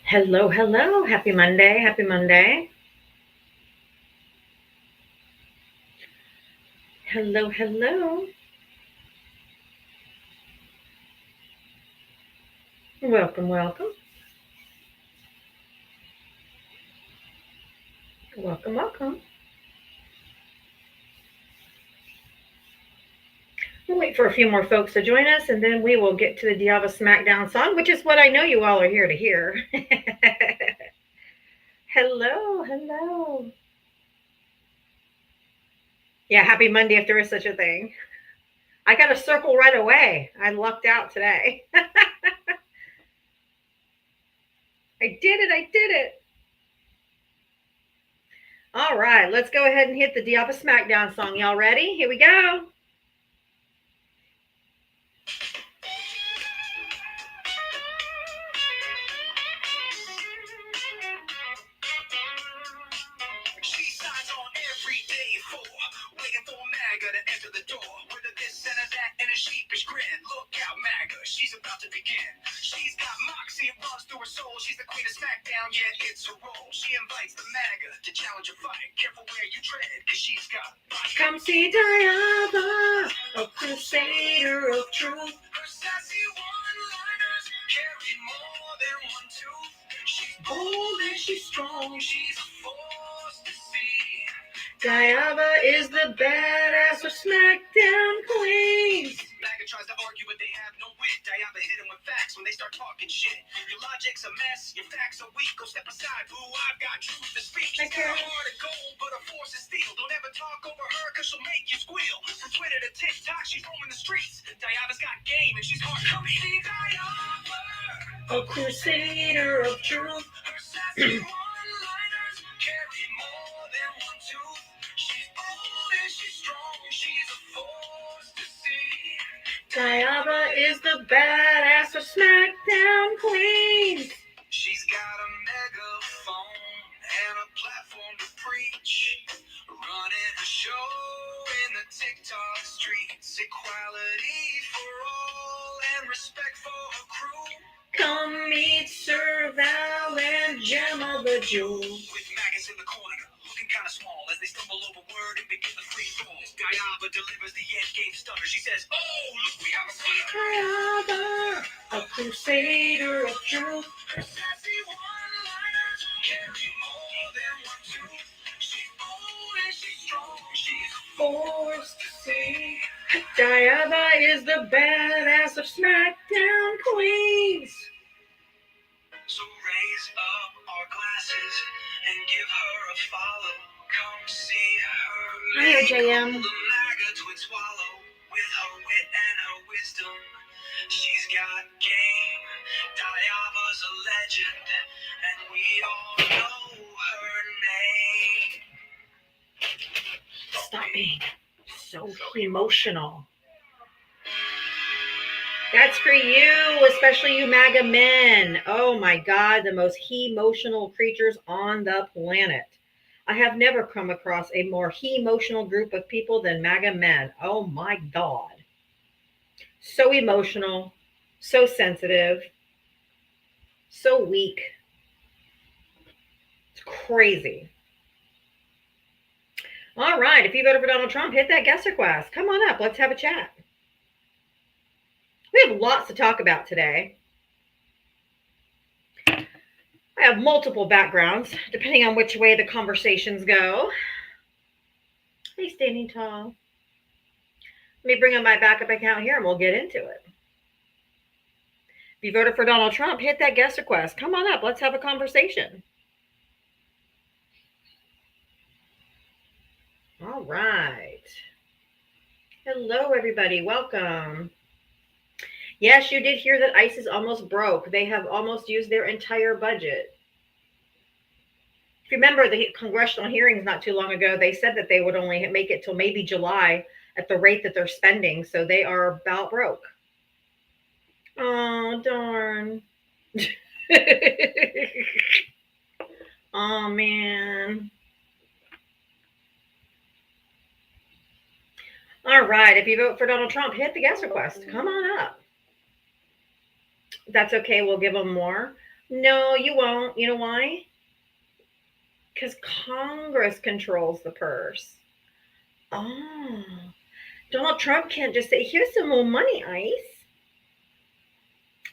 Hello, hello. Happy Monday. Happy Monday. Hello, hello. Welcome, welcome. Welcome, welcome. We'll wait for a few more folks to join us and then we will get to the Diava Smackdown song, which is what I know you all are here to hear. Hello, hello. Yeah, happy Monday if there is such a thing. I got a circle right away. I lucked out today. I did it. I did it. All right, let's go ahead and hit the Diava Smackdown song. Y'all ready? Here we go. She signs on every day for waiting for MAGA to enter the door. Whether this and that and a sheepish grin. Look out, MAGA, she's about to begin. She's got moxie, it runs through her soul. She's the queen of SmackDown, yeah, it's her role. She invites the MAGA to challenge a fight. Careful where you tread, cause she's got fight. Come see Diava, a crusader of truth. Her sassy one-liners carry more than one tooth. She's bold and she's strong, she's a force to see. Diava is the badass of SmackDown Queens. MAGA tries to argue, but they have no wit. Diava hit him with facts when they start talking shit. Your logic's a mess, your facts are weak. Go step aside, boo, I've got truth to speak. She's got a heart of gold, but her force is steel. Don't ever talk over her, cause she'll make you squeal. From Twitter to TikTok, she's roaming the streets. Diava's got game, and she's hard to beat. Diava, a crusader of truth. Her sassy one-liners carry more than one tooth. She's bold and she's strong, she's a force to see. Diava is the badass of SmackDown Queens. She's got a megaphone and a platform to preach. Running a show in the TikTok streets. Equality for all and respect for her crew. Come meet Sir Val and Gemma the Jewel. With maggots in the corner, looking kind of small as they stumble over word and begin the free fall. Diava delivers the end game stunner. She says, "Oh, look, we have a fighter." Diava, a crusader of truth. Her sassy one-liners carry more than one tooth. She's bold and she's strong. She's a force to see. Diava is the badass of SmackDown Queens. So raise up our glasses and give her a follow. Come see her. Hi, JM. The MAGA twin swallow with her wit and her wisdom. She's got game. Diava's a legend, and we all know her name. Stop being so emotional. That's for you, especially you MAGA men. Oh my God, the most he-emotional creatures on the planet. I have never come across a more he-emotional group of people than MAGA men. Oh my God. So emotional, so sensitive, so weak. It's crazy. All right, if you voted for Donald Trump, hit that guest request. Come on up, let's have a chat. We have lots to talk about today. I have multiple backgrounds, depending on which way the conversations go. Hey, standing tall. Let me bring up my backup account here and we'll get into it. If you voted for Donald Trump, hit that guest request. Come on up, let's have a conversation. All right. Hello, everybody. Welcome. Yes, you did hear that ICE is almost broke. They have almost used their entire budget. If you remember the congressional hearings not too long ago, they said that they would only make it till maybe July at the rate that they're spending. So they are about broke. Oh, darn. Oh, man. All right. If you vote for Donald Trump, hit the guest request. Come on up. That's okay. We'll give them more. No, you won't. You know why? Because Congress controls the purse. Oh, Donald Trump can't just say, here's some more money, ICE.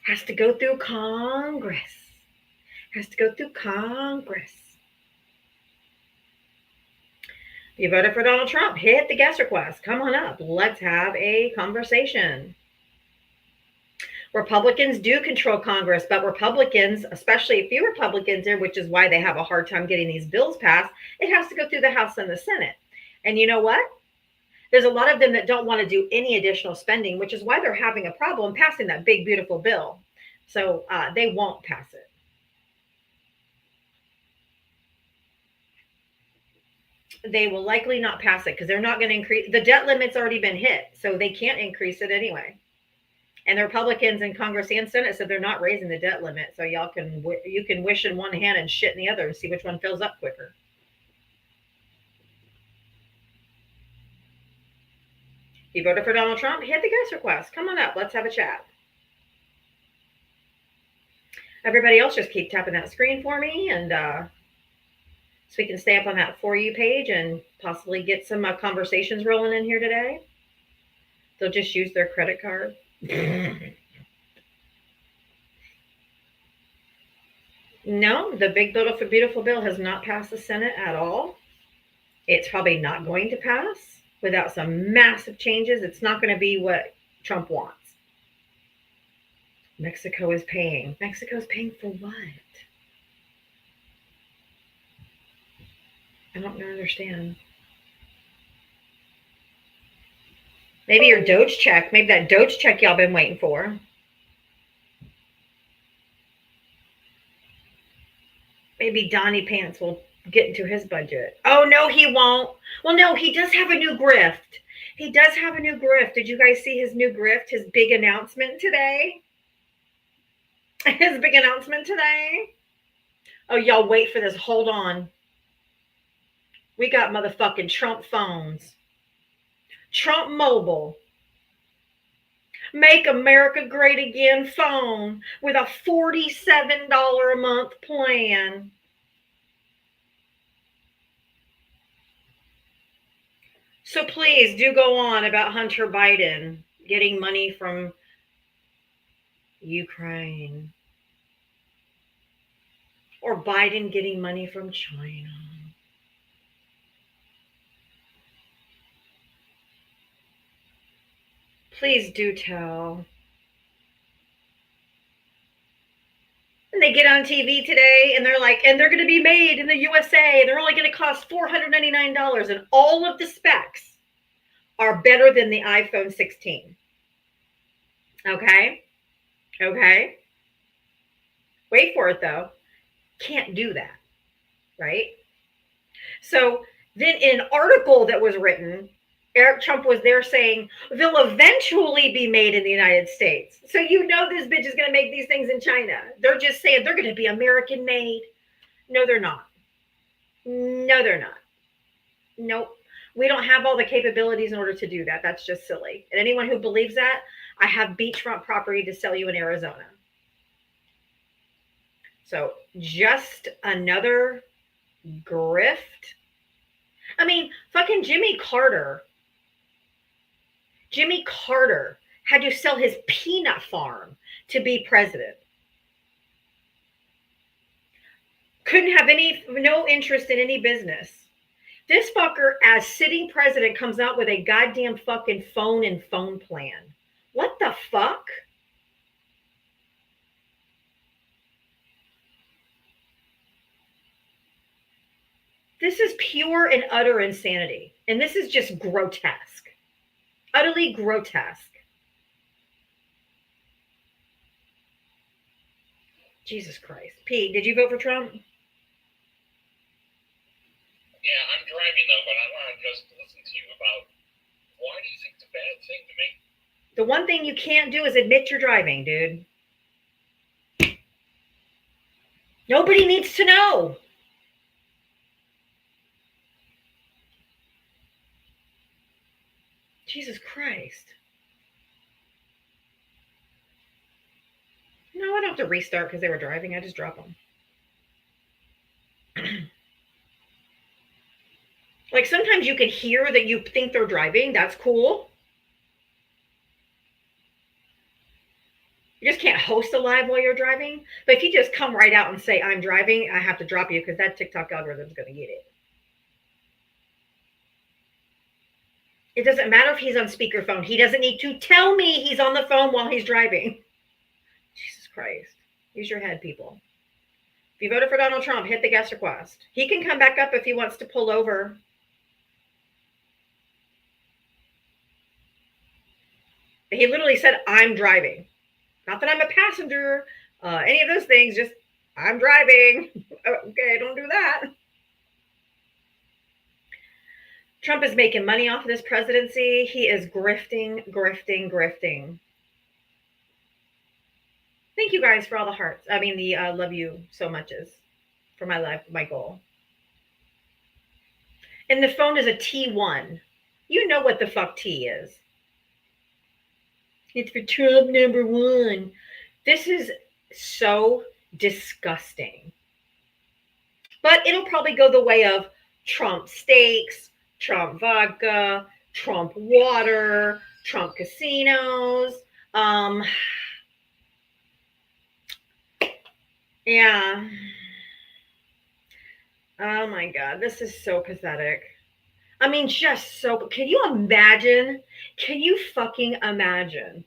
Has to go through Congress. Has to go through Congress. You voted for Donald Trump. Hit the guest request. Come on up. Let's have a conversation. Republicans do control Congress, but Republicans, especially a few Republicans there, which is why they have a hard time getting these bills passed, it has to go through the House and the Senate. And you know what? There's a lot of them that don't want to do any additional spending, which is why they're having a problem passing that big, beautiful bill. So they won't pass it. They will likely not pass it because they're not going to increase. The debt limit's already been hit, so they can't increase it anyway. And the Republicans in Congress and Senate said they're not raising the debt limit, so you can wish in one hand and shit in the other and see which one fills up quicker. You voted for Donald Trump? Hit the guest request. Come on up. Let's have a chat. Everybody else, just keep tapping that screen for me, and so we can stay up on that For You page and possibly get some conversations rolling in here today. They'll just use their credit card. No, the big beautiful bill has not passed the Senate at all. It's probably not going to pass without some massive changes. It's not going to be what Trump wants. Mexico is paying. Mexico is paying for what? I don't understand. Maybe your Doge check. Maybe that Doge check y'all been waiting for. Maybe Donnie Pants will get into his budget. Oh, no, he won't. Well, no, he does have a new grift. He does have a new grift. Did you guys see his new grift, his big announcement today? His big announcement today? Oh, y'all wait for this. Hold on. We got motherfucking Trump phones. Trump Mobile. Make America Great Again phone with a $47 a month plan. So please do go on about Hunter Biden getting money from Ukraine or Biden getting money from China. Please do tell. And they get on TV today and they're like, and they're going to be made in the USA. They're only going to cost $499. And all of the specs are better than the iPhone 16. Okay? Okay? Wait for it though. Can't do that. Right? So then in an article that was written, Eric Trump was there saying they'll eventually be made in the United States. So you know this bitch is going to make these things in China. They're just saying they're going to be American made. No, they're not. No, they're not. Nope. We don't have all the capabilities in order to do that. That's just silly. And anyone who believes that, I have beachfront property to sell you in Arizona. So just another grift. I mean, fucking Jimmy Carter had to sell his peanut farm to be president. Couldn't have no interest in any business. This fucker, as sitting president, comes out with a goddamn fucking phone and phone plan. What the fuck? This is pure and utter insanity. And this is just grotesque. Utterly grotesque. Jesus Christ. Pete, did you vote for Trump? Yeah, I'm driving though, but I want to just listen to you about why do you think it's a bad thing to make? The one thing you can't do is admit you're driving, dude. Nobody needs to know. Jesus Christ. No, have to restart because they were driving. I just drop them. Like sometimes you can hear that you think they're driving. That's cool. You just can't host a live while you're driving. But if you just come right out and say, I'm driving, I have to drop you because that TikTok algorithm is going to get it. It doesn't matter if he's on speakerphone. He doesn't need to tell me he's on the phone while he's driving. Jesus Christ. Use your head, people. If you voted for Donald Trump, hit the guest request. He can come back up if he wants to pull over. He literally said, I'm driving. Not that I'm a passenger, any of those things, just I'm driving. Okay, don't do that. Trump is making money off of this presidency. He is grifting. Thank you guys for all the hearts. I mean, the love you so muches for my life, my goal. And the phone is a T1. You know what the fuck T is. It's for Trump #1. This is so disgusting. But it'll probably go the way of Trump steaks, Trump vodka, Trump water, Trump casinos. Yeah. Oh my God, this is so pathetic. I mean, just so, can you imagine? Can you fucking imagine?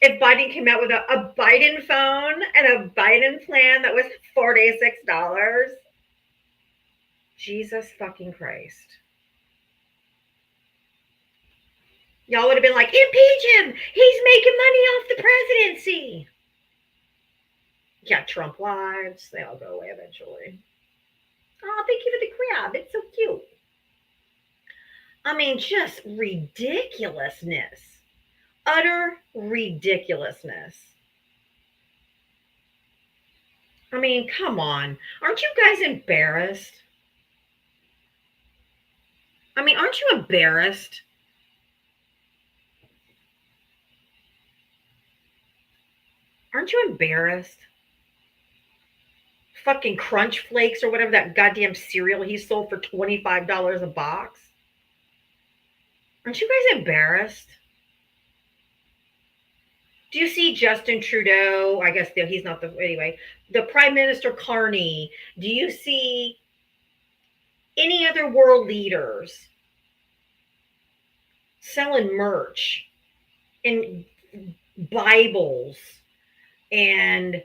If Biden came out with a Biden phone and a Biden plan that was $46. Jesus fucking Christ. Y'all would have been like, impeach him. He's making money off the presidency. Yeah, Trump lives. They all go away eventually. Oh, thank you for the crab. It's so cute. I mean, just ridiculousness. Utter ridiculousness. I mean, come on. Aren't you guys embarrassed? I mean, aren't you embarrassed? Aren't you embarrassed? Fucking Crunch Flakes or whatever that goddamn cereal he sold for $25 a box. Aren't you guys embarrassed? Do you see Justin Trudeau? I guess he's not the, anyway, the Prime Minister Carney. Do you see any other world leaders selling merch and Bibles and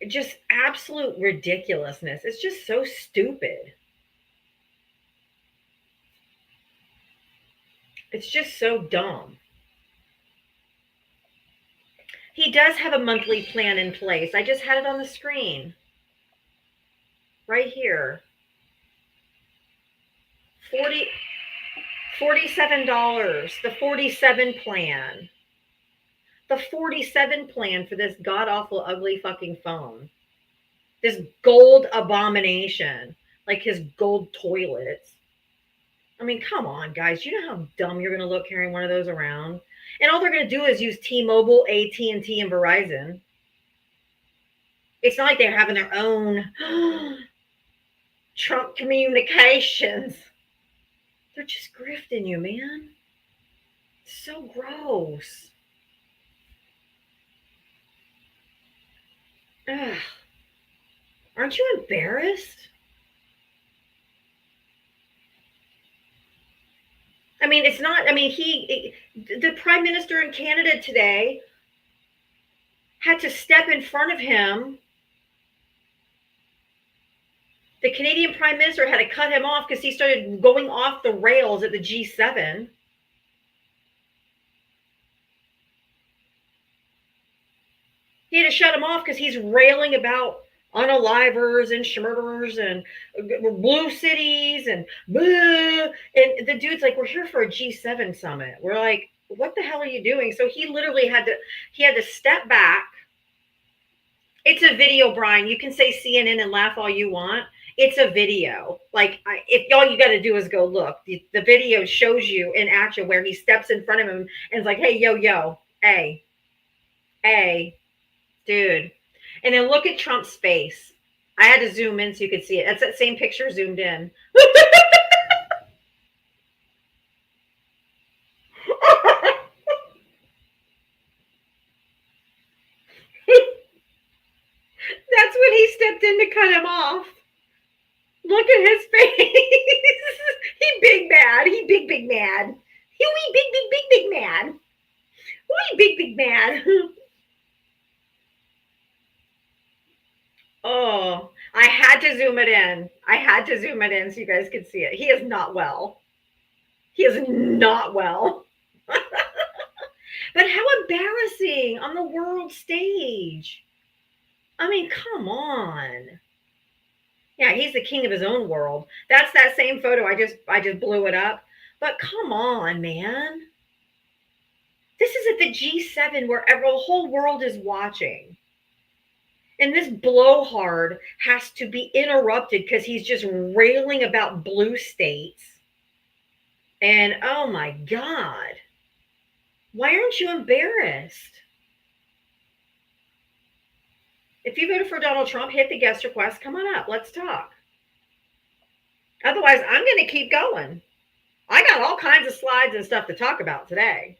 just absolute ridiculousness? It's just so stupid. It's just so dumb. He does have a monthly plan in place. I just had it on the screen. Right here. $47. The 47 plan. The 47 plan for this god-awful, ugly fucking phone. This gold abomination. Like his gold toilets. I mean, come on, guys. You know how dumb you're going to look carrying one of those around? And all they're going to do is use T-Mobile, AT&T, and Verizon. It's not like they're having their own Trump communications. They're just grifting you, man. It's so gross. Ugh. Aren't you embarrassed? I mean, it's not, I mean, the Prime Minister in Canada today had to step in front of him. The Canadian Prime Minister had to cut him off because he started going off the rails at the G7. He had to shut him off because he's railing about unalivers and schmurderers and blue cities and blah. And the dude's like, we're here for a G7 summit. We're like, what the hell are you doing? So he literally had to step back. It's a video, Brian. You can say CNN and laugh all you want. It's a video. Like, if all you got to do is go look. The video shows you in action where he steps in front of him and is like, hey, yo. A. Dude. And then look at Trump's face. I had to zoom in so you could see it. That's that same picture zoomed in. That's when he stepped in to cut him off. Look at his face. He big mad. He big mad. He big mad. Wee big mad. Oh, I had to zoom it in. I had to zoom it in so you guys could see it. He is not well. He is not well. But how embarrassing on the world stage. I mean, come on. Yeah, he's the king of his own world. That's that same photo. I just blew it up. But come on, man. This is at the G7 where the whole world is watching. And this blowhard has to be interrupted because he's just railing about blue states. And oh my God. Why aren't you embarrassed? If you voted for Donald Trump, hit the guest request. Come on up. Let's talk. Otherwise, I'm going to keep going. I got all kinds of slides and stuff to talk about today.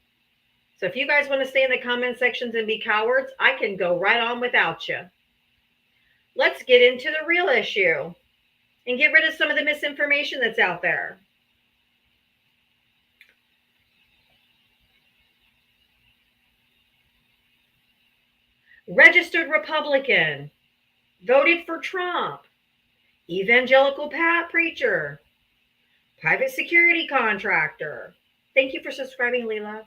So if you guys want to stay in the comment sections and be cowards, I can go right on without you. Let's get into the real issue and get rid of some of the misinformation that's out there. Registered Republican, voted for Trump, evangelical preacher, private security contractor. Thank you for subscribing, Leela.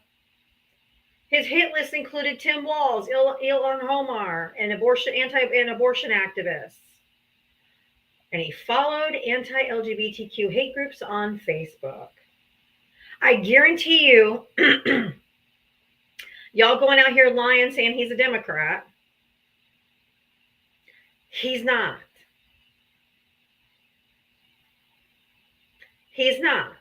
His hit list included Tim Walz, Ilhan Omar, and anti-abortion activists. And he followed anti-LGBTQ hate groups on Facebook. I guarantee you, y'all going out here lying, saying he's a Democrat. He's not. He's not.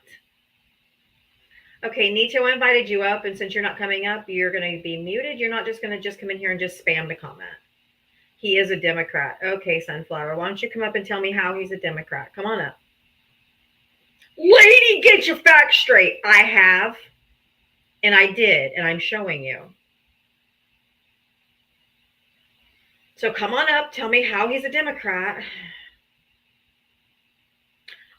Okay, Nito, I invited you up, and since you're not coming up, you're going to be muted. You're not just going to just come in here and just spam the comment. He is a Democrat. Okay, Sunflower, why don't you come up and tell me how he's a Democrat? Come on up. Lady, get your facts straight. I have, and I did, and I'm showing you. So come on up, tell me how he's a Democrat.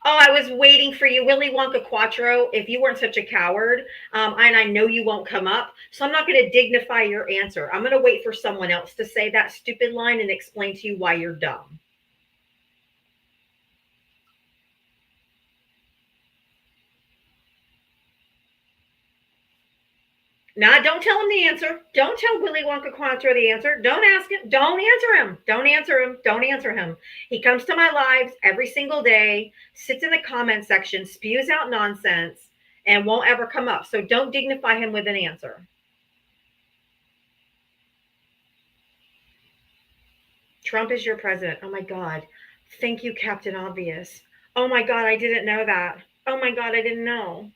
Oh, I was waiting for you, Willy Wonka Quattro. If you weren't such a coward, and I know you won't come up, so I'm not going to dignify your answer. I'm going to wait for someone else to say that stupid line and explain to you why you're dumb. Now, don't tell him the answer. Don't tell Willy Wonka Quattro the answer. Don't ask him. Don't answer him. Don't answer him. Don't answer him. He comes to my lives every single day, sits in the comment section, spews out nonsense, and won't ever come up. So don't dignify him with an answer. Trump is your president. Oh my God. Thank you, Captain Obvious. Oh my God, I didn't know that. Oh my God, I didn't know.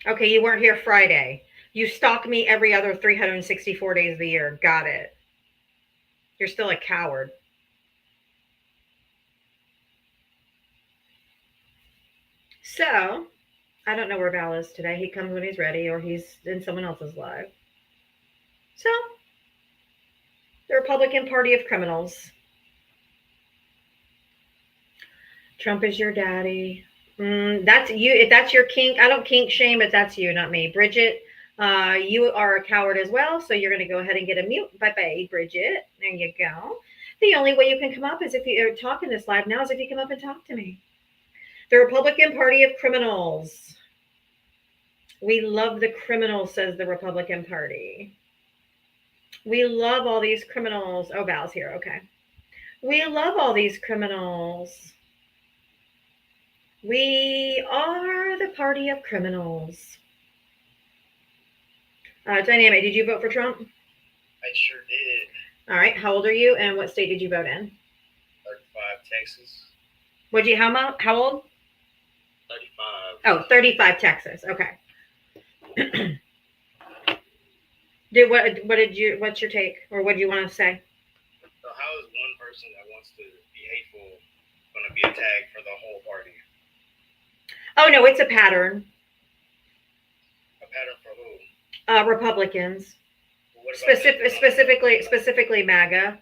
Okay, you weren't here Friday. You stalk me every other 364 days of the year. Got it. You're still a coward. So, I don't know where Val is today. He comes when he's ready or he's in someone else's live. So, the Republican Party of criminals. Trump is your daddy. That's you. If that's your kink, I don't kink shame, but that's you, not me. Bridget, you are a coward as well, so you're going to go ahead and get a mute. Bye-bye, Bridget. There you go. The only way you can come up is if you're talking this live now is if you come up and talk to me. The Republican Party of criminals. We love the criminals, says the Republican Party. We love all these criminals. Oh, Val's here. Okay. We love all these criminals. We are the party of criminals. Dynamic, did you vote for Trump? I sure did. All right. How old are you, and what state did you vote in? 35, Texas. How old? 35. Oh, 35 Texas. Okay. What's your take, or what do you want to say? So how is one person that wants to be hateful going to be attacked for the whole party? Oh no, it's a pattern. A pattern for who? Republicans, What about specifically MAGA.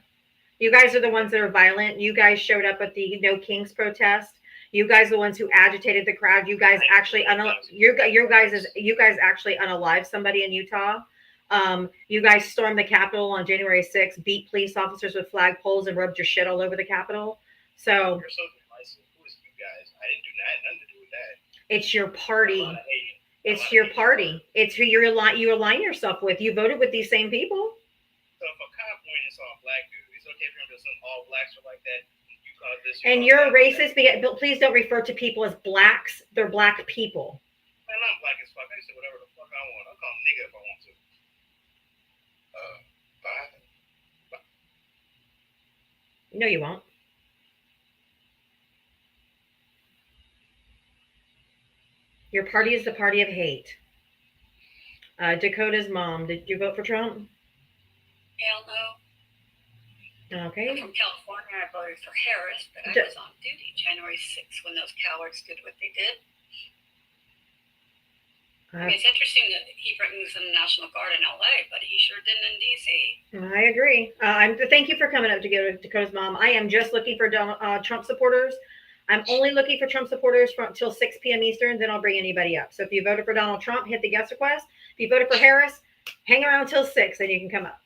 You guys are the ones that are violent. You guys showed up at the No Kings protest. You guys are the ones who agitated the crowd. You guys actually you guys actually unalived somebody in Utah. You guys stormed the Capitol on January 6th, beat police officers with flagpoles, and rubbed your shit all over the Capitol. So You're so divisive. Who is you guys? I didn't do that. Nothing to do with that. it's your party. A lot of hate. It's your party. It's who you align yourself with. You voted with these same people. So if a cop pointing saw a black dude, it's okay for him to assume all blacks are like that. You cause this. And you're a racist, but please don't refer to people as blacks. They're black people. Man, I'm black as fuck. I can say whatever the fuck I want. I'll call him nigga if I want to. Bye. No, you won't. Your party is the party of hate. Dakota's mom, did you vote for Trump? Hell no. I'm Okay. from California. I voted for Harris, but I was on duty January 6th when those cowards did what they did. I mean, it's interesting that he brings in the National Guard in LA, but he sure didn't in DC. I agree. Thank you for coming up to go to Dakota's mom. I am just looking for Trump supporters. I'm only looking for Trump supporters until 6 p.m. Eastern. Then I'll bring anybody up. So if you voted for Donald Trump, hit the guest request. If you voted for Harris, hang around till 6, then you can come up.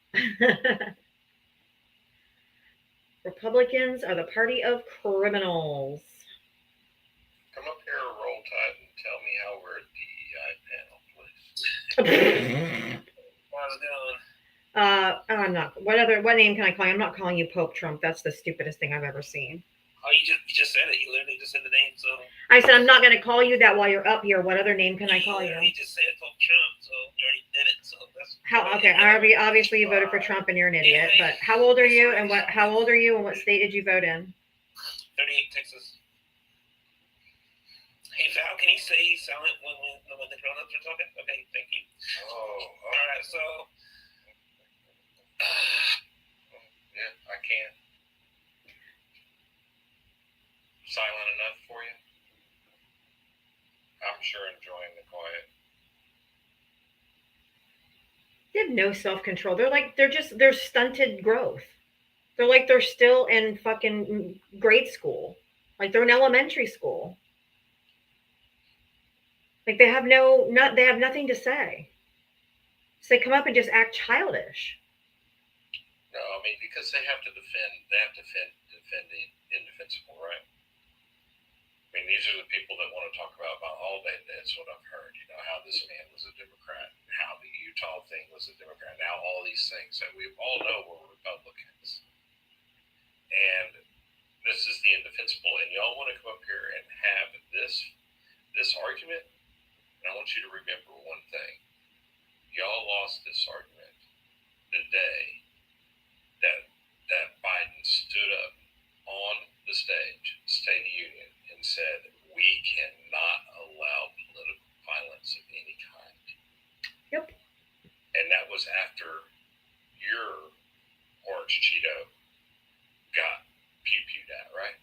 Republicans are the party of criminals. Come up here, roll tide, and tell me how we're a DEI panel, please. How's it going? I'm not. What name can I call you? I'm not calling you Pope Trump. That's the stupidest thing I've ever seen. Oh, you just said it. You literally just said the name. So I said I'm not going to call you that while you're up here. What other name can I call you? You just said Pope Trump, so you already did it. So that's how. Okay, obviously you voted for Trump and you're an idiot. But how old are you? And How old are you? And what state did you vote in? 38, Texas. Hey Val, can you say silent when the grown-ups are talking? Okay, thank you. Oh, all right. So, yeah, I can. Silent enough for you? I'm sure enjoying the quiet. They have no self-control. They're stunted growth. They're still in fucking grade school. Like they're in elementary school. Like they have nothing to say. So they come up and just act childish. No, I mean, because they have to defend the indefensible, right? I mean, these are the people that want to talk about all day. That's what I've heard. You know, how this man was a Democrat, and how the Utah thing was a Democrat. Now all these things that we all know were Republicans. And this is the indefensible. And y'all want to come up here and have this argument? And I want you to remember one thing. Y'all lost this argument the day that Biden stood up on the State of the Union, and said, we cannot allow political violence of any kind. Yep. And that was after your Orange Cheeto got pew-pewed at, right?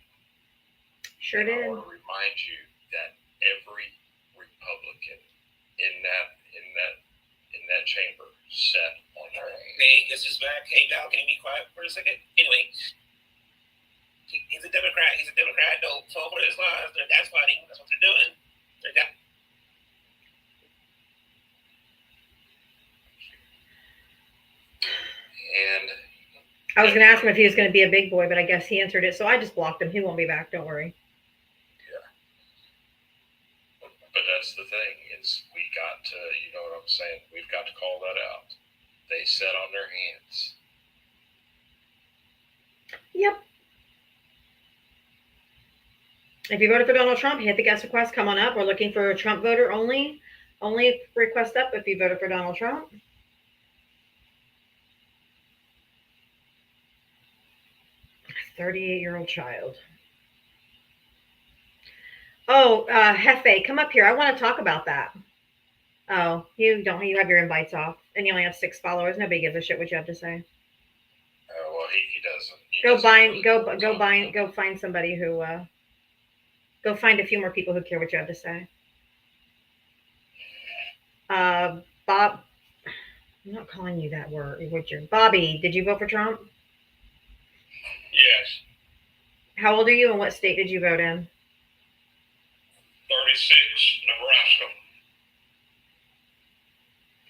Sure and did. I want to remind you that every Republican in that chamber sat on their hands. Hey, this is back. Hey, Val, can you be quiet for a second? Anyway, he's a Democrat. Don't fall for his lies. They're gaslighting. That's what they're doing. And I was going to ask him if he was going to be a big boy, but I guess he answered it. So I just blocked him. He won't be back. Don't worry. Yeah. But that's the thing. We got to, you know what I'm saying? We've got to call that out. They sat on their hands. Yep. If you voted for Donald Trump, hit the guest request. Come on up. We're looking for a Trump voter only. Only request up if you voted for Donald Trump. A 38-year-old child. Oh, Hefe, come up here. I want to talk about that. Oh, you don't. You have your invites off, and you only have 6 followers. Nobody gives a shit what you have to say. Well, he doesn't. Go find somebody who. Go find a few more people who care what you have to say. Bob, I'm not calling you that word. Richard. Bobby, did you vote for Trump? Yes. How old are you, and what state did you vote in? 36,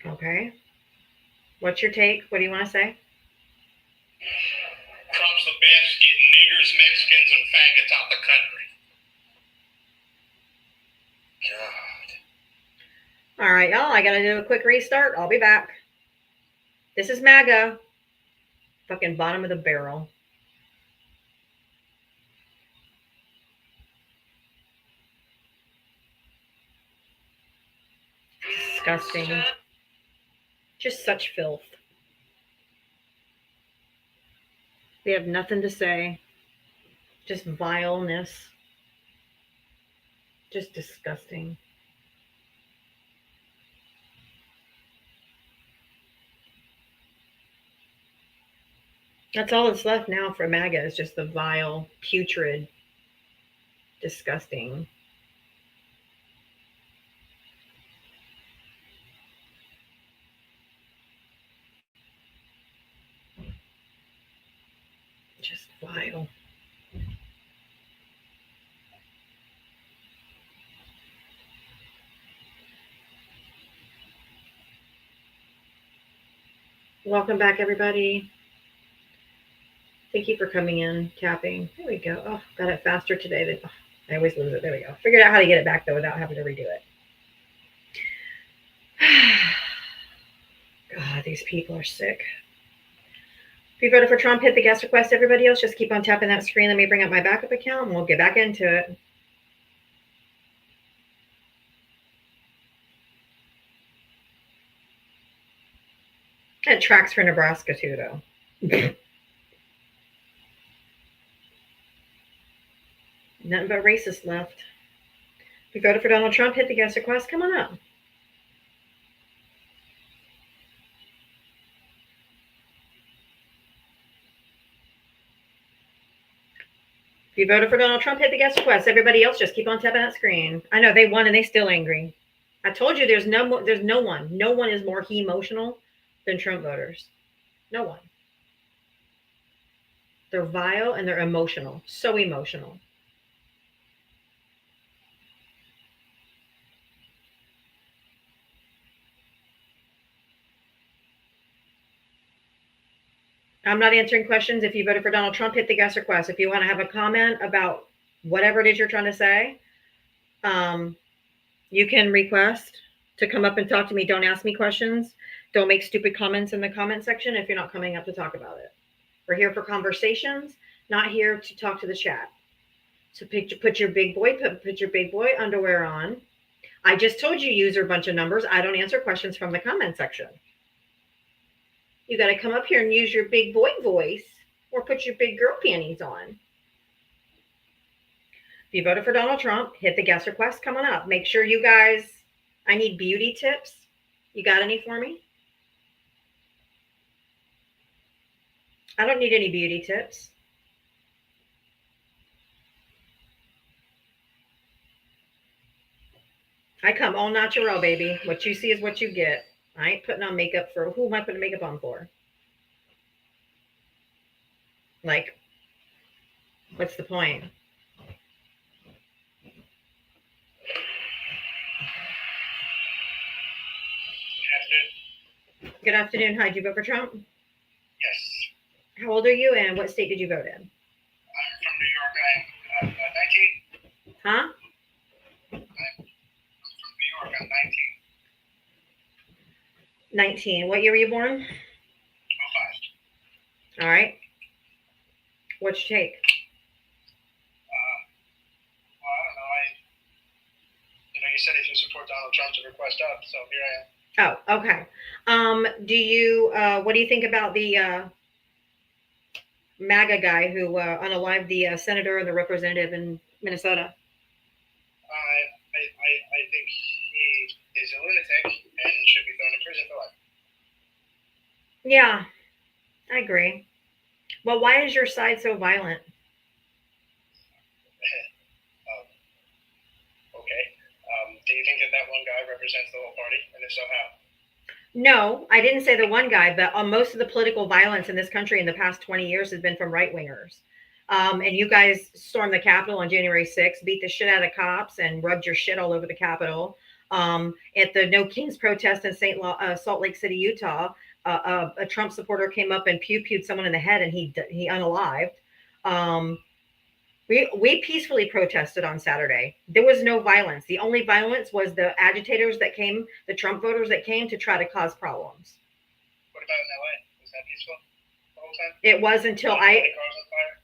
Nebraska. Okay. What's your take? What do you want to say? Trump's the best, getting niggers, Mexicans, and faggots out the country. God. All right, y'all. I got to do a quick restart. I'll be back. This is MAGA. Fucking bottom of the barrel. Disgusting. Just such filth. We have nothing to say. Just vileness. Just disgusting. That's all that's left now for MAGA is just the vile, putrid, disgusting. Just vile. Welcome back, everybody. Thank you for coming in, tapping. There we go. Oh, got it faster today than I always lose it. There we go. Figured out how to get it back though without having to redo it. God, these people are sick. If you voted for Trump, hit the guest request. Everybody else, just keep on tapping that screen. Let me bring up my backup account and we'll get back into it. It tracks for Nebraska too, though. Nothing but racists left. If you voted for Donald Trump, hit the guest request. Come on up. If you voted for Donald Trump, hit the guest request. Everybody else, just keep on tapping that screen. I know they won and they still angry. I told you there's no one. No one is more emotional than Trump voters. No one. They're vile and they're emotional. So emotional. I'm not answering questions. If you voted for Donald Trump, hit the guest request. If you want to have a comment about whatever it is you're trying to say, you can request to come up and talk to me. Don't ask me questions. Don't make stupid comments in the comment section if you're not coming up to talk about it. We're here for conversations, not here to talk to the chat. So put your big boy underwear on. I just told you user bunch of numbers. I don't answer questions from the comment section. You got to come up here and use your big boy voice or put your big girl panties on. If you voted for Donald Trump, hit the guest request. Come on up. Make sure you guys, I need beauty tips. You got any for me? I don't need any beauty tips. I come all natural, baby. What you see is what you get. I ain't putting on makeup for, who am I putting makeup on for? Like, what's the point? Good afternoon. Hi, did you vote for Trump? Yes. How old are you and what state did you vote in? I'm from New York. I'm 19. Huh? I'm from New York. I'm 19. 19. What year were you born? 05. All right. What's your take? Well, I don't know. You said if you support Donald Trump to request up, so here I am. Oh, okay. Do you, what do you think about the MAGA guy who unalived the senator and the representative in Minnesota? I think he is a lunatic and should be thrown in prison for life. Yeah, I agree. Well, why is your side so violent? Okay. Do you think that one guy represents the whole party? And if so, how? No, I didn't say the one guy, but most of the political violence in this country in the past 20 years has been from right wingers. And you guys stormed the Capitol on January 6th, beat the shit out of cops, and rubbed your shit all over the Capitol. At the No Kings protest in Salt Lake City, Utah, a Trump supporter came up and pew-pewed someone in the head, and he unalived. We peacefully protested on Saturday. There was no violence. The only violence was the agitators that came, the Trump voters that came to try to cause problems. What about in LA? Was that peaceful the whole time? It was until Cars on fire?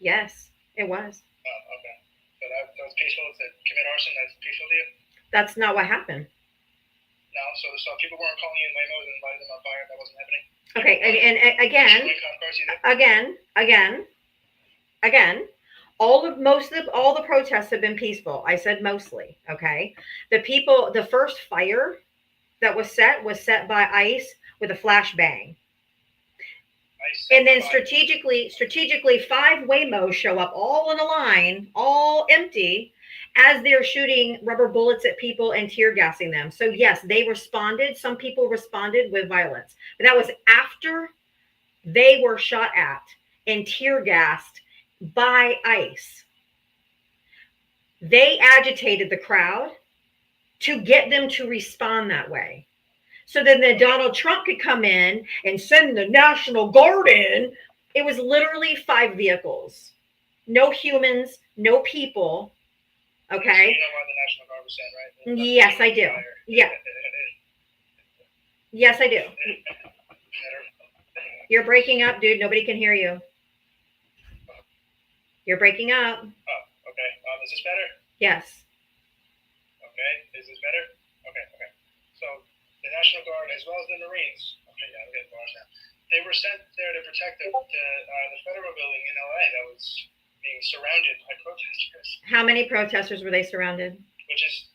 Yes, it was. Oh, okay. So that was peaceful to commit arson. That's peaceful to you? That's not what happened. No, so people weren't calling you in Waymo's and lighting them on fire. That wasn't happening. Okay, again, all the protests have been peaceful. I said mostly. Okay, the first fire that was set by ICE with a flashbang. And then strategically, 5 Waymos show up all in a line, all empty, as they're shooting rubber bullets at people and tear gassing them. So yes, they responded. Some people responded with violence, but that was after they were shot at and tear gassed by ICE. They agitated the crowd to get them to respond that way. So then Donald Trump could come in and send the National Guard in. It was literally 5 vehicles. No humans, no people. Okay. You know why the National Guard was sent, right? Yes, I do. Yeah. Yes, I do. You're breaking up, dude. Nobody can hear you. You're breaking up. Oh, okay. Is this better? Yes. Okay. Is this better? Okay. So the National Guard, as well as the Marines. Okay, yeah, I'm getting bars now. They were sent there to protect the federal building in LA that was being surrounded by protesters. How many protesters were they surrounded? Which is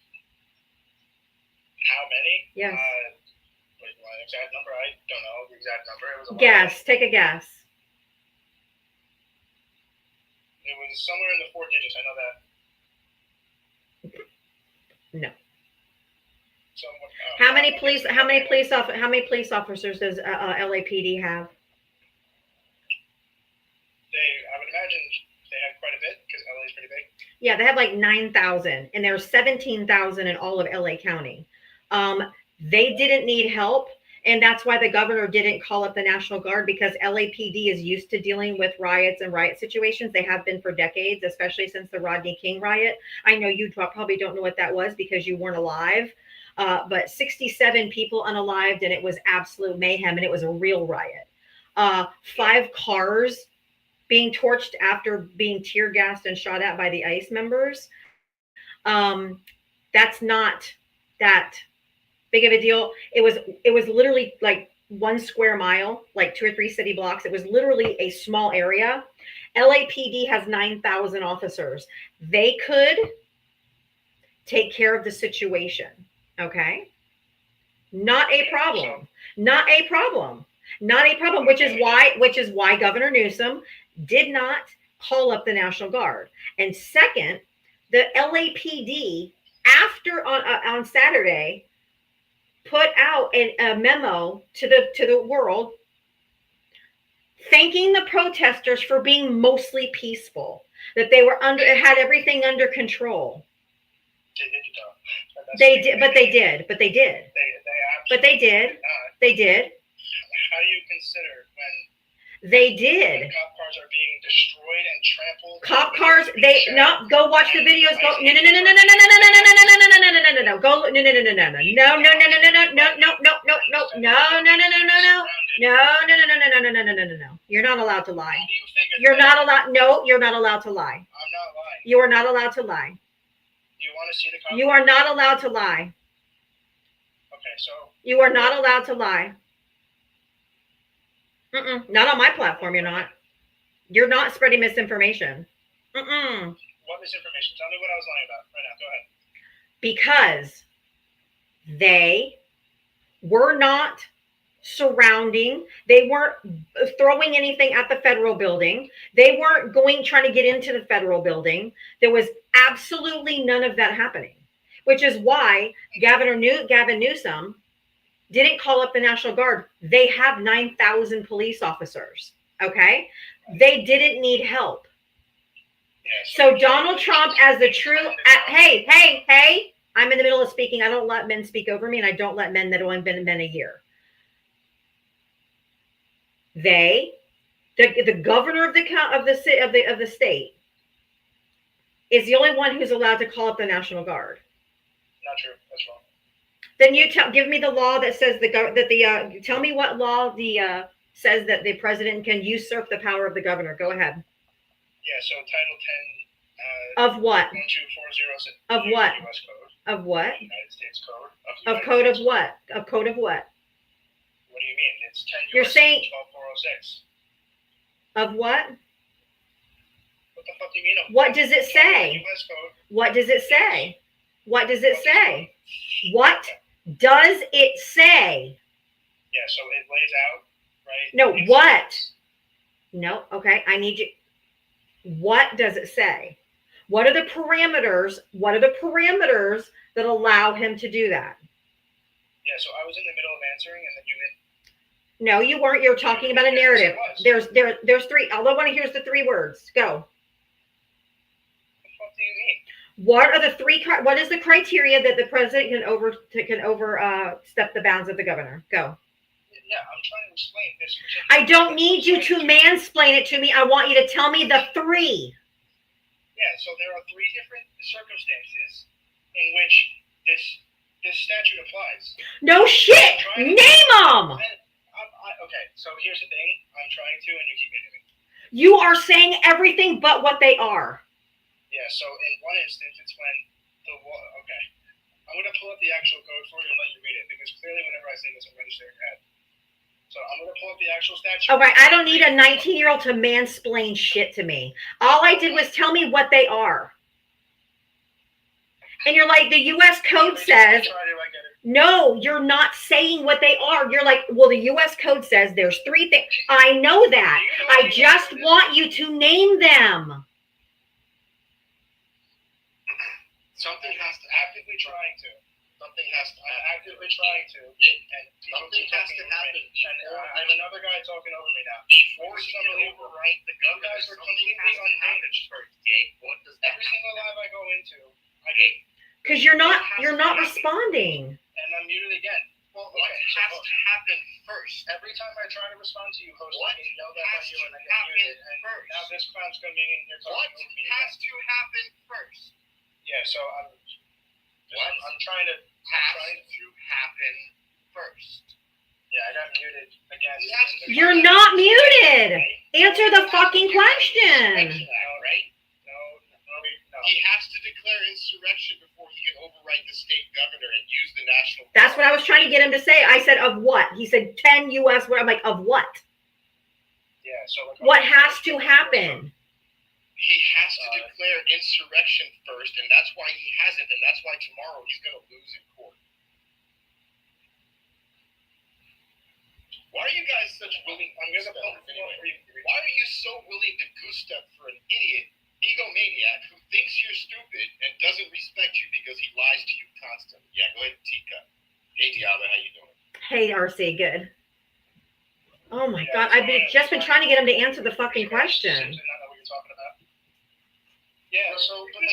how many? Yes. Wait, my exact number? I don't know the exact number. It was a guess. Take a guess. It was somewhere in the 4 digits. I know that. No. Someone, how many police officers does LAPD have? I would imagine they have quite a bit because LA is pretty big. Yeah, they have like 9,000, and there's 17,000 in all of LA County. They didn't need help, and that's why the governor didn't call up the National Guard, because LAPD is used to dealing with riots and riot situations. They have been for decades, especially since the Rodney King riot. I know you probably don't know what that was because you weren't alive. But 67 people unalived, and it was absolute mayhem, and it was a real riot. 5 cars being torched after being tear gassed and shot at by the ICE members. That's not that big of a deal. It was literally like 1 square mile, like 2 or 3 city blocks. It was literally a small area. LAPD has 9,000 officers. They could take care of the situation. Okay. Not a problem, which is why Governor Newsom did not call up the National Guard. And second, the LAPD on Saturday put out a memo to the world thanking the protesters for being mostly peaceful, that they had everything under control. They did. How do you consider when they did? Cop cars are being destroyed and trampled. Cop cars. Go watch the videos. Go no. Go no. You're not allowed to lie. You're not allowed. No, you're not allowed to lie. I'm not lying. You are not allowed to lie. Do you want to see the cop? You are not allowed to lie. Okay, so you are not allowed to lie. Not on my platform. You're not. You're not spreading misinformation. What misinformation? Tell me what I was lying about right now. Go ahead. because they were not surrounding, they weren't throwing anything at the federal building, they weren't trying to get into the federal building. There was absolutely none of that happening, which is why Gavin Newsom didn't call up the National Guard. They have 9,000 police officers. Okay, they didn't need help. So Donald Trump, as the true, hey, I'm in the middle of speaking. I don't let men speak over me, and I don't let men that have only been men a year. The governor of the state is the only one who's allowed to call up the National Guard. Not true. That's wrong. Then you give me the law that says tell me what law says that the president can usurp the power of the governor. Go ahead. Yeah. So Title 10. Of what? 12406. Of what? US Code. Of what? United States Code. Of code of what? Of code of what? What do you mean? It's 10 You're US saying 12406. of what? What the fuck do you mean? What does it say? US Code. What does it say? What does it say? What does it say? Yeah, so it lays out, right? No, what? No, okay, I need you. What does it say? What are the parameters? What are the parameters that allow him to do that? Yeah, so I was in the middle of answering, and then you didn't. No, you weren't. You're talking about a narrative. There's three. All I want to hear is the three words. Go. What the fuck do you mean? What are the three? What is the criteria that the president can overstep the bounds of the governor? Go. Yeah, I'm trying to explain this. I don't need you to mansplain it to me. I want you to tell me the three. Yeah, so there are three different circumstances in which this statute applies. No shit. Name them. Okay, so here's the thing. I'm trying to, and you keep muting me. You are saying everything but what they are. Yeah, so in one instance, it's when okay. I'm going to pull up the actual code for you and let you read it, because clearly whenever I say this, I'm registering your head. So I'm going to pull up the actual statute. Okay, I don't need a 19-year-old to mansplain shit to me. All I did was tell me what they are. And you're like, the U.S. code says, no, you're not saying what they are. You're like, well, the U.S. code says there's three things. I know that. I just want you to name them. Something has to actively trying to. Something has to. I'm actively trying to. And something has to happen. And I have another guy talking over me now. Before you can overwrite the You guys are completely unhinged. What does that Every single live I go into, I get? Because you're not responding. and I'm muted again. Well, Okay, what so has to happen first? every time I try to respond to you, host, What I get yelled at by has you to and I get happen muted. And first? now this clown's coming in here What talking over me. has to happen first? Yeah, so I'm trying to. Has to happen first. Yeah, I got muted again. You're not muted. Answer the fucking question. Right? No. He has to declare insurrection before he can overwrite the state governor and use the national. That's what I was trying to get him to say. I said, of what? He said 10 U.S. I'm like, of what? Yeah, so What has to happen? He has to declare insurrection first, and that's why he hasn't, and that's why tomorrow he's going to lose in court. Why are you guys such willing? I'm going to Why are you so willing to goose step for an idiot, egomaniac who thinks you're stupid and doesn't respect you because he lies to you constantly? Yeah, go ahead, Tika. Hey, Diava, how you doing? Hey, RC, good. Oh my God, I've just been trying to get him to answer the fucking question. Yeah, so you're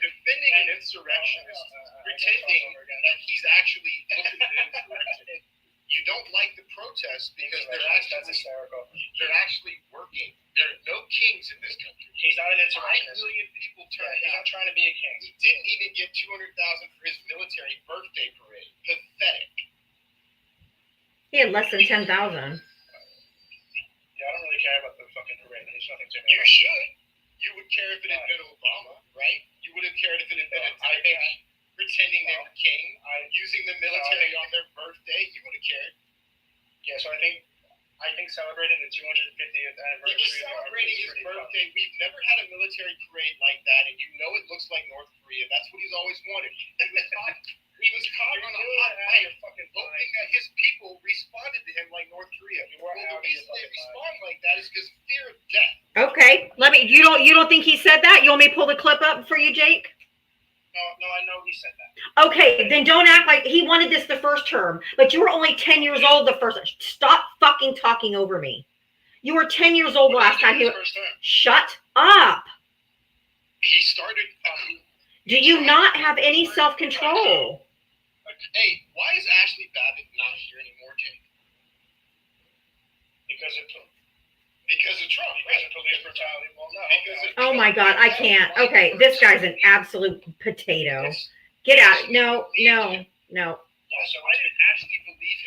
defending an insurrectionist, pretending that he's actually open to insurrection. You don't like the protests because that's hysterical. they're actually working. There are no kings in this country. He's not an 5 insurrectionist. million people He's turned not out. trying to be a king. He didn't even get 200,000 for his military birthday parade. Pathetic. He had less than 10,000. Yeah, I don't really care about the fucking parade. There's nothing to me. You should. You would care if it had been Obama, right? You would have cared if it had been a type pretending they were king, using the military on their birthday. You would have cared. Yeah, so I think celebrating the 250th anniversary. He was celebrating his birthday. We've never had a military parade like that, and you know it looks like North Korea. Korea. That's what he's always wanted. He was caught on a hot mic hoping that his people responded to him like North Korea. Well, the reason they respond like that is because fear of death. Okay, you don't think he said that? You want me to pull the clip up for you, Jake? No, I know he said that. Okay, then don't act like he wanted this the first term, but you were only 10 years old the first. Stop fucking talking over me. You were 10 years old last time. Shut up. He started. Do you not have any self-control? Hey, why is Ashley Babbitt not here anymore, Jake? Because of Trump. Because of Trump. Because of police brutality. Well, no. Oh my God, I can't. Okay, this guy's an absolute potato. Get out. No. Yeah, so I didn't actually believe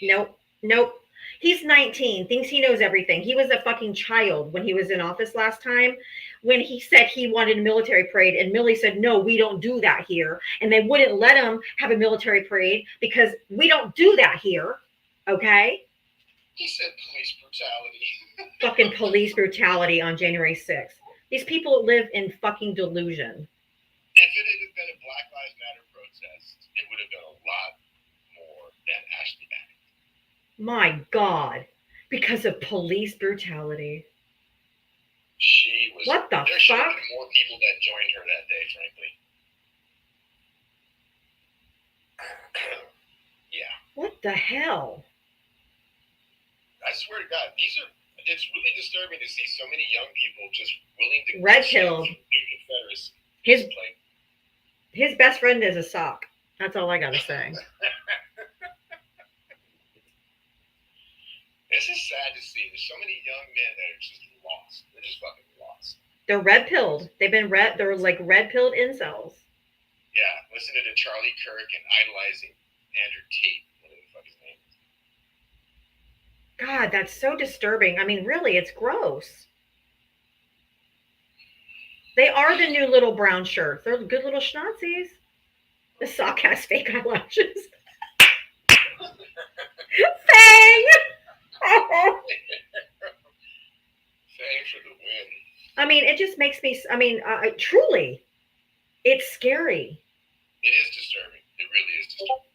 him. Nope. He's 19, thinks he knows everything. He was a fucking child when he was in office last time, when he said he wanted a military parade, and Millie said, no, we don't do that here. And they wouldn't let him have a military parade because we don't do that here. Okay? He said police brutality. Fucking police brutality on January 6th. These people live in fucking delusion. If it had been a Black Lives Matter protest, it would have been a lot more than Ashley Babbitt. My God. Because of police brutality. She was. What the there should have fuck? been more people that joined her that day, frankly. Yeah. What the hell? I swear to God, it's really disturbing to see so many young people just willing to Red-pilled. Confederacy. His best friend is a sock. That's all I gotta say. This is sad to see. There's so many young men that are just lost. They're just fucking lost. They're red-pilled. They're like red-pilled incels. Yeah, listening to Charlie Kirk and idolizing Andrew Tate. Whatever the fuck his name is. God, that's so disturbing. I mean, really, it's gross. They are the new little brown shirts. They're good little schnazzies. The sock has fake eyelashes. Fang! Fang for the win. I mean, it just makes me, truly, it's scary. It is disturbing. It really is disturbing.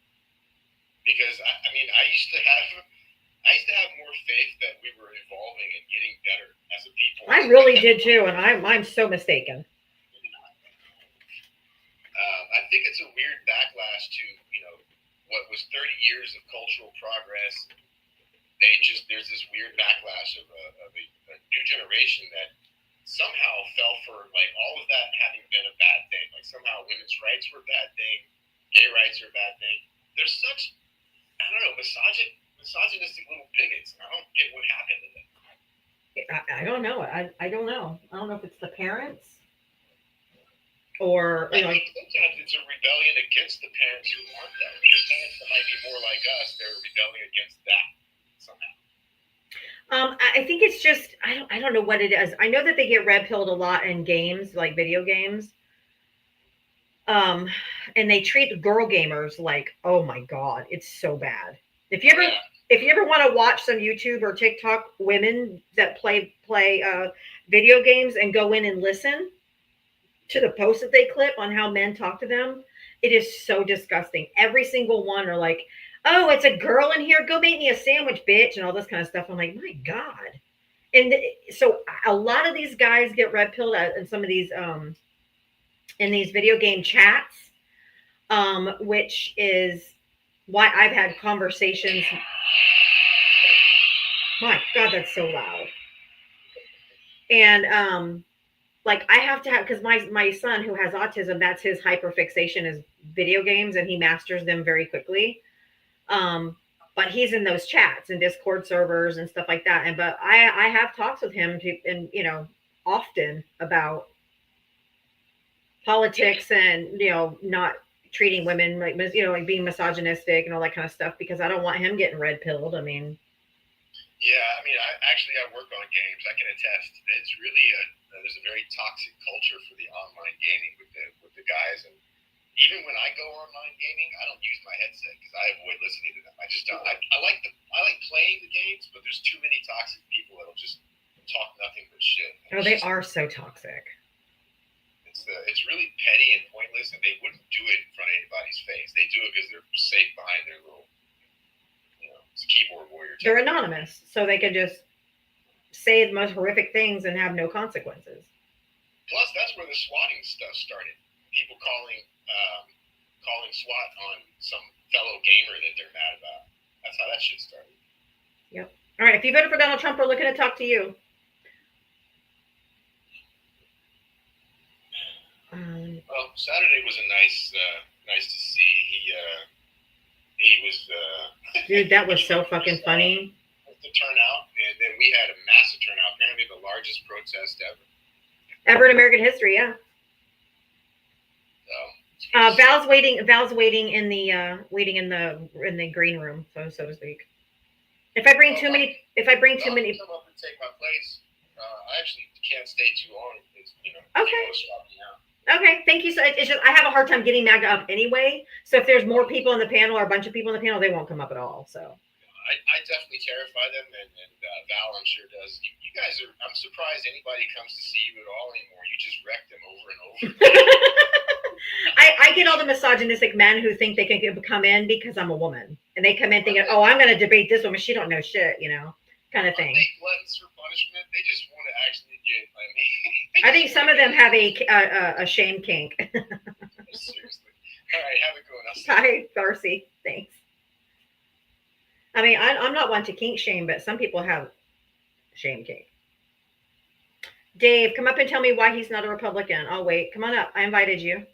Because, I used to have more faith that we were evolving and getting better as a people. I really did too, and I'm so mistaken. I think it's a weird backlash to, what was 30 years of cultural progress. There's this weird backlash of a new generation that somehow fell for like all of that having been a bad thing. Like somehow women's rights were a bad thing, gay rights are a bad thing. There's such, I don't know, misogynistic little bigots. I don't get what happened to them. I don't know. I don't know. I don't know if it's the parents or I think sometimes it's a rebellion against the parents who want that. The parents that might be more like us, they're rebelling against that somehow. I think it's just I don't know what it is. I know that they get red-pilled a lot in games, like video games. And they treat girl gamers like, oh my God, it's so bad. If you ever want to watch some YouTube or TikTok women that play video games and go in and listen to the posts that they clip on how men talk to them, it is so disgusting. Every single one are like, oh, it's a girl in here. Go make me a sandwich, bitch, and all this kind of stuff. I'm like, my God. And so a lot of these guys get red-pilled in some of these in these video game chats, which is why I've had conversations. My God, that's so loud. And like I have to have, because my son who has autism, that's his hyperfixation is video games, and he masters them very quickly. But he's in those chats and Discord servers and stuff like that. But I have talks with him often about politics and, not treating women like being misogynistic and all that kind of stuff, because I don't want him getting red-pilled. I mean. Yeah, I work on games. I can attest. It's really there's a very toxic culture for the online gaming with the guys, and even when I go online gaming, I don't use my headset because I avoid listening to them. I just don't. I like playing the games, but there's too many toxic people that'll just talk nothing but shit. Oh, they are so toxic. it's really petty and pointless, and they wouldn't do it in front of anybody's face. They do it because they're safe behind their little, it's a keyboard warrior. They're anonymous, so they can just say the most horrific things and have no consequences. Plus, that's where the swatting stuff started. People calling SWAT on some fellow gamer that they're mad about. That's how that shit started. Yep. All right. If you voted for Donald Trump, we're looking to talk to you. Well, Saturday was a nice to see. He was. Dude, that was so fucking funny. The turnout, and then we had a massive turnout. Apparently, the largest protest ever. Ever in American history, yeah. So, Val's waiting in the green room, so to speak. If I bring too many, come up and take my place. I actually can't stay too long because Okay. swap me out. Okay, thank you. So it's just I have a hard time getting MAGA up anyway. So if there's more people on the panel or a bunch of people on the panel, they won't come up at all. So I definitely terrify them, and Val, I'm sure, does. You guys are. I'm surprised anybody comes to see you at all anymore. You just wreck them over and over. I get all the misogynistic men who think they can come in because I'm a woman, and they come in thinking, "Oh, I'm going to debate this woman. She don't know shit," kind of thing. They gluttons for punishment. They just want to actually get. I think some of them have a shame kink. Seriously. All right, have a good one. Bye, Darcy. Thanks. I mean, I'm not one to kink shame, but some people have shame kink. Dave, come up and tell me why he's not a Republican. I'll wait. Come on up. I invited you.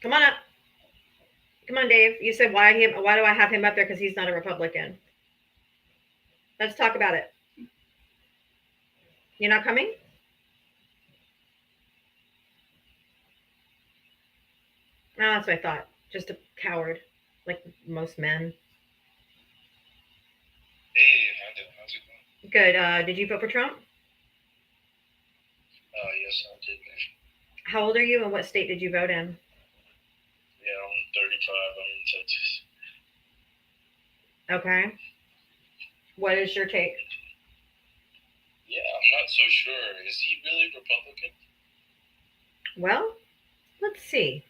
Come on up. Come on, Dave. You said why do I have him up there? Because he's not a Republican. Let's talk about it. You're not coming? No, that's what I thought. Just a coward, like most men. Hey, how's it going? Good. Did you vote for Trump? Yes, I did. How old are you, and what state did you vote in? Yeah, I'm 35. I'm in Texas. Okay. What is your take? Yeah, I'm not so sure. Is he really Republican? Well, let's see.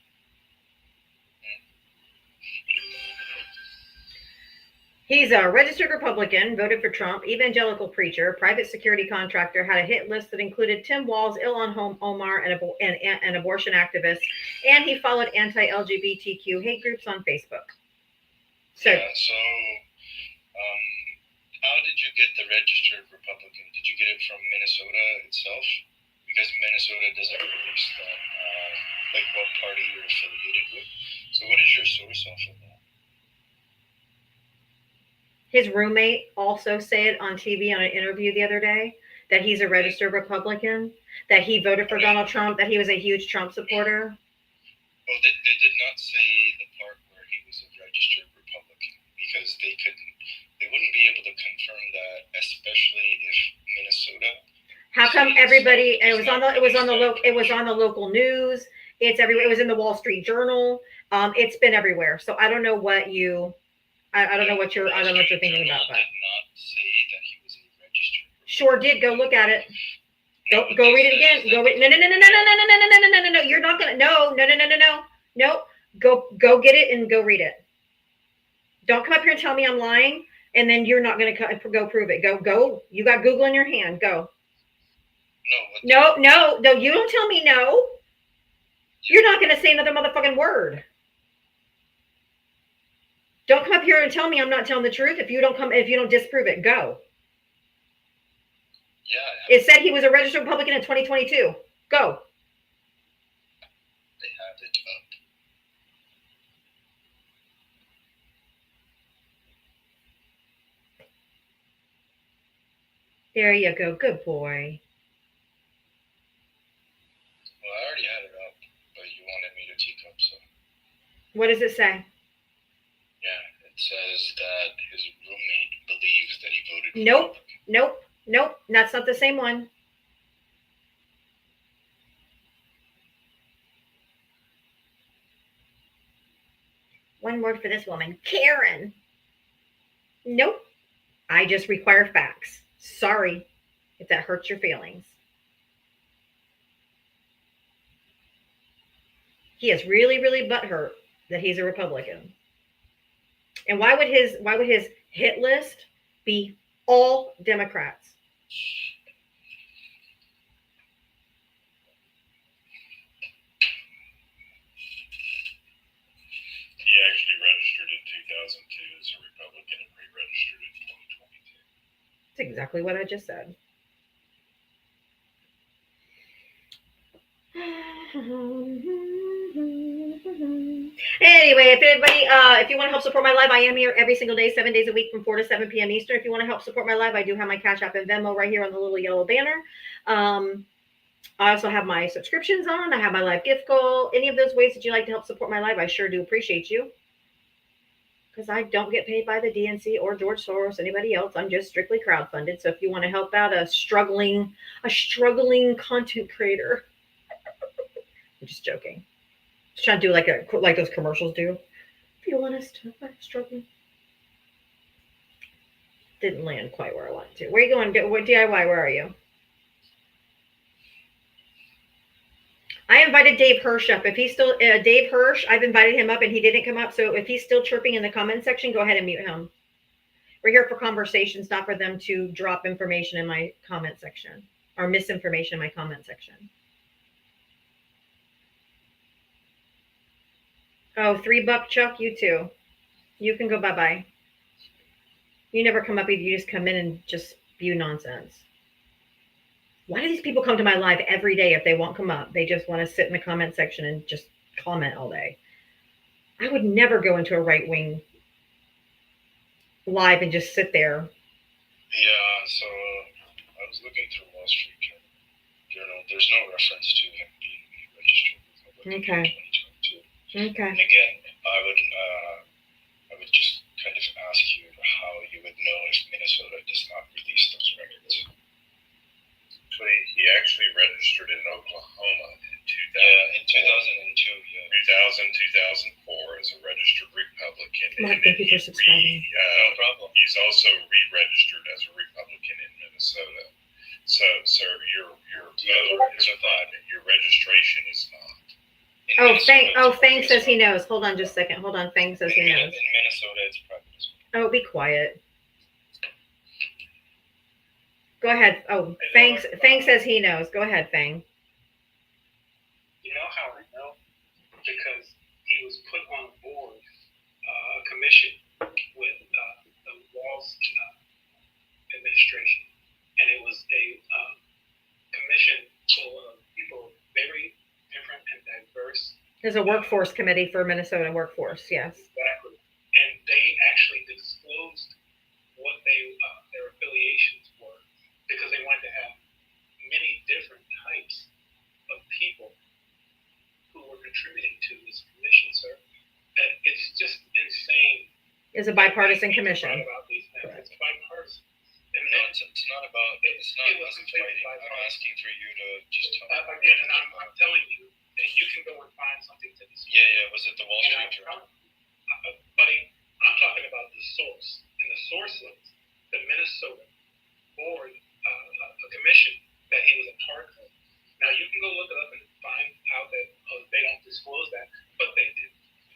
He's a registered Republican, voted for Trump, evangelical preacher, private security contractor, had a hit list that included Tim Walz, Ilhan Omar, and abortion activists, and he followed anti-LGBTQ hate groups on Facebook. So, how did you get the registered Republican? Did you get it from Minnesota itself? Because Minnesota doesn't release that, like what party you're affiliated with. So what is your source off of that? his roommate also said on TV on an interview the other day that he's a registered Republican, that he voted for Donald Trump, that he was a huge Trump supporter. Well, they did not say the part where he was a registered Republican because they wouldn't be able to confirm that, especially if Minnesota. How come everybody? It was on the local news. It's everywhere. It was in the Wall Street Journal. It's been everywhere. So I don't know what you. I don't know what you're thinking about. But did not say that he was a registered. Sure did. Go look at it. Go read it again. Go read. No. You're not gonna. No. Go get it and go read it. Don't come up here and tell me I'm lying, and then you're not gonna go prove it. Go. You got Google in your hand. Go. No. You don't tell me no. You're not gonna say another motherfucking word. Don't come up here and tell me I'm not telling the truth. If you don't disprove it, go. Yeah. It said he was a registered Republican in 2022. Go. They have it up. There you go. Good boy. Well, I already had it up, but you wanted me to take up, so. What does it say? Yeah, it says that his roommate believes that he voted for Nope. That's not the same one. One word for this woman, Karen. Nope. I just require facts. Sorry if that hurts your feelings. He is really, really butthurt that he's a Republican. And why would his hit list be all Democrats? He actually registered in 2002 as a Republican and re-registered in 2022. That's exactly what I just said. Anyway, if anybody, if you want to help support my live, I am here every single day, 7 days a week from 4 to 7 p.m. Eastern. If you want to help support my live, I do have my Cash App and Venmo right here on the little yellow banner. I also have my subscriptions on. I have my live gift goal. Any of those ways that you like to help support my live, I sure do appreciate you. Because I don't get paid by the DNC or George Soros, anybody else. I'm just strictly crowdfunded. So if you want to help out a struggling content creator, I'm just joking. Just trying to do like those commercials do. If you want us to struggle. Didn't land quite where I wanted to. Where are you going? What DIY? Where are you? I invited Dave Hirsch up. If he's still Dave Hirsch, I've invited him up and he didn't come up. So if he's still chirping in the comment section, go ahead and mute him. We're here for conversations, not for them to drop information in my comment section or misinformation in my comment section. Oh, $3 Chuck, you too. You can go bye-bye. You never come up either. You just come in and just spew nonsense. Why do these people come to my live every day if they won't come up? They just want to sit in the comment section and just comment all day. I would never go into a right-wing live and just sit there. Yeah, so I was looking through Wall Street Journal. There's no reference to him being registered Republican Okay. in 2022. Okay. And again, I would just kind of ask you how you would know if Minnesota does not release those records. So he actually registered in Oklahoma in 2002, 2004 as a registered Republican. Mark, thank you for subscribing. No problem. He's also re-registered as a Republican in Minnesota. So, sir, your vote is valid. Your registration is not. Fang says he knows. Hold on just a second. Hold on. Fang says he knows. In Minnesota, it's private as well. Oh, be quiet. Go ahead. Oh, Fang says he knows. Go ahead, Fang. You know how I know? Because he was put on board a commission with the Walls administration, and it was a commission full of people very different and diverse. There's a workforce committee for Minnesota workforce. Yes. Exactly. And they actually disclosed what their affiliations were, because they wanted to have many different types of people who were contributing to this commission, sir. And it's just insane. It's a bipartisan commission. About these things. It's bipartisan. And No, it's not about. It's not it was us completely fighting. I'm bipartisan. asking for you to just talk. Again, and I'm telling you, and you can go and find something to dispute. Yeah. Was it the Wall Street Journal? Buddy, I'm talking about the source. And the source is the Minnesota board, a commission that he was a part of. Now, you can go look it up and find out that they don't disclose that, but they do,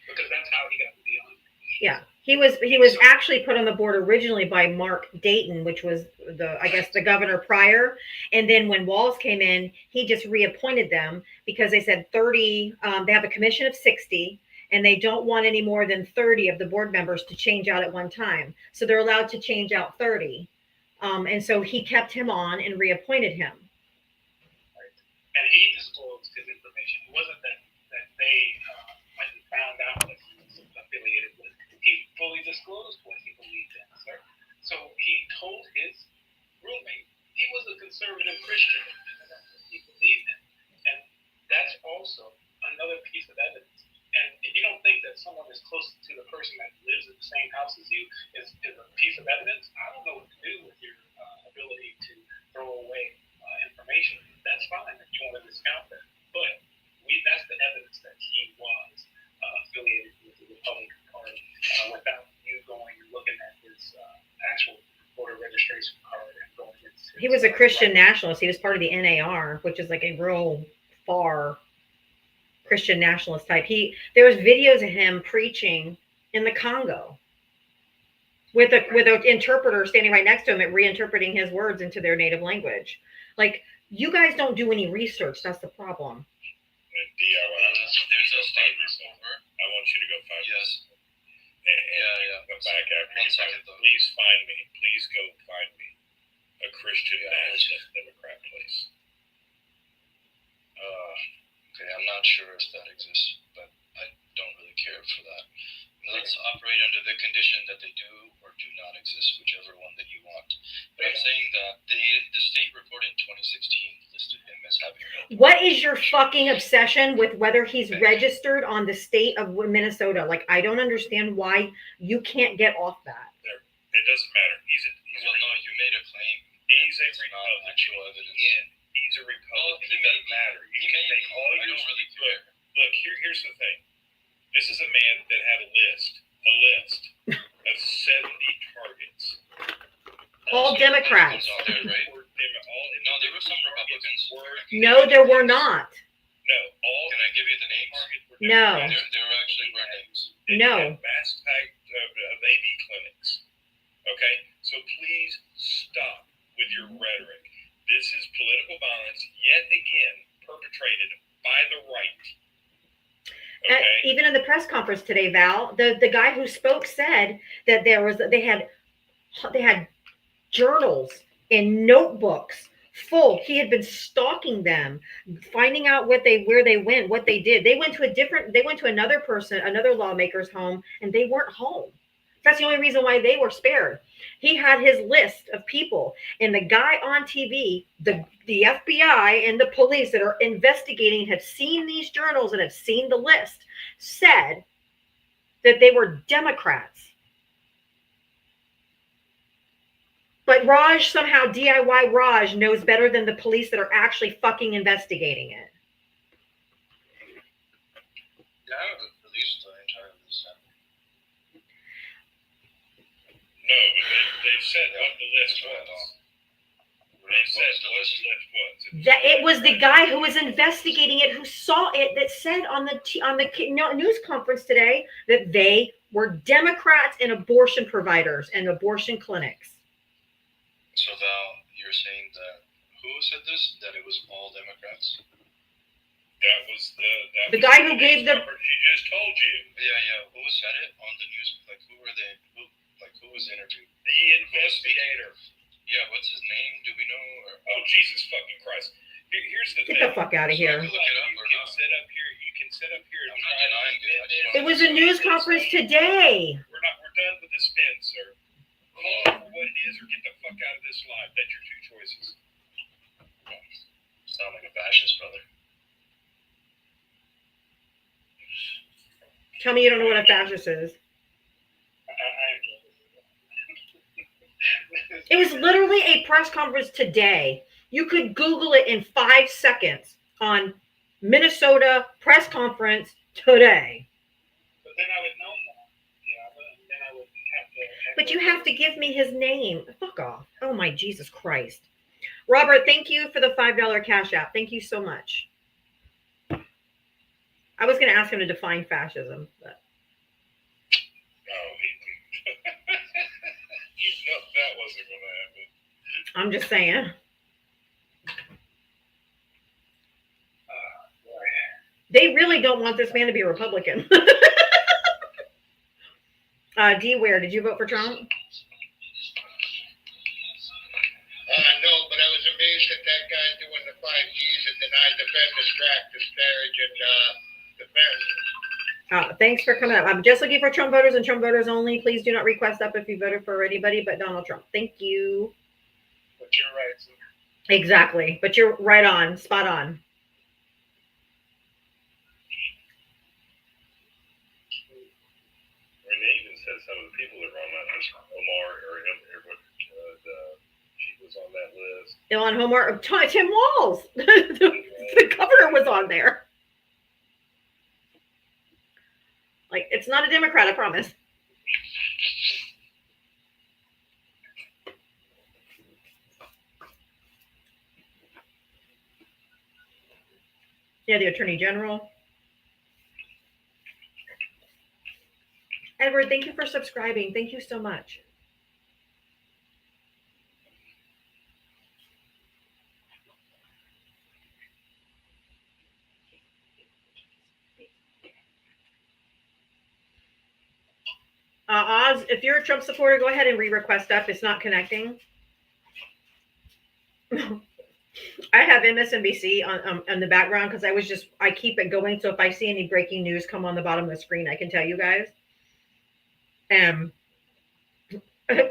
because that's how he got to be on. Yeah. He was actually put on the board originally by Mark Dayton, which was the governor prior. And then when Walls came in, he just reappointed them because they said 30, they have a commission of 60. And they don't want any more than 30 of the board members to change out at one time. So they're allowed to change out 30. And so he kept him on and reappointed him. And he disclosed his information. It wasn't that they went and found out that he was affiliated with. He fully disclosed what he believed in, sir. So he told his roommate he was a conservative Christian, and that's what he believed in. And that's also another piece of evidence. And if you don't think that someone is close to the person that lives in the same house as you is a piece of evidence, I don't know what to do with your ability to throw away information. That's fine if you want to discount that. But that's the evidence that he was affiliated with the Republican Party without you going and looking at his actual voter registration card and going against his, He was a Christian nationalist. He was part of the NAR, which is like a real far Christian nationalist type. There's videos of him preaching in the Congo with an interpreter standing right next to him and reinterpreting his words into their native language. Like, you guys don't do any research. That's the problem. And there's a statement over. I want you to go find this. And come back after you find it. Please find me. Please go find me a Christian nationalist Democrat, please. Okay, I'm not sure if that exists, but I don't really care for that. Let's operate under the condition that they do or do not exist, whichever one that you want. But I'm saying that the state report in 2016 listed him as having no. What is your fucking obsession with whether he's registered on the state of Minnesota? Like, I don't understand why you can't get off that. It doesn't matter. He's Well, no, you made a claim. He's a It's not Republican. actual evidence. He's a Republican. It doesn't matter. You can take all I your. don't really care. Look, here's the thing. This is a man that had a list of 70 targets. All Democrats. All there, right? No, there were some Republicans. No, there were not. No, all. Can I give you the names? targets were No. Democrats. There actually were names. They No. had mass packed AV clinics. Okay, so please stop with your rhetoric. This is political violence yet again perpetrated by the right. Okay. Even in the press conference today, Val, the guy who spoke said that they had journals and notebooks full. He had been stalking them, finding out where they went, what they did. They went to another lawmaker's home, and they weren't home. That's the only reason why they were spared. He had his list of people, and the guy on TV, the FBI and the police that are investigating have seen these journals and have seen the list, said that they were Democrats. But Raj, somehow DIY Raj knows better than the police that are actually fucking investigating it. Yeah, I haven't released the entire list. No, but they've said what the list was. They said what the list was. That it was the guy who was investigating it, who saw it, that said on the news conference today that they were Democrats and abortion providers and abortion clinics. So Val, you're saying that who said this? That it was all Democrats? That was The guy who gave the. She just told you. Yeah. Who said it on the news? Like, who were they? Who was interviewed? The investigator. Yeah, what's his name? Do we know? Oh, Jesus fucking Christ. Here's the thing. Get the fuck out of here. You can sit up here. I'm not denying it. It was a news conference today. We're done with the spin, sir. Call it for what it is or get the fuck out of this live. That's your two choices. Sound like a fascist, brother. Tell me you don't know what a fascist is. It was literally a press conference today. You could Google it in 5 seconds on Minnesota press conference today. But then I would know more. Yeah, but then I would have to. But you have to give me his name. Fuck off. Oh my Jesus Christ. Robert, thank you for the $5 cash app. Thank you so much. I was going to ask him to define fascism, but. No, you know that wasn't going to happen. I'm just saying. They really don't want this man to be a Republican. D, where did you vote for Trump? No, but I was amazed at that guy doing the 5Gs and denied defend, distract, disparage, and defend. Thanks for coming up. I'm just looking for Trump voters and Trump voters only. Please do not request up if you voted for anybody but Donald Trump. Thank you. But you're right. So Exactly. But you're right on. Spot on. Renee even said some of the people that were on that list, Omar or she was on that list. Ilhan Omar, Tim Walz. The governor was on there. Like, it's not a Democrat, I promise. Yeah, the Attorney General. Edward, thank you for subscribing. Thank you so much. Oz, if you're a Trump supporter, go ahead and re-request stuff. It's not connecting. I have MSNBC on the background because I keep it going. So if I see any breaking news come on the bottom of the screen, I can tell you guys.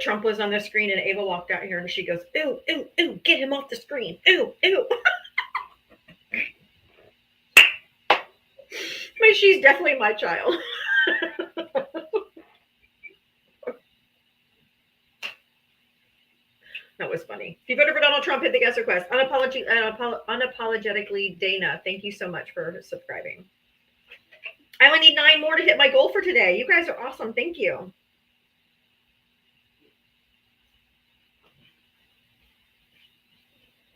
Trump was on the screen and Ava walked out here and she goes, "Ooh, ooh, ooh, get him off the screen. Ooh, ooh." But she's definitely my child. That was funny. If you voted for Donald Trump, hit the guest request. Unapologetically Dana, thank you so much for subscribing. I only need 9 more to hit my goal for today. You guys are awesome. Thank you.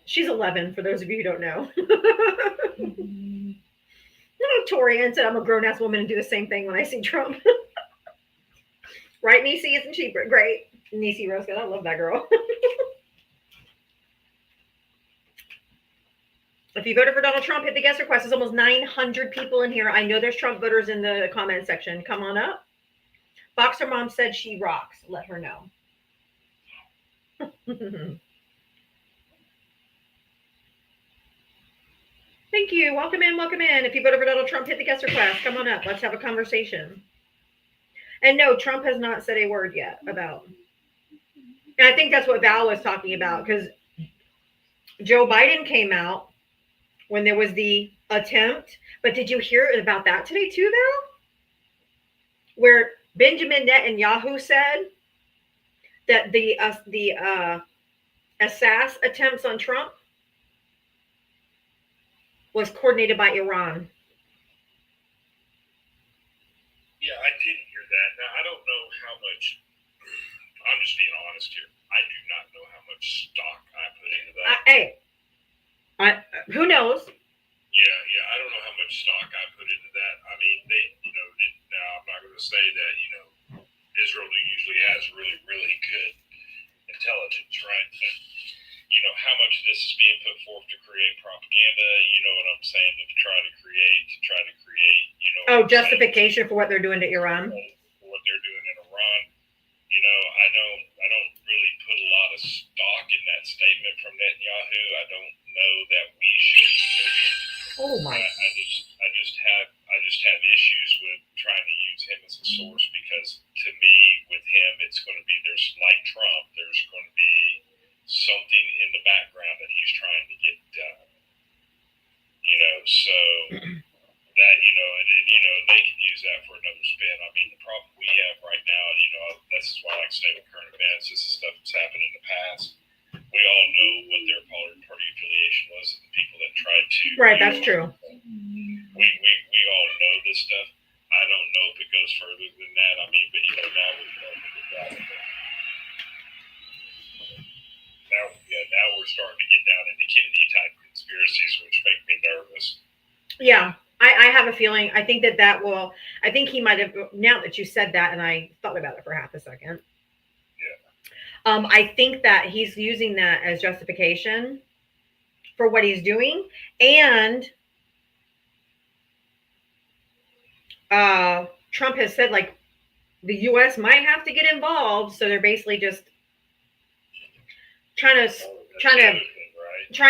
She's 11, for those of you who don't know. Tori Ann said I'm a grown-ass woman and do the same thing when I see Trump. Right, Niecy? Isn't she great? Niecy Roscoe, I love that girl. If you voted for Donald Trump, hit the guest request. There's almost 900 people in here. I know there's Trump voters in the comment section. Come on up. Boxer Mom said she rocks. Let her know. Thank you. Welcome in. Welcome in. If you voted for Donald Trump, hit the guest request. Come on up. Let's have a conversation. And no, Trump has not said a word yet about. And I think that's what Val was talking about because Joe Biden came out when there was the attempt. But did you hear about that today too, Val? Where Benjamin Netanyahu said that the assassin attempts on Trump was coordinated by Iran. Yeah, I did hear that. Now, I don't know how much, I'm just being honest here. I do not know how much stock I put into that. Who knows? Yeah, I don't know how much stock I put into that. I mean, now I'm not going to say that, Israel usually has really, really good intelligence, right? But, how much of this is being put forth to create propaganda, you know what I'm saying, to try to create, justification for what they're doing to Iran. For what they're doing in Iran. I don't really put a lot of stock in that statement from Netanyahu. I don't know that we should. Oh my! I just have issues with trying to use him as a source because to me, with him, it's going to be like Trump. There's going to be something in the background that he's trying to get done. So that and they can use that for another spin. I mean, the problem we have right now, this is why I like to say with current events, this is stuff that's happened in the past. We all know what their party affiliation was, and the people that tried to. Right, that's true. We all know this stuff. I don't know if it goes further than that. I mean, but now we know that. Now we're starting to get down into Kennedy type conspiracies, which make me nervous. Yeah, I have a feeling. I think that will. I think he might have. Now that you said that, and I thought about it for half a second. Yeah. I think that he's using that as justification for what he's doing, and Trump has said like the U.S. might have to get involved, so they're basically just trying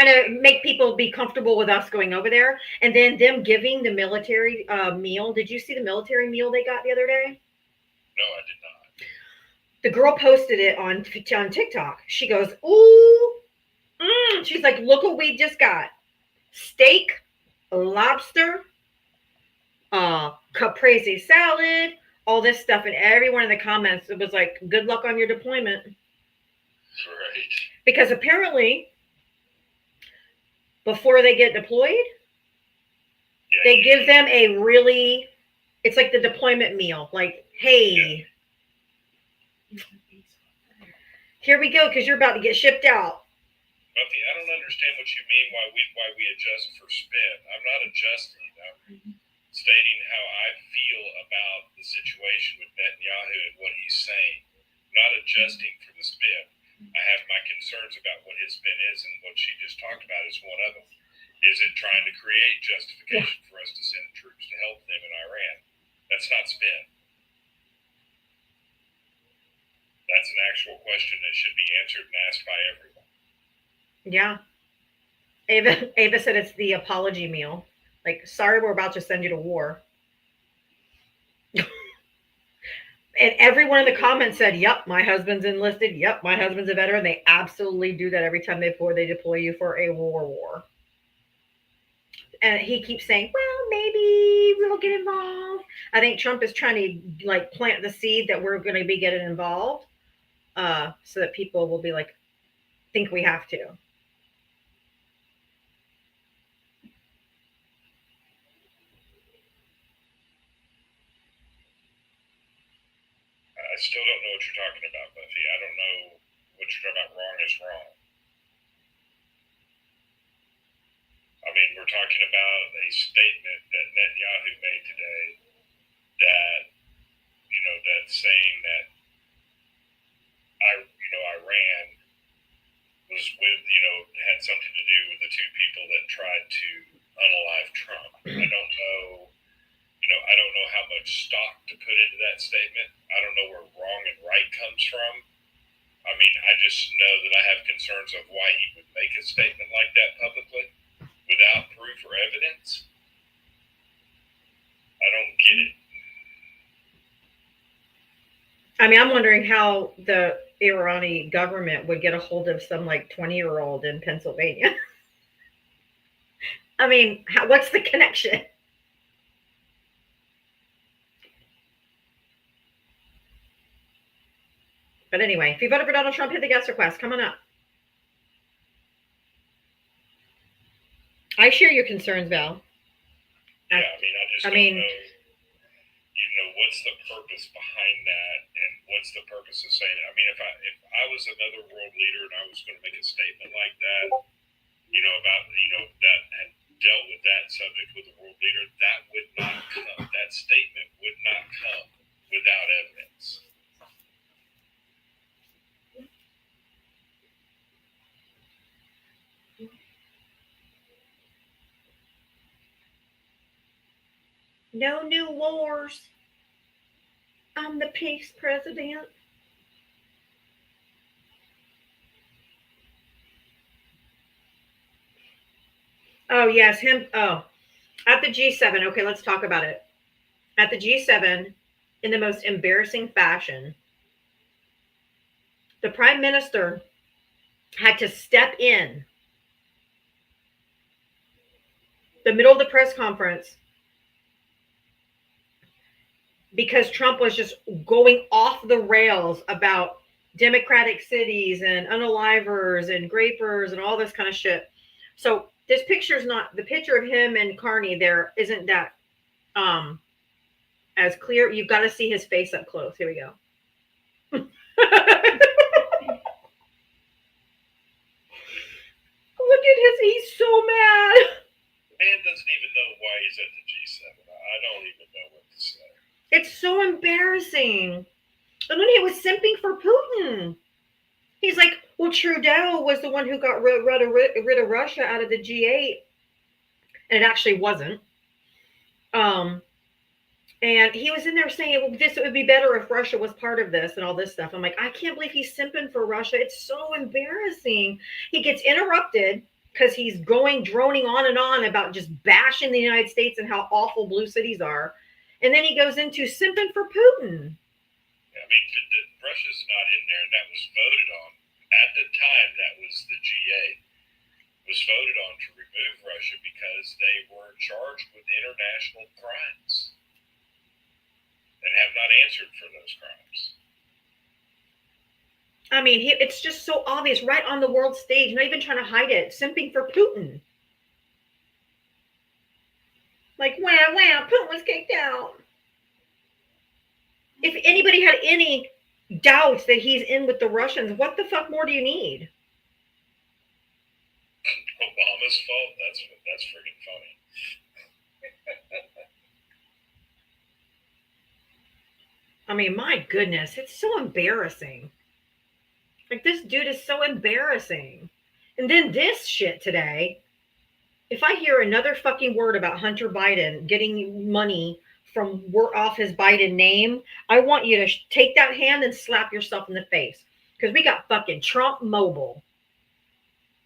to make people be comfortable with us going over there, and then them giving the military meal. Did you see the military meal they got the other day? No, I did not. The girl posted it on TikTok. She goes, "Ooh," she's like, "Look what we just got: steak, lobster, caprese salad, all this stuff." And everyone in the comments, it was like, "Good luck on your deployment." Right. Because apparently, before they get deployed, they give them it's like the deployment meal. Like, hey, here we go, because you're about to get shipped out. Buffy, I don't understand what you mean why we adjust for spin. I'm not adjusting. stating how I feel about the situation with Netanyahu and what he's saying, not adjusting for the spin. I have my concerns about what his spin is, and what she just talked about is one of them. Is it trying to create justification for us to send troops to help them in Iran? That's not spin. That's an actual question that should be answered and asked by everyone. Yeah. Ava said it's the apology meal. Like, sorry, we're about to send you to war. And everyone in the comments said, yep, my husband's enlisted. Yep, my husband's a veteran. They absolutely do that every time they deploy you for a war. And he keeps saying, well, maybe we'll get involved. I think Trump is trying to like plant the seed that we're going to be getting involved, so that people will be like, think we have to. I still don't know what you're talking about, Buffy. I don't know what you're talking about. Wrong is wrong. I mean, we're talking about a statement that Netanyahu made today that, that's saying that Iran was had something to do with the two people that tried to unalive Trump. I don't know how much stock to put into that statement. I don't know where wrong and right comes from. I mean, I just know that I have concerns of why he would make a statement like that publicly without proof or evidence. I don't get it. I mean, I'm wondering how the Iranian government would get a hold of some like 20-year-old in Pennsylvania. I mean, what's the connection? But anyway, if you voted for Donald Trump, hit the guest request. Come on up. I share your concerns, Val. Yeah, I mean, I just don't know, what's the purpose behind that, and what's the purpose of saying it? I mean, if I was another world leader and I was going to make a statement like that, about, that had dealt with that subject with a world leader, that statement would not come without evidence. No new wars. I'm the peace president. Oh, yes, him. Oh, at the G7. Okay, let's talk about it. At the G7, in the most embarrassing fashion, the prime minister had to step in the middle of the press conference because Trump was just going off the rails about democratic cities and unalivers and grapers and all this kind of shit. So this picture's not, the picture of him and Carney there isn't that as clear. You've got to see his face up close. Here we go. Look at he's so mad. The man doesn't even know why he's at the G7. I don't even know what to say. It's so embarrassing. And then he was simping for Putin. He's like, well, Trudeau was the one who got rid of Russia out of the G8. And it actually wasn't. And he was in there saying, well, it would be better if Russia was part of this and all this stuff. I'm like, I can't believe he's simping for Russia. It's so embarrassing. He gets interrupted because he's droning on and on about just bashing the United States and how awful blue cities are. And then he goes into simping for Putin. I mean, Russia's not in there, and that was voted on. At the time, that was the G8. Was voted on to remove Russia because they were charged with international crimes and have not answered for those crimes. I mean, it's just so obvious, right on the world stage, not even trying to hide it, simping for Putin. Like, wow, Putin was kicked out. If anybody had any doubts that he's in with the Russians, what the fuck more do you need? Obama's fault? That's freaking funny. I mean, my goodness, it's so embarrassing. Like, this dude is so embarrassing. And then this shit today. If I hear another fucking word about Hunter Biden getting money from off his Biden name, I want you to take that hand and slap yourself in the face. Because we got fucking Trump Mobile,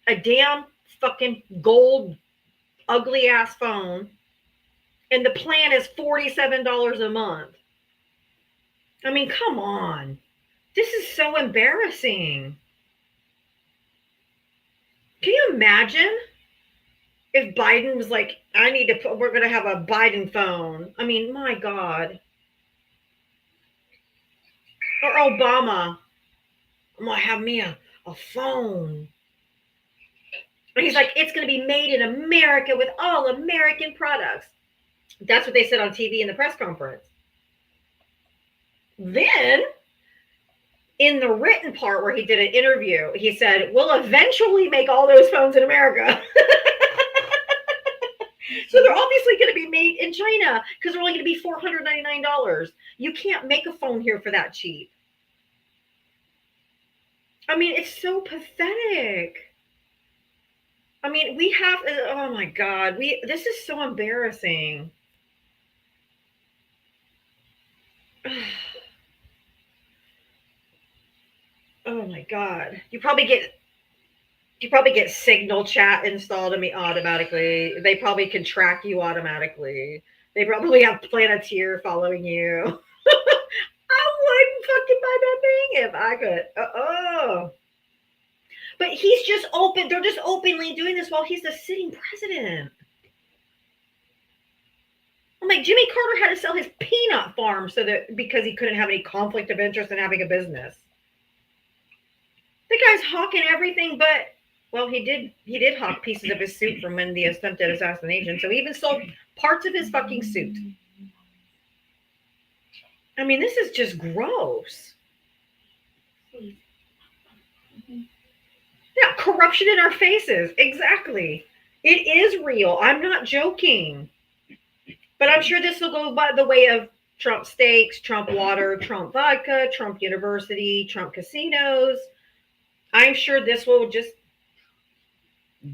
a damn fucking gold, ugly ass phone, and the plan is $47 a month. I mean, come on. This is so embarrassing. Can you imagine if Biden was like, we're going to have a Biden phone? I mean, my God. Or Obama, I'm going to have me a phone. And he's like, it's going to be made in America with all American products. That's what they said on TV in the press conference. Then, in the written part where he did an interview, he said, we'll eventually make all those phones in America. So they're obviously going to be made in China because they're only going to be $499. You can't make a phone here for that cheap. I mean, it's so pathetic. I mean, we have, oh my God, this is so embarrassing. Oh my God. You probably get Signal chat installed on me automatically. They probably can track you automatically. They probably have Planeteer following you. I wouldn't fucking buy that thing if I could. But he's just open. They're just openly doing this while he's the sitting president. I'm like, Jimmy Carter had to sell his peanut farm because he couldn't have any conflict of interest in having a business. The guy's hawking everything but, well, he did hawk pieces of his suit from when the attempted assassination. So he even sold parts of his fucking suit. I mean, this is just gross. Yeah, corruption in our faces. Exactly. It is real. I'm not joking. But I'm sure this will go by the way of Trump steaks, Trump water, Trump vodka, Trump University, Trump casinos. I'm sure this will just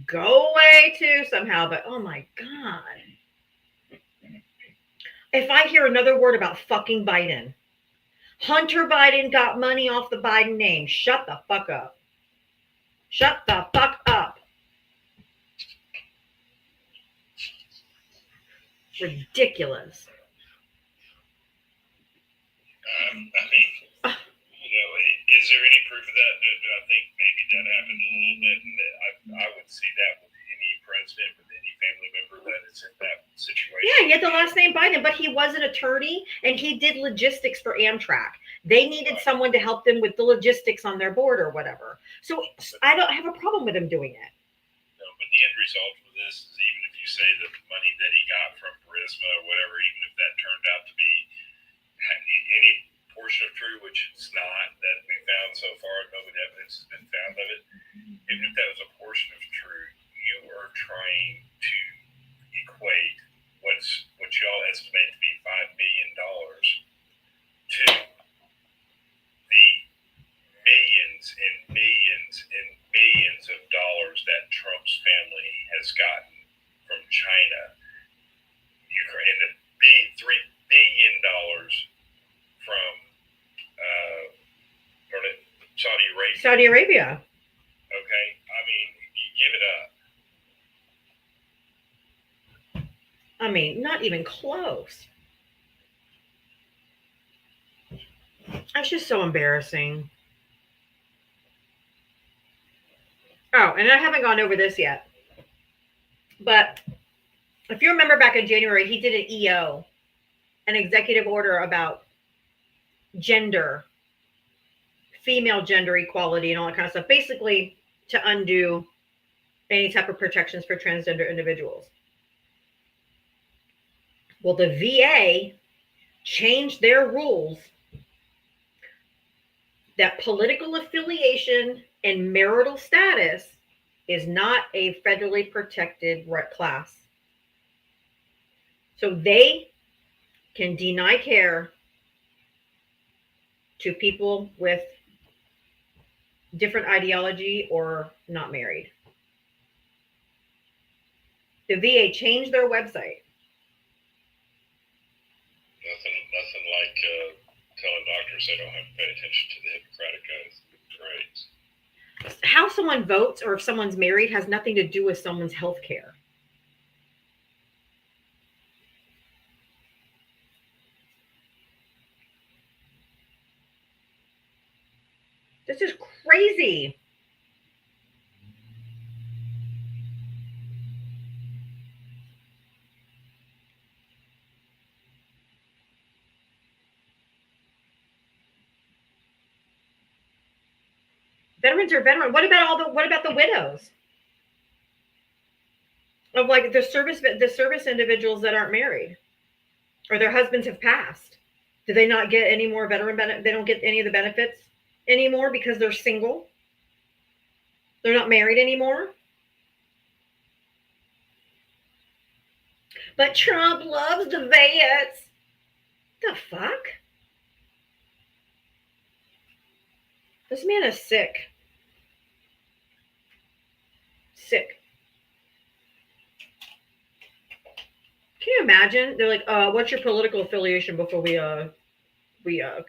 go away too somehow. But oh my God. If I hear another word about fucking Biden, Hunter Biden got money off the Biden name. Shut the fuck up. Shut the fuck up. Ridiculous. I mean, is there any proof of that? I think maybe that happened a little bit, and I would see that with any president, with any family member that is in that situation. Yeah, he had the last name Biden, but he was an attorney, and he did logistics for Amtrak. They needed someone to help them with the logistics on their board or whatever. So I don't have a problem with him doing it. No, but the end result of this is, even if you say that the money that he got from Burisma or whatever, even if that turned out to be any portion of true, which it's not, that we found so far, no evidence has been found of it. Even if that was a portion of true, you are trying to equate what y'all estimate to be $5 million to the millions and millions and millions of dollars that Trump's family has gotten from China, Ukraine, and $3 billion from Saudi Arabia. Okay, I mean, you give it up. I mean, not even close. That's just so embarrassing. Oh, and I haven't gone over this yet. But if you remember back in January, he did an EO, an executive order about gender, female gender equality and all that kind of stuff, basically to undo any type of protections for transgender individuals. Well, the VA changed their rules that political affiliation and marital status is not a federally protected class. So they can deny care to people with different ideology or not married. The VA changed their website. Nothing like telling doctors they don't have to pay attention to the Hippocratic Oath. Great. How someone votes or if someone's married has nothing to do with someone's health care. This is crazy. Veterans are veterans. What about the widows? Of like the service individuals that aren't married or their husbands have passed. Do they not get any more veteran benefit? They don't get any of the benefits anymore because they're single. They're not married anymore. But Trump loves the vets. The fuck? This man is sick. Sick. Can you imagine? They're like, what's your political affiliation before we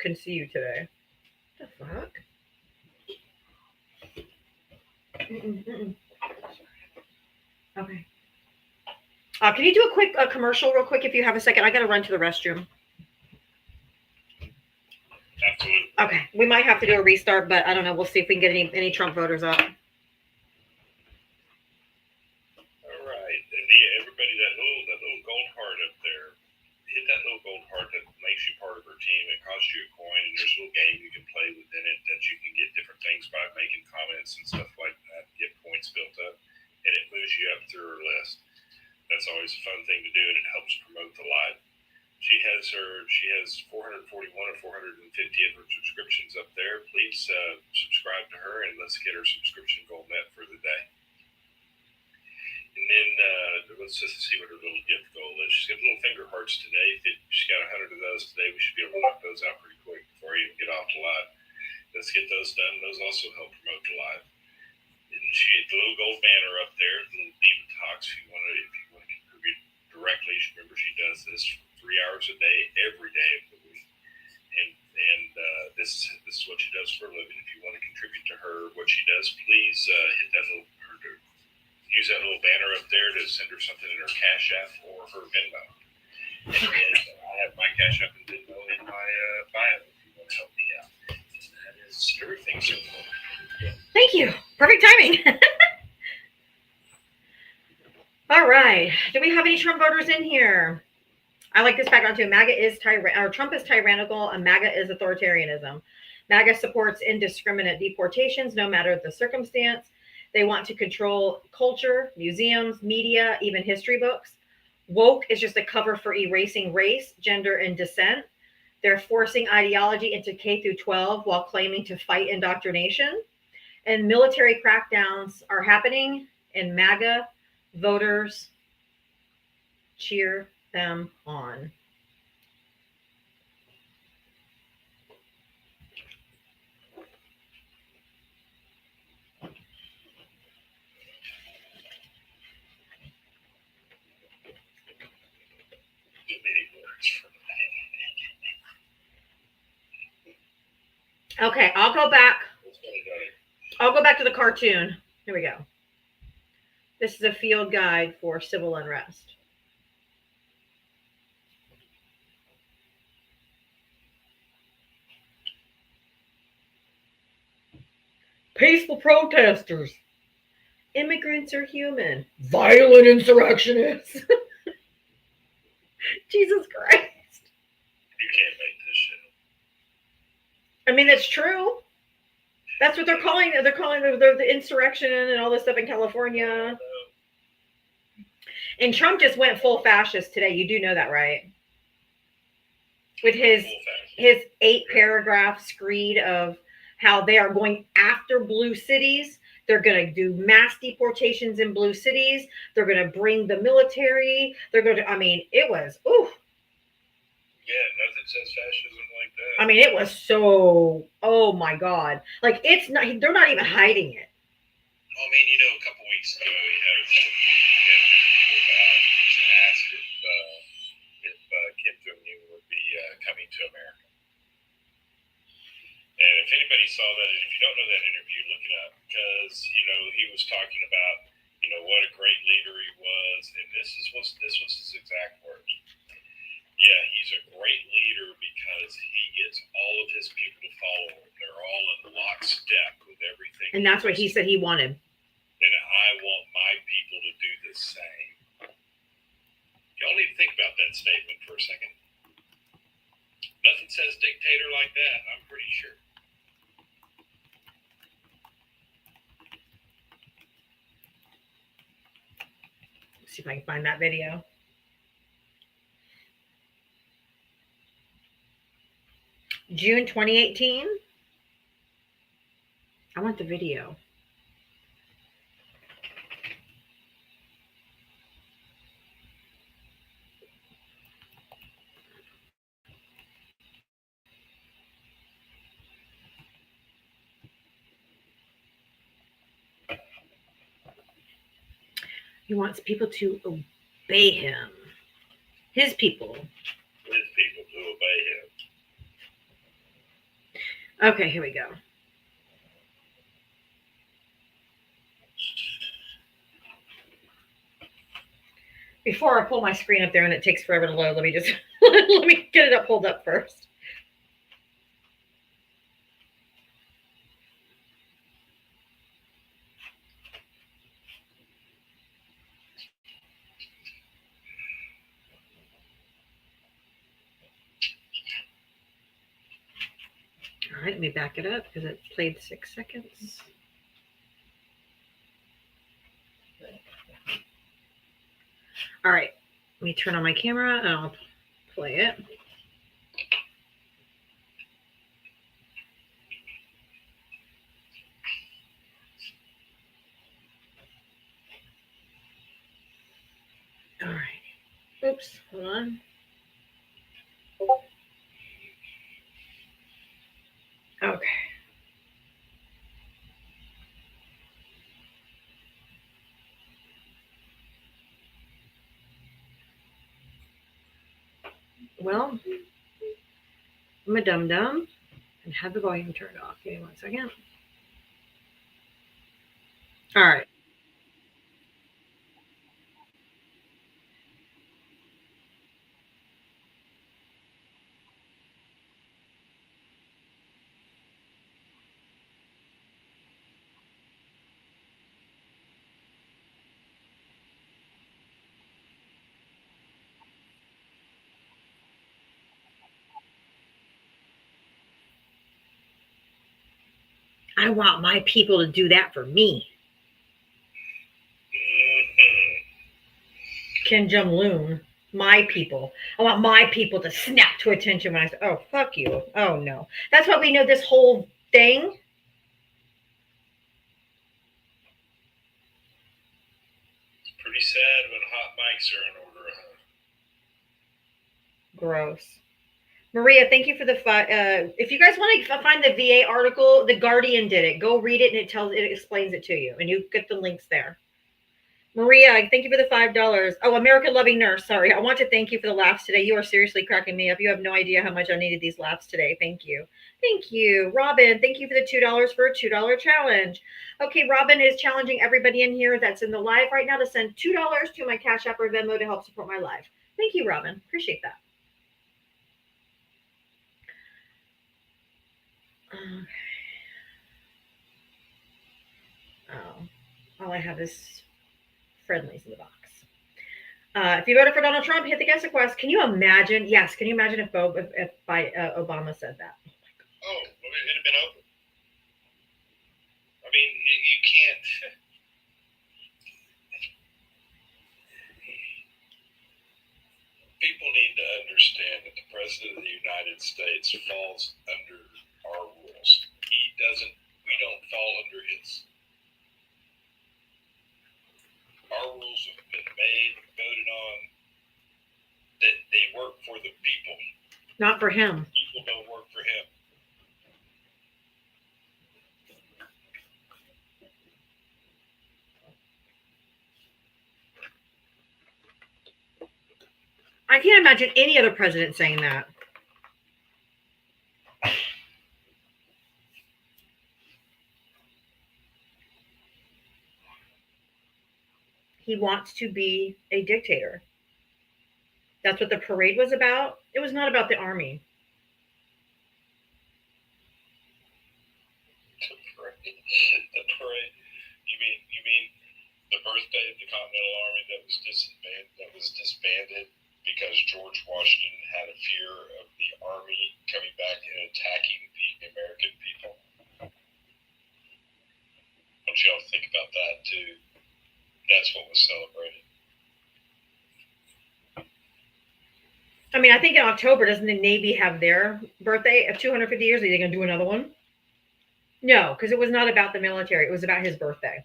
can see you today? What the fuck? Okay. Can you do a quick commercial real quick if you have a second? I got to run to the restroom. Absolutely. Okay. We might have to do a restart, but I don't know. We'll see if we can get any Trump voters up. All right. And everybody, that little gold heart up there, hit that little gold heart that makes you part of our team. It costs you a coin, and there's a little game you can play within it that you can get different things by making comments and stuff like that, get points built up, and it moves you up through her list. That's always a fun thing to do, and it helps promote the live. She has 441 or 450 of her subscriptions up there. Please subscribe to her, and let's get her subscription goal met for the day. And then let's just see what her little gift goal is. She's got little finger hearts today. She's got 100 of those today. We should be able to knock those out pretty quick before you even get off the live. Let's get those done. Those also help promote the live. And she had the little gold banner up there, the little Diavatalks. If you want to contribute directly, remember she does this 3 hours a day, every day of the week. And this is what she does for a living. If you want to contribute to her what she does, please hit that little, use that little banner up there to send her something in her Cash App or her Venmo. And I have my Cash App and Venmo in my bio if you want to help me out. And that is everything so far. Thank you. Perfect timing. All right. Do we have any Trump voters in here? I like this background too. Trump is tyrannical and MAGA is authoritarianism. MAGA supports indiscriminate deportations, no matter the circumstance. They want to control culture, museums, media, even history books. Woke is just a cover for erasing race, gender, and descent. They're forcing ideology into K through 12 while claiming to fight indoctrination. And military crackdowns are happening, and MAGA voters cheer them on. Okay, I'll go back to the cartoon. Here we go. This is a field guide for civil unrest. Peaceful protesters. Immigrants are human. Violent insurrectionists. Jesus Christ. You can't make this shit up. I mean, it's true. That's what they're calling. They're calling the insurrection and all this stuff in California. And Trump just went full fascist today. You do know that, right? With his 8-paragraph screed of how they are going after blue cities. They're going to do mass deportations in blue cities. They're going to bring the military. They're going to, I mean, it was, ooh. Yeah, that says fascism like that. I mean, it was so, oh my God. Like, it's not, they're not even hiding it. I mean, a couple weeks ago, he had an interview about, he was asked if Kim Jong-un would be coming to America. And if anybody saw that, if you don't know that interview, look it up, because, he was talking about, what a great leader he was, and this was his exact words. Yeah, he's a great leader because he gets all of his people to follow him. They're all in lockstep with everything. And that's what he said he wanted. And I want my people to do the same. Y'all need to think about that statement for a second. Nothing says dictator like that, I'm pretty sure. Let's see if I can find that video. June 2018. I want the video. He wants people to obey him. His people. His people to obey him. Okay, here we go. Before I pull my screen up there and it takes forever to load, let me just let me get it pulled up first. All right, let me back it up because it played 6 seconds. All right, let me turn on my camera and I'll play it. All right. Oops, hold on. Okay. Well, I'm a dum-dum and have the volume turned off. Give me 1 second. All right. I want my people to do that for me. Kim Jong-un, my people. I want my people to snap to attention when I say, oh, fuck you. Oh, no. That's why we know this whole thing. It's pretty sad when hot mics are in order, huh? Gross. Maria, thank you for the if you guys want to find the VA article, The Guardian did it. Go read it and it explains it to you. And you get the links there. Maria, thank you for the $5. Oh, American Loving Nurse. Sorry. I want to thank you for the laughs today. You are seriously cracking me up. You have no idea how much I needed these laughs today. Thank you. Thank you. Robin, thank you for the $2 for a $2 challenge. Okay, Robin is challenging everybody in here that's in the live right now to send $2 to my Cash App or Venmo to help support my live. Thank you, Robin. Appreciate that. Okay. Oh, all I have is friendlies in the box. If you voted for Donald Trump, hit the guest request. Can you imagine? Yes. Can you imagine if Obama said that? Oh, it had been open. I mean, you can't. People need to understand that the President of the United States falls under our rules. We don't fall under his. Our rules have been made, voted on, that they work for the people. Not for him. People don't work for him. I can't imagine any other president saying that. He wants to be a dictator. That's what the parade was about. It was not about the army. The parade. You mean the birthday of the Continental Army that was disbanded because George Washington had a fear of the army coming back and attacking the American people? Don't y'all think about that too? That's what was celebrated. I mean, I think in October, doesn't the Navy have their birthday of 250 years? Are they going to do another one? No, because it was not about the military. It was about his birthday.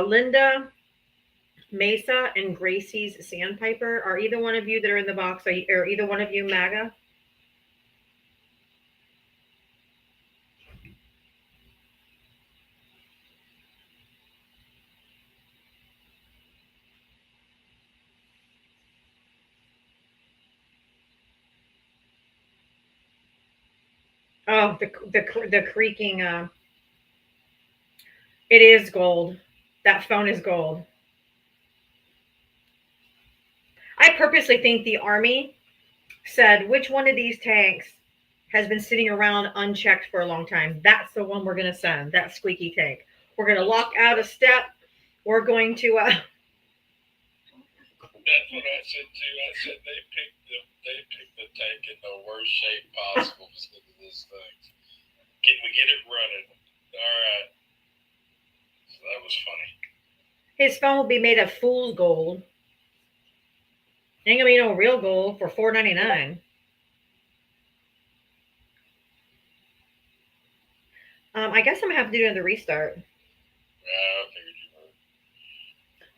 Linda, Mesa, and Gracie's Sandpiper. Are either one of you that are in the box, are either one of you MAGA? Oh, the creaking. It is gold. That phone is gold. I purposely think the Army said, which one of these tanks has been sitting around unchecked for a long time? That's the one we're going to send, that squeaky tank. We're going to lock out a step. We're going to... That's what I said too. I said they picked the tank in the worst shape possible to send to this thing. Can we get it running? All right. So that was funny. His phone will be made of fool's gold. Ain't gonna be no real gold for $4.99. I guess I'm gonna have to do another restart. Yeah, I figured you would.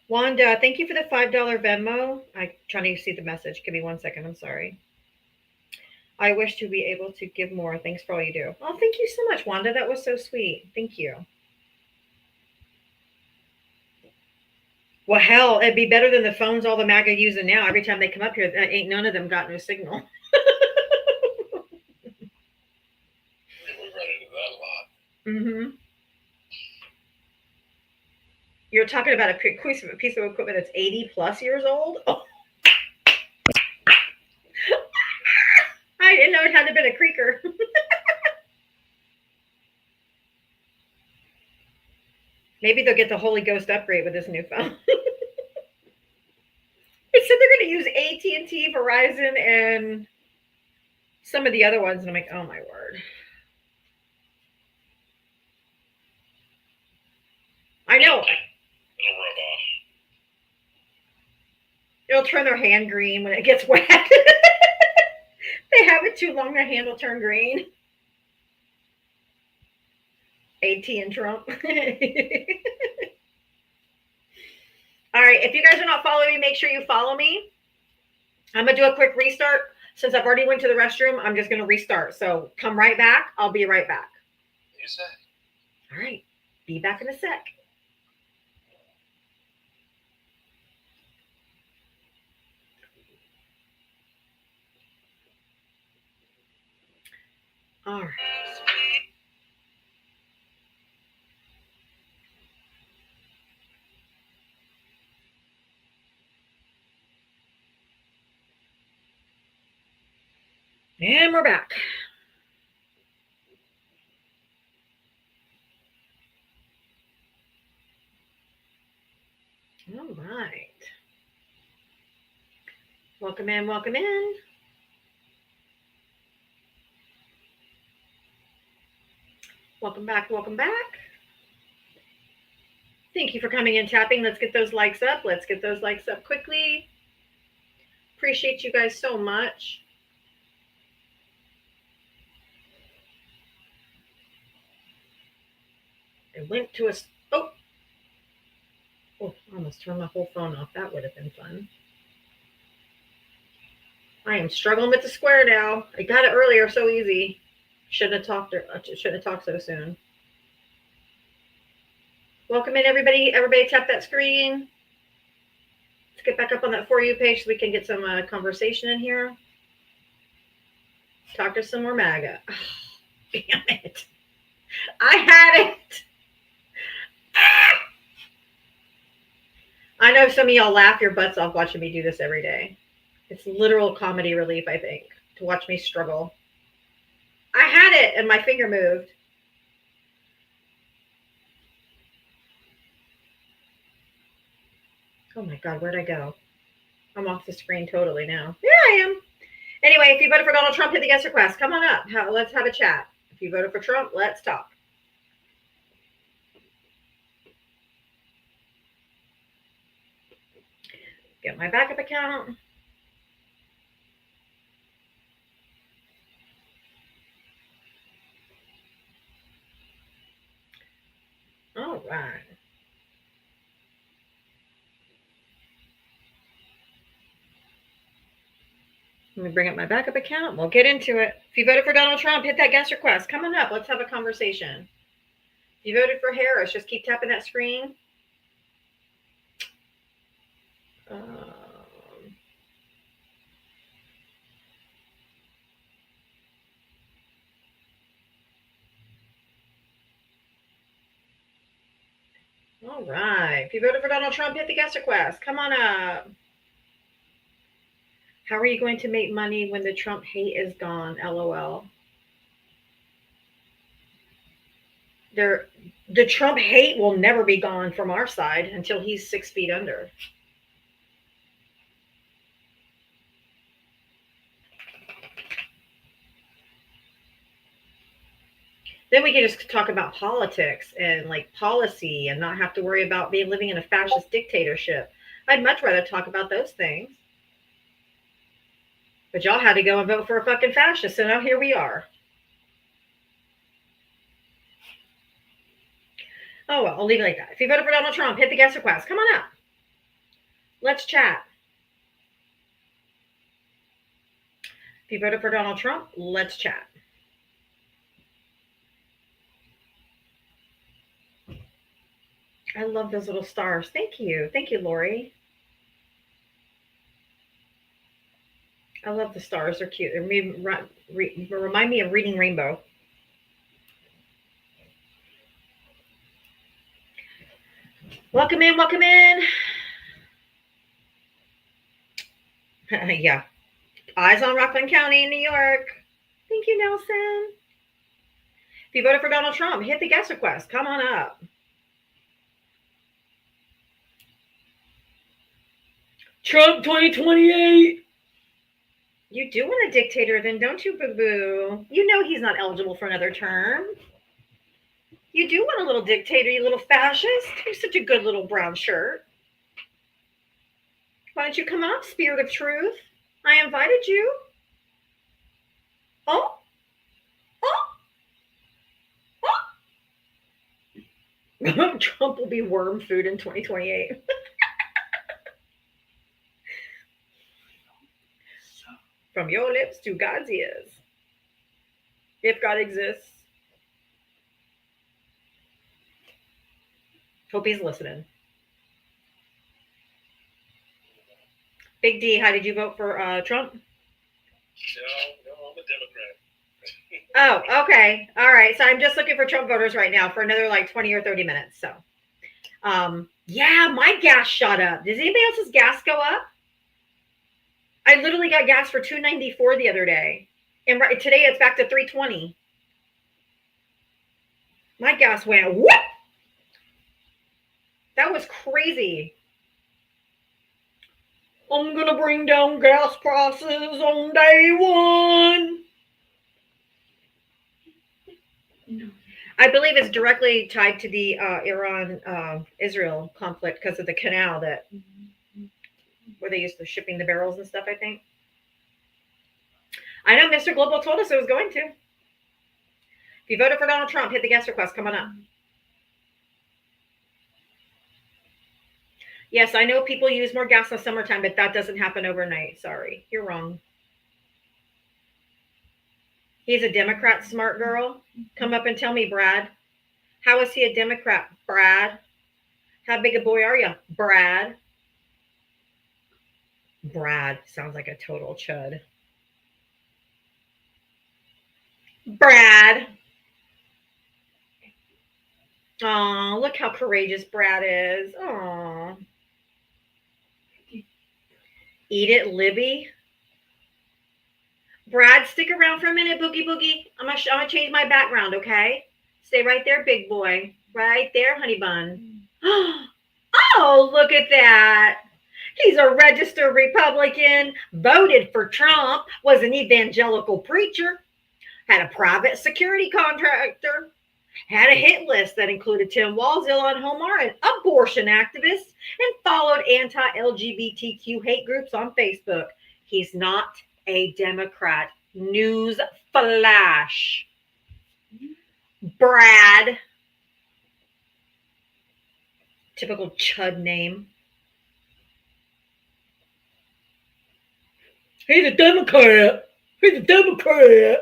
Wanda, thank you for the $5 Venmo. I'm trying to see the message. Give me 1 second. I'm sorry. I wish to be able to give more. Thanks for all you do. Oh, thank you so much, Wanda. That was so sweet. Thank you. Well, hell, it'd be better than the phones all the MAGA using now. Every time they come up here, ain't none of them got no signal. We run into that a lot. Mm-hmm. You're talking about a piece of equipment that's 80 plus years old? Oh. I didn't know it had to been a creaker. Maybe they'll get the Holy Ghost upgrade with this new phone. It said they're going to use AT&T, Verizon, and some of the other ones, and I'm like, oh my word. I know. It'll rub off. It'll turn their hand green when it gets wet. They have it too long, their hand will turn green. AT and Trump. All right, if you guys are not following me, make sure you follow me. I'm going to do a quick restart. Since I've already went to the restroom, I'm just going to restart. So come right back. I'll be right back. You said. All right, be back in a sec. All right. And we're back. All right. Welcome in, welcome in. Welcome back, welcome back. Thank you for coming in, tapping. Let's get those likes up. Let's get those likes up quickly. Appreciate you guys so much. I went to a... Oh, I almost turned my whole phone off. That would have been fun. I am struggling with the square now. I got it earlier so easy. Shouldn't have talked so soon. Welcome in, everybody. Everybody tap that screen. Let's get back up on that For You page so we can get some conversation in here. Talk to some more MAGA. Oh, damn it. I had it. I know some of y'all laugh your butts off watching me do this every day. It's literal comedy relief, I think, to watch me struggle. I had it and my finger moved. Oh my God, where'd I go? I'm off the screen totally now. There I am. Anyway, if you voted for Donald Trump, hit the guest request. Come on up. Let's have a chat. If you voted for Trump, let's talk. Get my backup account. All right. Let me bring up my backup account. We'll get into it. If you voted for Donald Trump, hit that guest request. Come on up. Let's have a conversation. If you voted for Harris, just keep tapping that screen. All right. If you voted for Donald Trump, hit the guest request. Come on up. How are you going to make money when the Trump hate is gone? LOL. The Trump hate will never be gone from our side until he's 6 feet under. Then we can just talk about politics and like policy and not have to worry about living in a fascist dictatorship. I'd much rather talk about those things. But y'all had to go and vote for a fucking fascist, so now here we are. Oh, well, I'll leave it like that. If you voted for Donald Trump, hit the guest request. Come on up. Let's chat. If you voted for Donald Trump, let's chat. I love those little stars. Thank you. Thank you, Lori. I love the stars. They're cute. They remind me of Reading Rainbow. Welcome in. Welcome in. Yeah. Eyes on Rockland County, New York. Thank you, Nelson. If you voted for Donald Trump, hit the guest request. Come on up. Trump 2028. You do want a dictator then, don't you, boo-boo? You know he's not eligible for another term. You do want a little dictator, you little fascist. You're such a good little brown shirt. Why don't you come up, spirit of truth? I invited you. Oh. Trump will be worm food in 2028. From your lips to God's ears. If God exists. Hope he's listening. Big D, how did you vote for Trump? No, I'm a Democrat. Oh, okay. All right. So I'm just looking for Trump voters right now for another like 20 or 30 minutes. So, yeah, my gas shot up. Does anybody else's gas go up? I literally got gas for $2.94 the other day. And today it's back to $3.20. My gas went whoop. That was crazy. I'm going to bring down gas prices on day one. I believe it's directly tied to the Iran-Israel conflict because of the canal that where they used to shipping the barrels and stuff, I think. I know Mr. Global told us it was going to. If you voted for Donald Trump, hit the guest request. Come on up. Yes, I know people use more gas in the summertime, but that doesn't happen overnight. Sorry, you're wrong. He's a Democrat, smart girl. Come up and tell me, Brad. How is he a Democrat, Brad? How big a boy are you, Brad? Brad sounds like a total chud. Brad. Oh, look how courageous Brad is. Oh. Eat it, Libby. Brad, stick around for a minute, Boogie Boogie. I'm gonna change my background, okay? Stay right there, big boy. Right there, honey bun. Oh, look at that. He's a registered Republican, voted for Trump, was an evangelical preacher, had a private security contractor, had a hit list that included Tim Walz, Ilhan Omar, an abortion activist, and followed anti-LGBTQ hate groups on Facebook. He's not a Democrat. News flash. Brad. Typical chud name. He's a Democrat. He's a Democrat.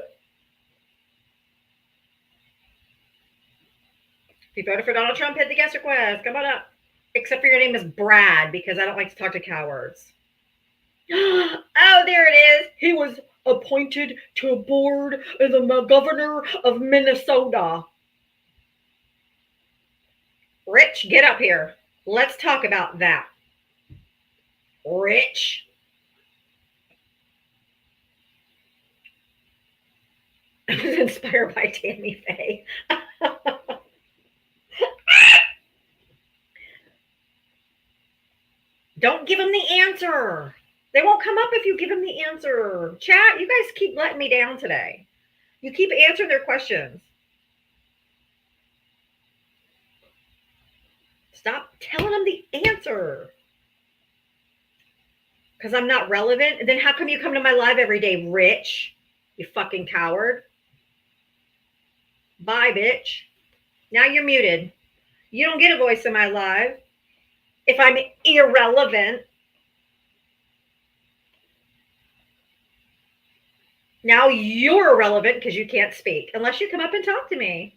If you voted for Donald Trump, hit the guest request. Come on up. Except for your name is Brad, because I don't like to talk to cowards. Oh, there it is. He was appointed to a board as the governor of Minnesota. Rich, get up here. Let's talk about that. Rich. I was inspired by Tammy Faye. Don't give them the answer. They won't come up if you give them the answer. Chat, you guys keep letting me down today. You keep answering their questions. Stop telling them the answer. Because I'm not relevant. Then how come you come to my live every day, Rich? You fucking coward. Bye, bitch. Now you're muted. You don't get a voice in my live if I'm irrelevant. Now you're irrelevant because you can't speak unless you come up and talk to me.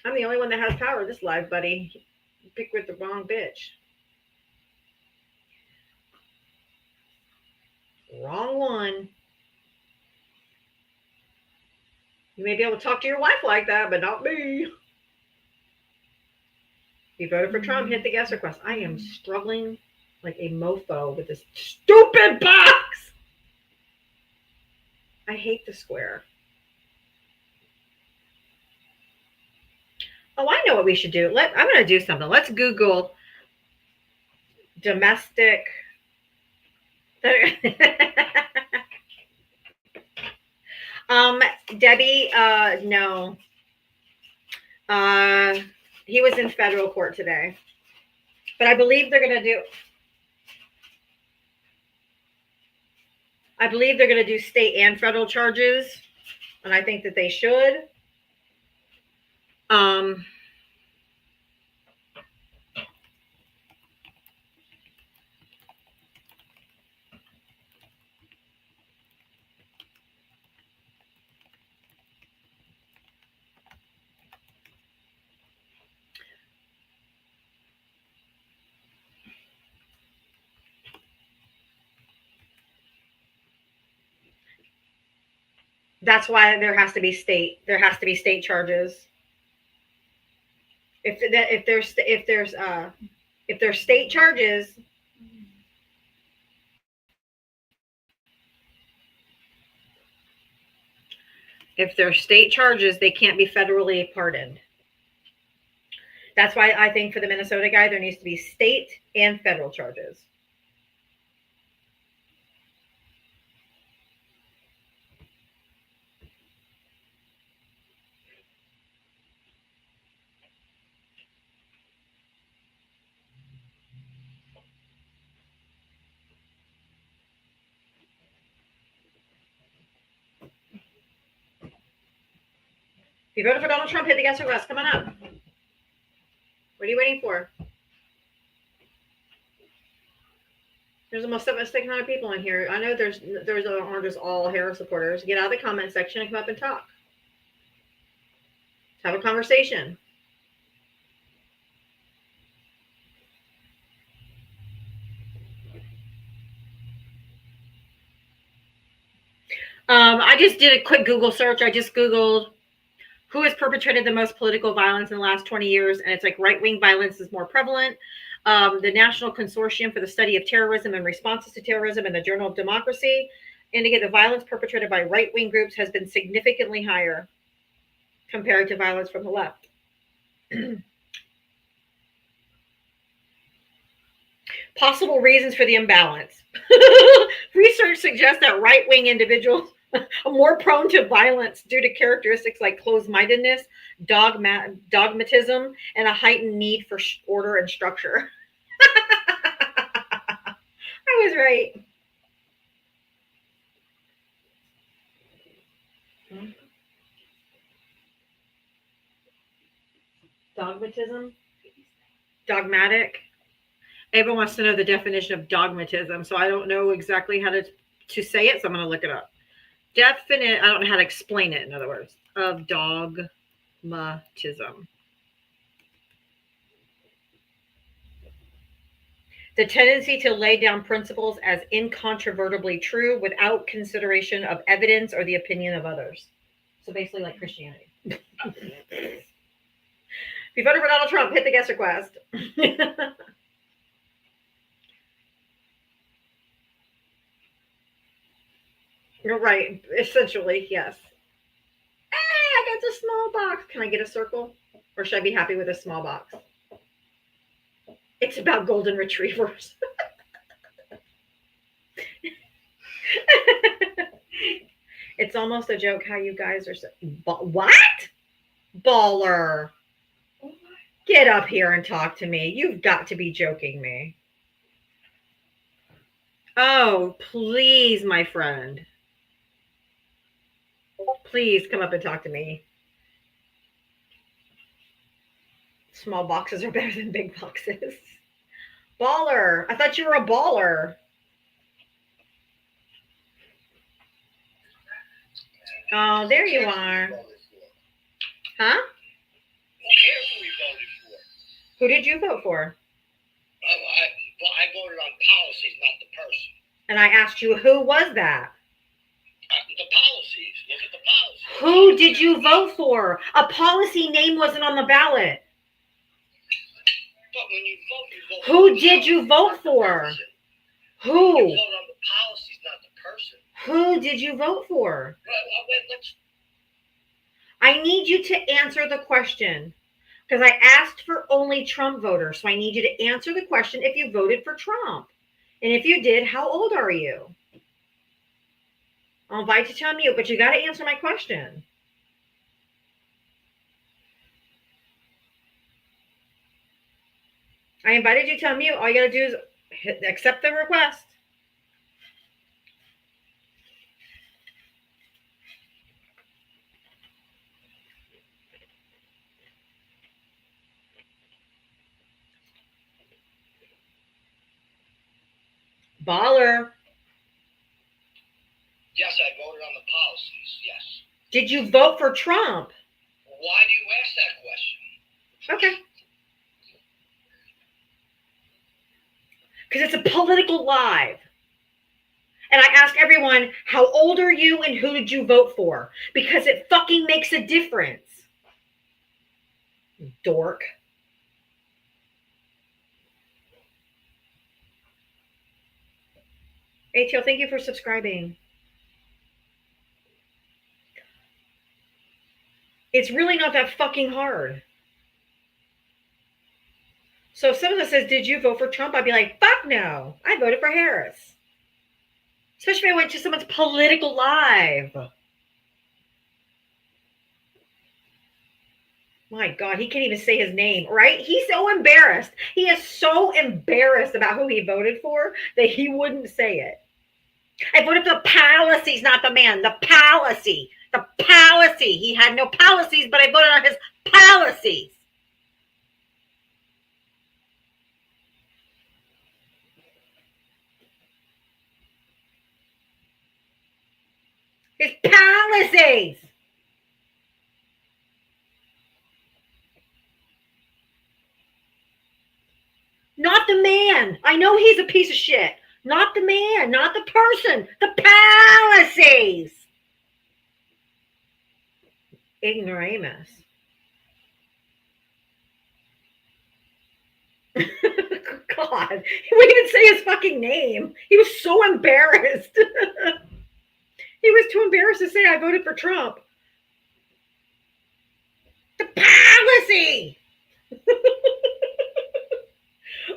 I'm the only one that has power this live, buddy. You pick with the wrong bitch. Wrong one. You may be able to talk to your wife like that, but not me. You voted for Trump, hit the guest request. I am struggling like a mofo with this stupid box. I hate the square. Oh, I know what we should do. I'm going to do something. Let's Google domestic. Debbie, no. He was in federal court today. But I believe they're going to do state and federal charges. And I think that they should. That's why there has to be state charges. If there's state charges, they can't be federally pardoned. That's why I think for the Minnesota guy, there needs to be state and federal charges. If you voted for Donald Trump, hit the guest request. Come on up. What are you waiting for? There's almost 600 people in here. I know there's aren't just all Harris supporters. Get out of the comment section and come up and talk. Let's have a conversation. I just did a quick Google search. I just Googled who has perpetrated the most political violence in the last 20 years, and it's like right-wing violence is more prevalent. The National Consortium for the Study of Terrorism and Responses to Terrorism and the Journal of Democracy indicate the violence perpetrated by right-wing groups has been significantly higher compared to violence from the left. Possible reasons for the imbalance. Research suggests that right-wing individuals are more prone to violence due to characteristics like closed-mindedness, dogmatism, and a heightened need for order and structure. I was right. Dogmatism? Dogmatic? Everyone wants to know the definition of dogmatism, so I don't know exactly how to say it, so I'm going to look it up. Definite, I don't know how to explain it, in other words, of dogmatism. The tendency to lay down principles as incontrovertibly true without consideration of evidence or the opinion of others. So basically like Christianity. If you voted for Donald Trump, hit the guest request. You're right. Essentially, yes. I got a small box. Can I get a circle? Or should I be happy with a small box? It's about golden retrievers. It's almost a joke how you guys are so... What? Baller. Get up here and talk to me. You've got to be joking me. Oh, please, my friend. Please come up and talk to me. Small boxes are better than big boxes. Baller. I thought you were a baller. Oh, there you are. Huh? Who cares who we voted for? Who did you vote for? I voted on policies, not the person. And I asked you, who was that? The policies. Look at the policies. Who did you vote for? A policy name wasn't on the ballot. But when you vote Who did you vote for? You Who? vote on the policies, not the person. Who did you vote for? Let's I need you to answer the question. Because I asked for only Trump voters. So I need you to answer the question if you voted for Trump. And if you did, how old are you? I'll invite you to unmute, but you got to answer my question. I invited you to unmute. All you got to do is accept the request. Baller. Yes, I voted on the policies. Yes. Did you vote for Trump? Why do you ask that question? Okay. Because it's a political live. And I ask everyone, how old are you and who did you vote for? Because it fucking makes a difference. Dork. ATL, thank you for subscribing. It's really not that fucking hard. So if someone says, did you vote for Trump? I'd be like, fuck no. I voted for Harris. Especially if I went to someone's political live. My God, he can't even say his name, right? He's so embarrassed. He is so embarrassed about who he voted for that he wouldn't say it. I voted for the policies, not the man. The policy. The policy. He had no policies, but I voted on his policies. His policies. Not the man. I know he's a piece of shit. Not the man, not the person. The policies. Ignoramus. God, he wouldn't even say his fucking name. He was so embarrassed. He was too embarrassed to say I voted for Trump. The policy.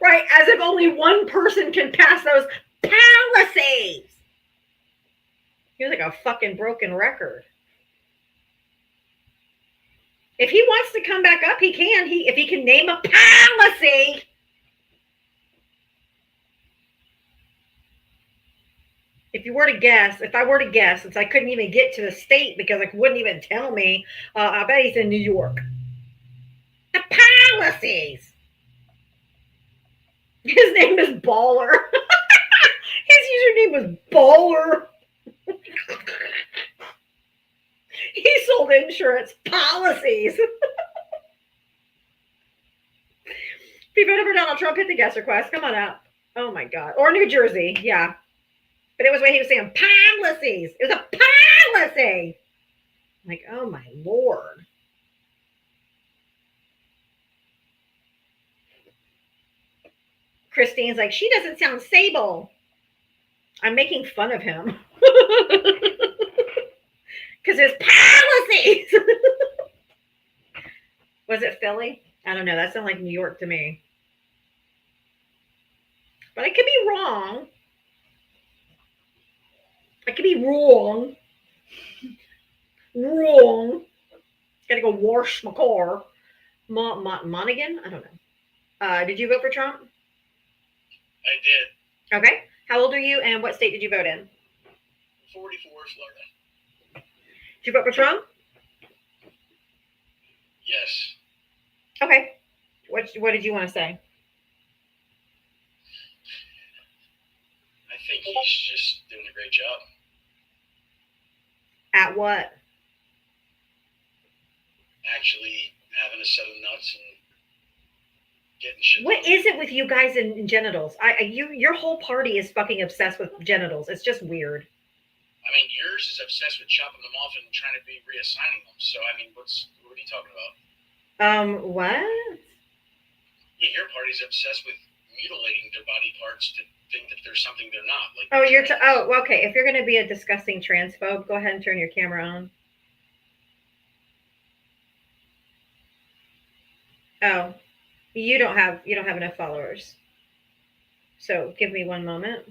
Right, as if only one person can pass those policies. He was like a fucking broken record. If he wants to come back up, he can. If he can name a policy. If I were to guess, since I couldn't even get to the state because it wouldn't even tell me, I bet he's in New York. The policies. His name is Baller. His username was Baller. He sold insurance policies. If you voted for Donald Trump, hit the guest request. Come on up. Oh my God. Or New Jersey. Yeah. But it was when he was saying policies. It was a policy. I'm like, oh my Lord. Christine's like, she doesn't sound sable. I'm making fun of him. Because his policies. Was it Philly? I don't know. That sounded like New York to me. But I could be wrong. I could be wrong. Wrong. Gotta go wash my car. Monaghan? I don't know. Did you vote for Trump? I did. Okay. How old are you and what state did you vote in? 44, Florida. Did you vote for Trump? Yes. Okay. What did you want to say? I think he's just doing a great job. At what? Actually having a set of nuts and getting shit. What is it with you guys and genitals? Your whole party is fucking obsessed with genitals. It's just weird. I mean, yours is obsessed with chopping them off and trying to be reassigning them. So, I mean, what are you talking about? What? Yeah, your party's obsessed with mutilating their body parts to think that there's something they're not. Like, okay. If you're gonna be a disgusting transphobe, go ahead and turn your camera on. Oh, you don't have enough followers. So give me one moment.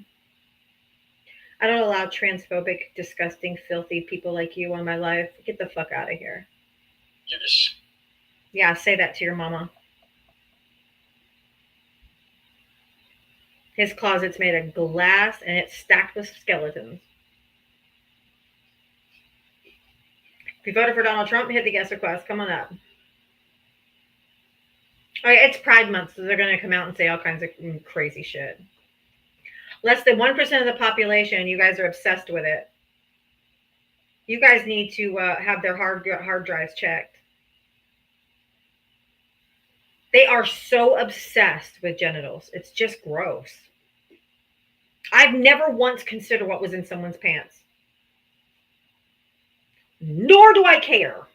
I don't allow transphobic, disgusting, filthy people like you on my life. Get the fuck out of here. You're just... Yeah, say that to your mama. His closet's made of glass and it's stacked with skeletons. If you voted for Donald Trump, hit the guest request. Come on up. Oh, yeah, it's Pride Month, so they're going to come out and say all kinds of crazy shit. Less than 1% of the population, you guys are obsessed with it. You guys need to have their hard drives checked. They are so obsessed with genitals. It's just gross. I've never once considered what was in someone's pants. Nor do I care.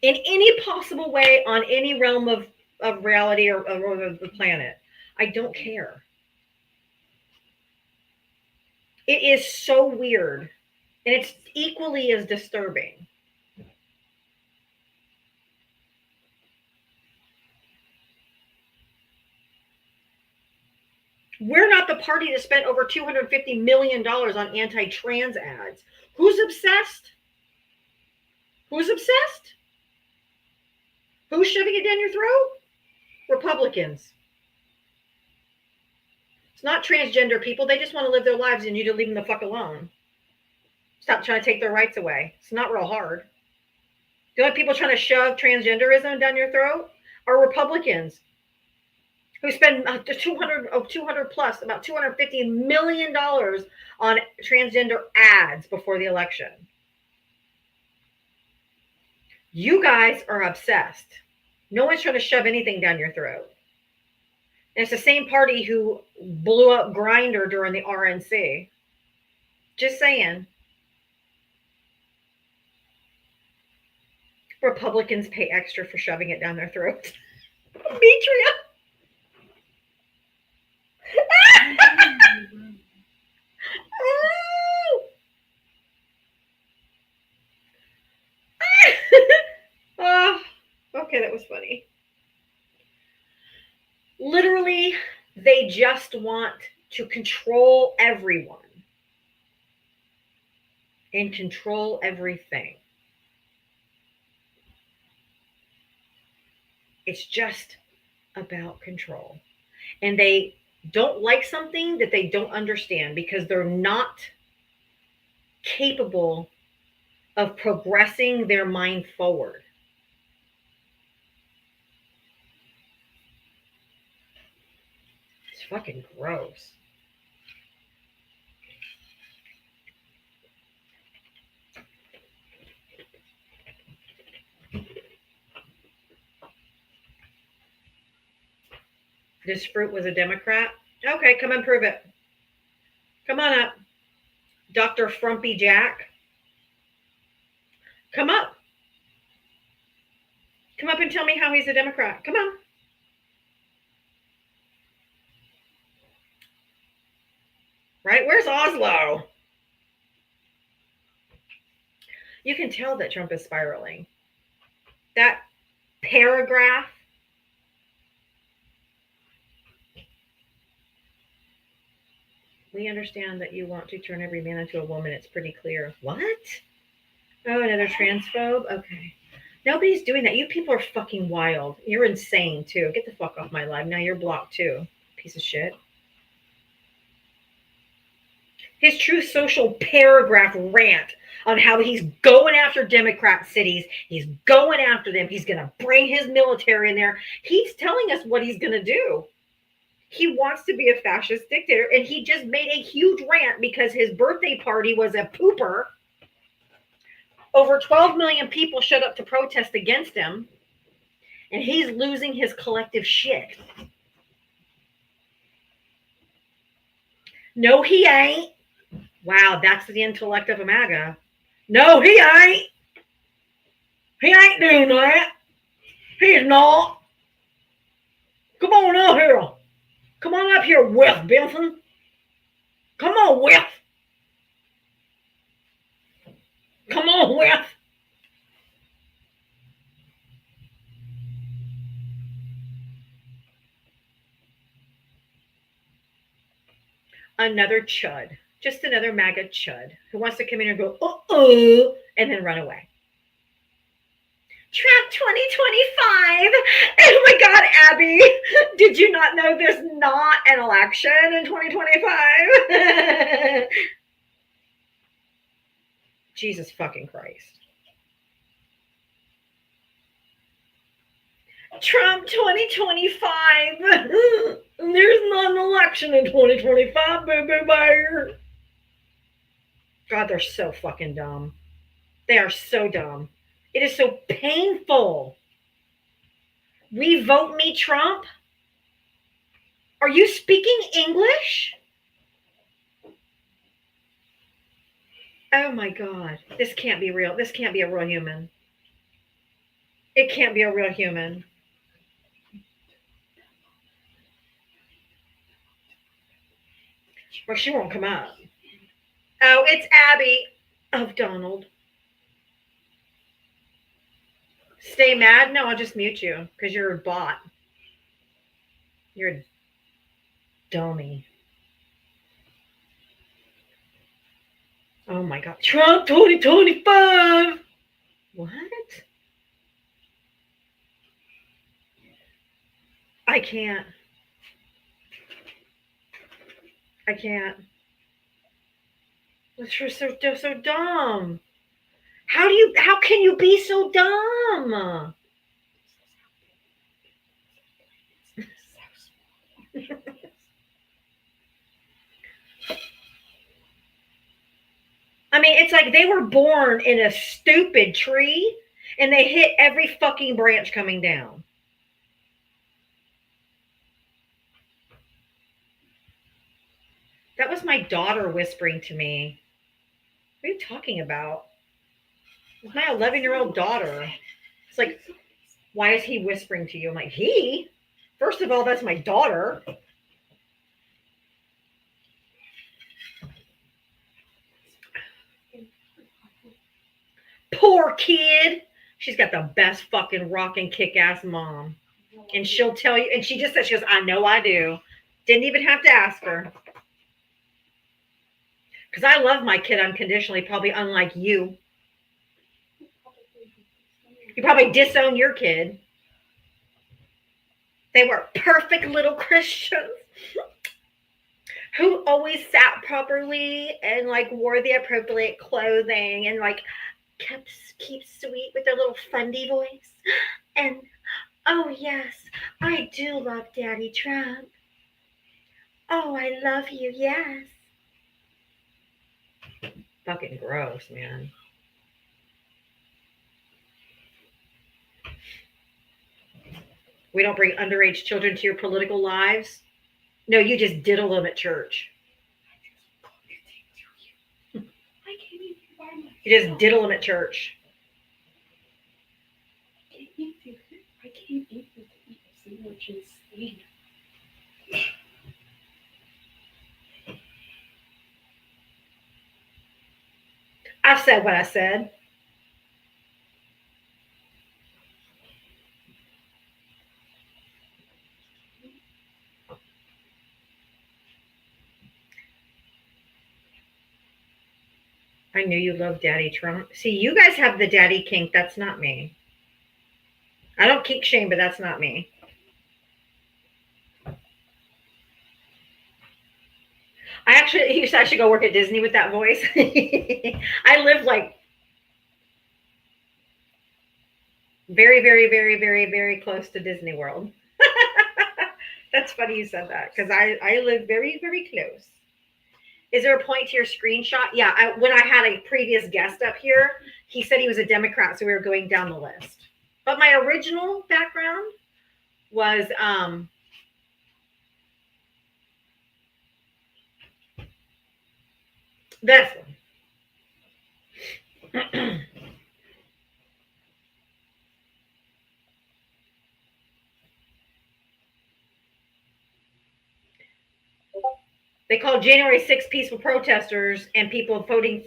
In any possible way, on any realm of reality or of the planet. I don't care. It is so weird. And it's equally as disturbing. We're not the party that spent over $250 million on anti-trans ads. Who's obsessed? Who's obsessed? Who's shoving it down your throat? Republicans. It's not transgender people. They just want to live their lives and you to leave them the fuck alone. Stop trying to take their rights away. It's not real hard. The only people trying to shove transgenderism down your throat are Republicans who spend 200 plus, about $250 million on transgender ads before the election. You guys are obsessed. No one's trying to shove anything down your throat. And it's the same party who blew up Grindr during the RNC. Just saying. Republicans pay extra for shoving it down their throats. Demetria. Oh, okay, that was funny. Literally, they just want to control everyone and control everything. It's just about control. And they don't like something that they don't understand because they're not capable of progressing their mind forward. It's fucking gross. This fruit was a Democrat? Okay, come and prove it. Come on up. Dr. Frumpy Jack. Come up. Come up and tell me how he's a Democrat. Come on. Right? Where's Oslo? You can tell that Trump is spiraling. That paragraph. We understand that you want to turn every man into a woman. It's pretty clear. What? Oh, another transphobe? Okay. Nobody's doing that. You people are fucking wild. You're insane, too. Get the fuck off my live. Now you're blocked, too. Piece of shit. His True Social paragraph rant on how he's going after Democrat cities. He's going after them. He's going to bring his military in there. He's telling us what he's going to do. He wants to be a fascist dictator, and he just made a huge rant because his birthday party was a pooper. Over 12 million people showed up to protest against him, and he's losing his collective shit. No, he ain't. Wow, that's the intellect of a MAGA. No, he ain't. He ain't doing that. He is not. Come on up here. Come on up here, Wes Benson. Come on, Wes. Come on, Wes. Another chud. Just another MAGA chud who wants to come in and go, and then run away. Trump 2025. Oh my God, Abby. Did you not know there's not an election in 2025? Jesus fucking Christ. Trump 2025. There's not an election in 2025. Boo boo bear. God, they're so fucking dumb. They are so dumb. It is so painful. Revote me, Trump? Are you speaking English? Oh my God. This can't be real. This can't be a real human. It can't be a real human. Well, she won't come up. Oh, it's Abby of Donald. Stay mad? No, I'll just mute you because you're a bot. You're a dummy. Oh my God. Trump 2025. What? I can't. I can't. They're so dumb. How can you be so dumb? I mean, it's like they were born in a stupid tree and they hit every fucking branch coming down. That was my daughter whispering to me. What are you talking about? It's my 11-year-old daughter. It's like, why is he whispering to you? I'm like, he? First of all, that's my daughter. Poor kid. She's got the best fucking rockin' kick-ass mom. And she'll tell you, and she just said, she goes, I know I do. Didn't even have to ask her. Because I love my kid unconditionally, probably unlike you. You probably disown your kid. They were perfect little Christians who always sat properly and like wore the appropriate clothing and like keep sweet with their little fundy voice. And oh yes, I do love Daddy Trump. Oh, I love you, yes. Fucking gross, man. We don't bring underage children to your political lives. No, you just diddle them at church. You just diddle them at church. I can't eat with sandwiches. I've said what I said. I knew you loved Daddy Trump. See, you guys have the daddy kink. That's not me. I don't kink shame, but that's not me. I should go work at Disney with that voice. I live like very, very, very, very, very close to Disney World. That's funny you said that because I live very, very close. Is there a point to your screenshot? Yeah, when I had a previous guest up here, he said he was a Democrat, so we were going down the list. But my original background was this one. They called January 6th peaceful protesters and people fighting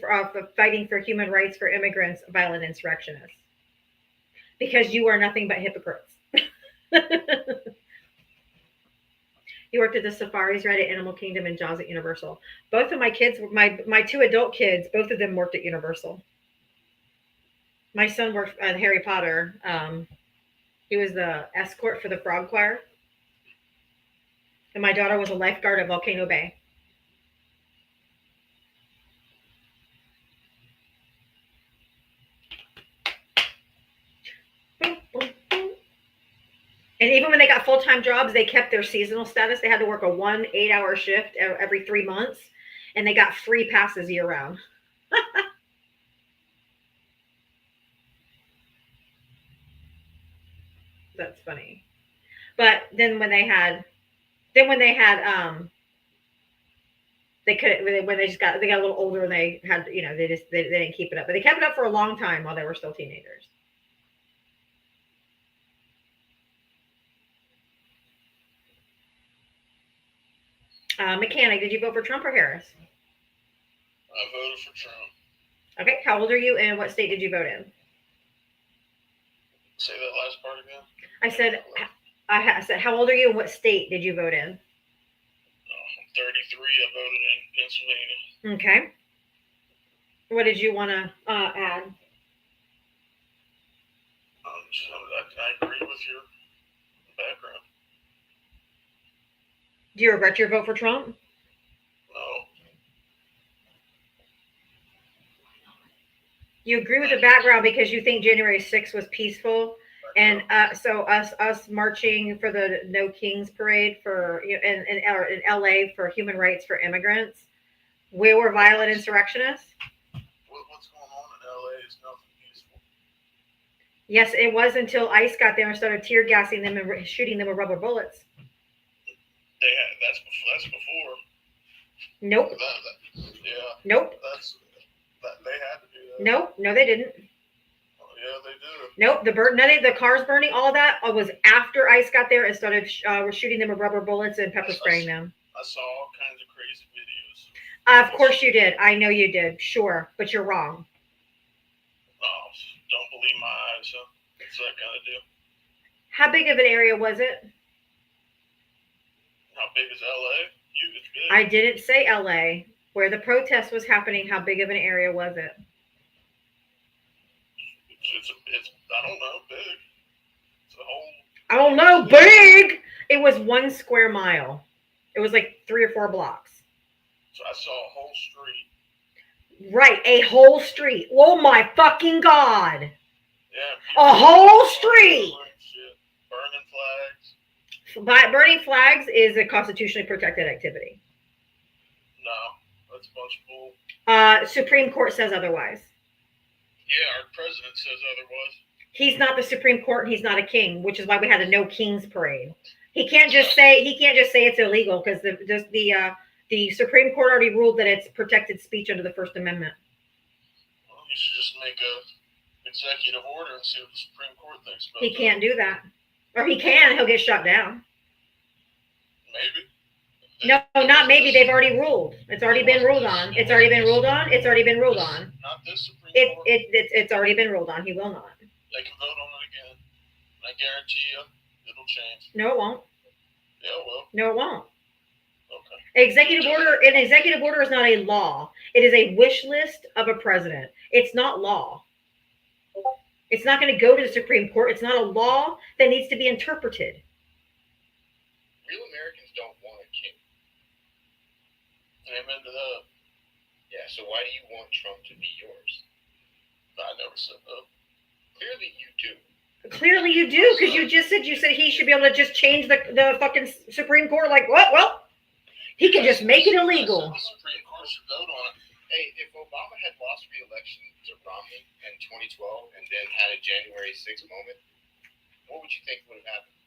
for human rights for immigrants violent insurrectionists. Because you are nothing but hypocrites. You worked at the safaris, right, at Animal Kingdom and Jaws at Universal. Both of my kids, my two adult kids, both of them worked at Universal. My son worked at Harry Potter. He was the escort for the Frog Choir. And my daughter was a lifeguard at Volcano Bay. And even when they got full-time jobs, they kept their seasonal status. They had to work a 8-hour shift every 3 months, and they got free passes year-round. That's funny. But then when they got a little older and they had, they didn't keep it up. But they kept it up for a long time while they were still teenagers. Mechanic, did you vote for Trump or Harris? I voted for Trump. Okay, how old are you and what state did you vote in? Say that last part again. I said, how old are you and what state did you vote in? I'm 33. I voted in Pennsylvania. Okay. What did you want to add? I agree with your background. Do you regret your vote for Trump? No. You agree with the background because you think January 6th was peaceful, and so us marching for the No Kings parade for in LA for human rights for immigrants, we were violent insurrectionists. What's going on in LA is nothing peaceful. Yes, it was until ICE got there and started tear gassing them and shooting them with rubber bullets. That's before. Nope. Yeah. Nope. They had to do that. Nope. No, they didn't. Oh, yeah, they did. Nope. None of the cars burning, all that was after ICE got there and started shooting them with rubber bullets and pepper spraying them. I saw all kinds of crazy videos. Of course you did. I know you did. Sure, but you're wrong. Oh, don't believe my eyes, huh? What's that gonna do? How big of an area was it? How big is LA? It's big. I didn't say LA. Where the protest was happening, how big of an area was it? It's I don't know, big. It's a whole. I don't know, big. It was 1 square mile. It was like 3 or 4 blocks. So I saw a whole street. Right, a whole street. Oh my fucking God. Yeah. A whole street. Burning flags. Burning flags is a constitutionally protected activity. No, that's a bunch of bull. Supreme Court says otherwise. Yeah, our president says otherwise. He's not the Supreme Court. And he's not a king, which is why we had a No Kings parade. He can't just say it's illegal because the Supreme Court already ruled that it's protected speech under the First Amendment. Well, you should just make a executive order and see what the Supreme Court thinks about He that. can't do that, or he can. He'll get shut down. Maybe. No, not maybe. They've already ruled. It's already been ruled on. It's already been ruled on. It's already been ruled on. Not this Supreme Court. It's already been ruled on. He will not. They can vote on it again. I guarantee you, it'll change. No, it won't. Yeah, it will. No, it won't. Okay. An executive order is not a law. It is a wish list of a president. It's not law. It's not going to go to the Supreme Court. It's not a law that needs to be interpreted. Real Americans don't want a king. Amen to that. Yeah, so why do you want Trump to be yours? I never said that. Clearly you do. Clearly you do, because you said he should be able to just change the fucking Supreme Court. Like, what? Well, he can just make it illegal. The Supreme Court should vote on it. Hey, if Obama had lost re-election to Romney in 2012 and then had a January 6th moment, what would you think would have happened?